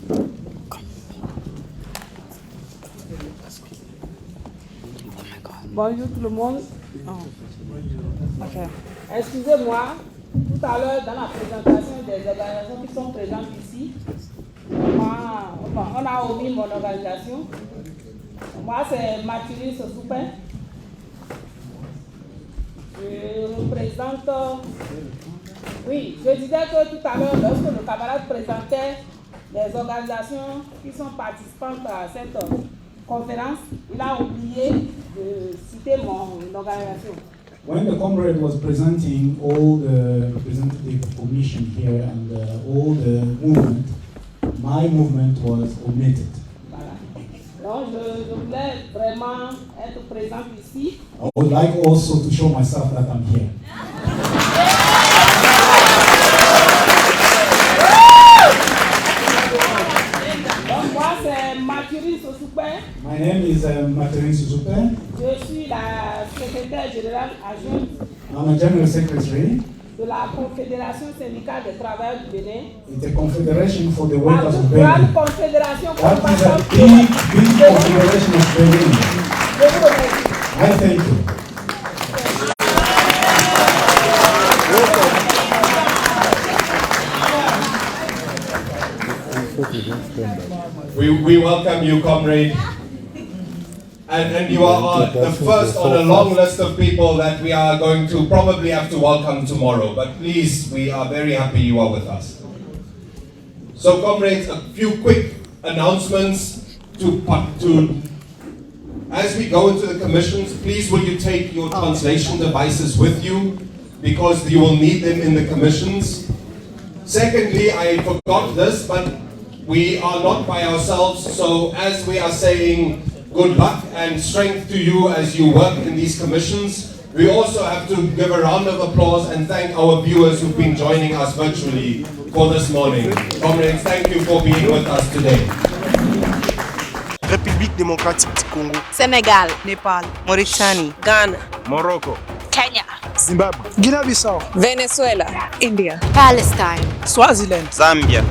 Bonjour tout le monde. Okay. Excusez-moi, tout à l'heure dans la présentation des organisations qui sont présentes ici, on a omis mon organisation. Moi, c'est Mathieu Soupin. Je représente. Oui, je disais que tout à l'heure, lorsque le camarade présentait les organisations qui sont participantes à cette conférence, il a oublié de citer mon organisation. When the comrade was presenting all the representative commission here and all the movement, my movement was omitted. Voilà. Donc je voulais vraiment être présente ici. I would like also to show myself that I'm here. Donc moi c'est Mathurin Sosupé. My name is Mathurin Sosupé. Je suis la secrétaire générale adjointe. I'm a general secretary. De la Confédération syndicale des travailleurs du Bénin. It's a confederation for the workers of Grande Benin. confédération. That is a big confederation of Benin. I thank you. We welcome you, comrade. And you are the first on a long list of people that we are going to probably have to welcome tomorrow. But please, we are very happy you are with us. So, comrades, a few quick announcements as we go into the commissions. Please, will you take your translation devices with you, because you will need them in the commissions. Secondly, I forgot this, but we are not by ourselves. So, as we are saying good luck and strength to you as you work in these commissions, we also have to give a round of applause and thank our viewers who've been joining us virtually for this morning. Comrades, thank you for being with us today. République démocratique du Congo, Sénégal, Népal, Mauritanie, Ghana, Morocco, Kenya, Zimbabwe, Guinée-Bissau, Venezuela, India, Palestine, Swaziland, Zambia,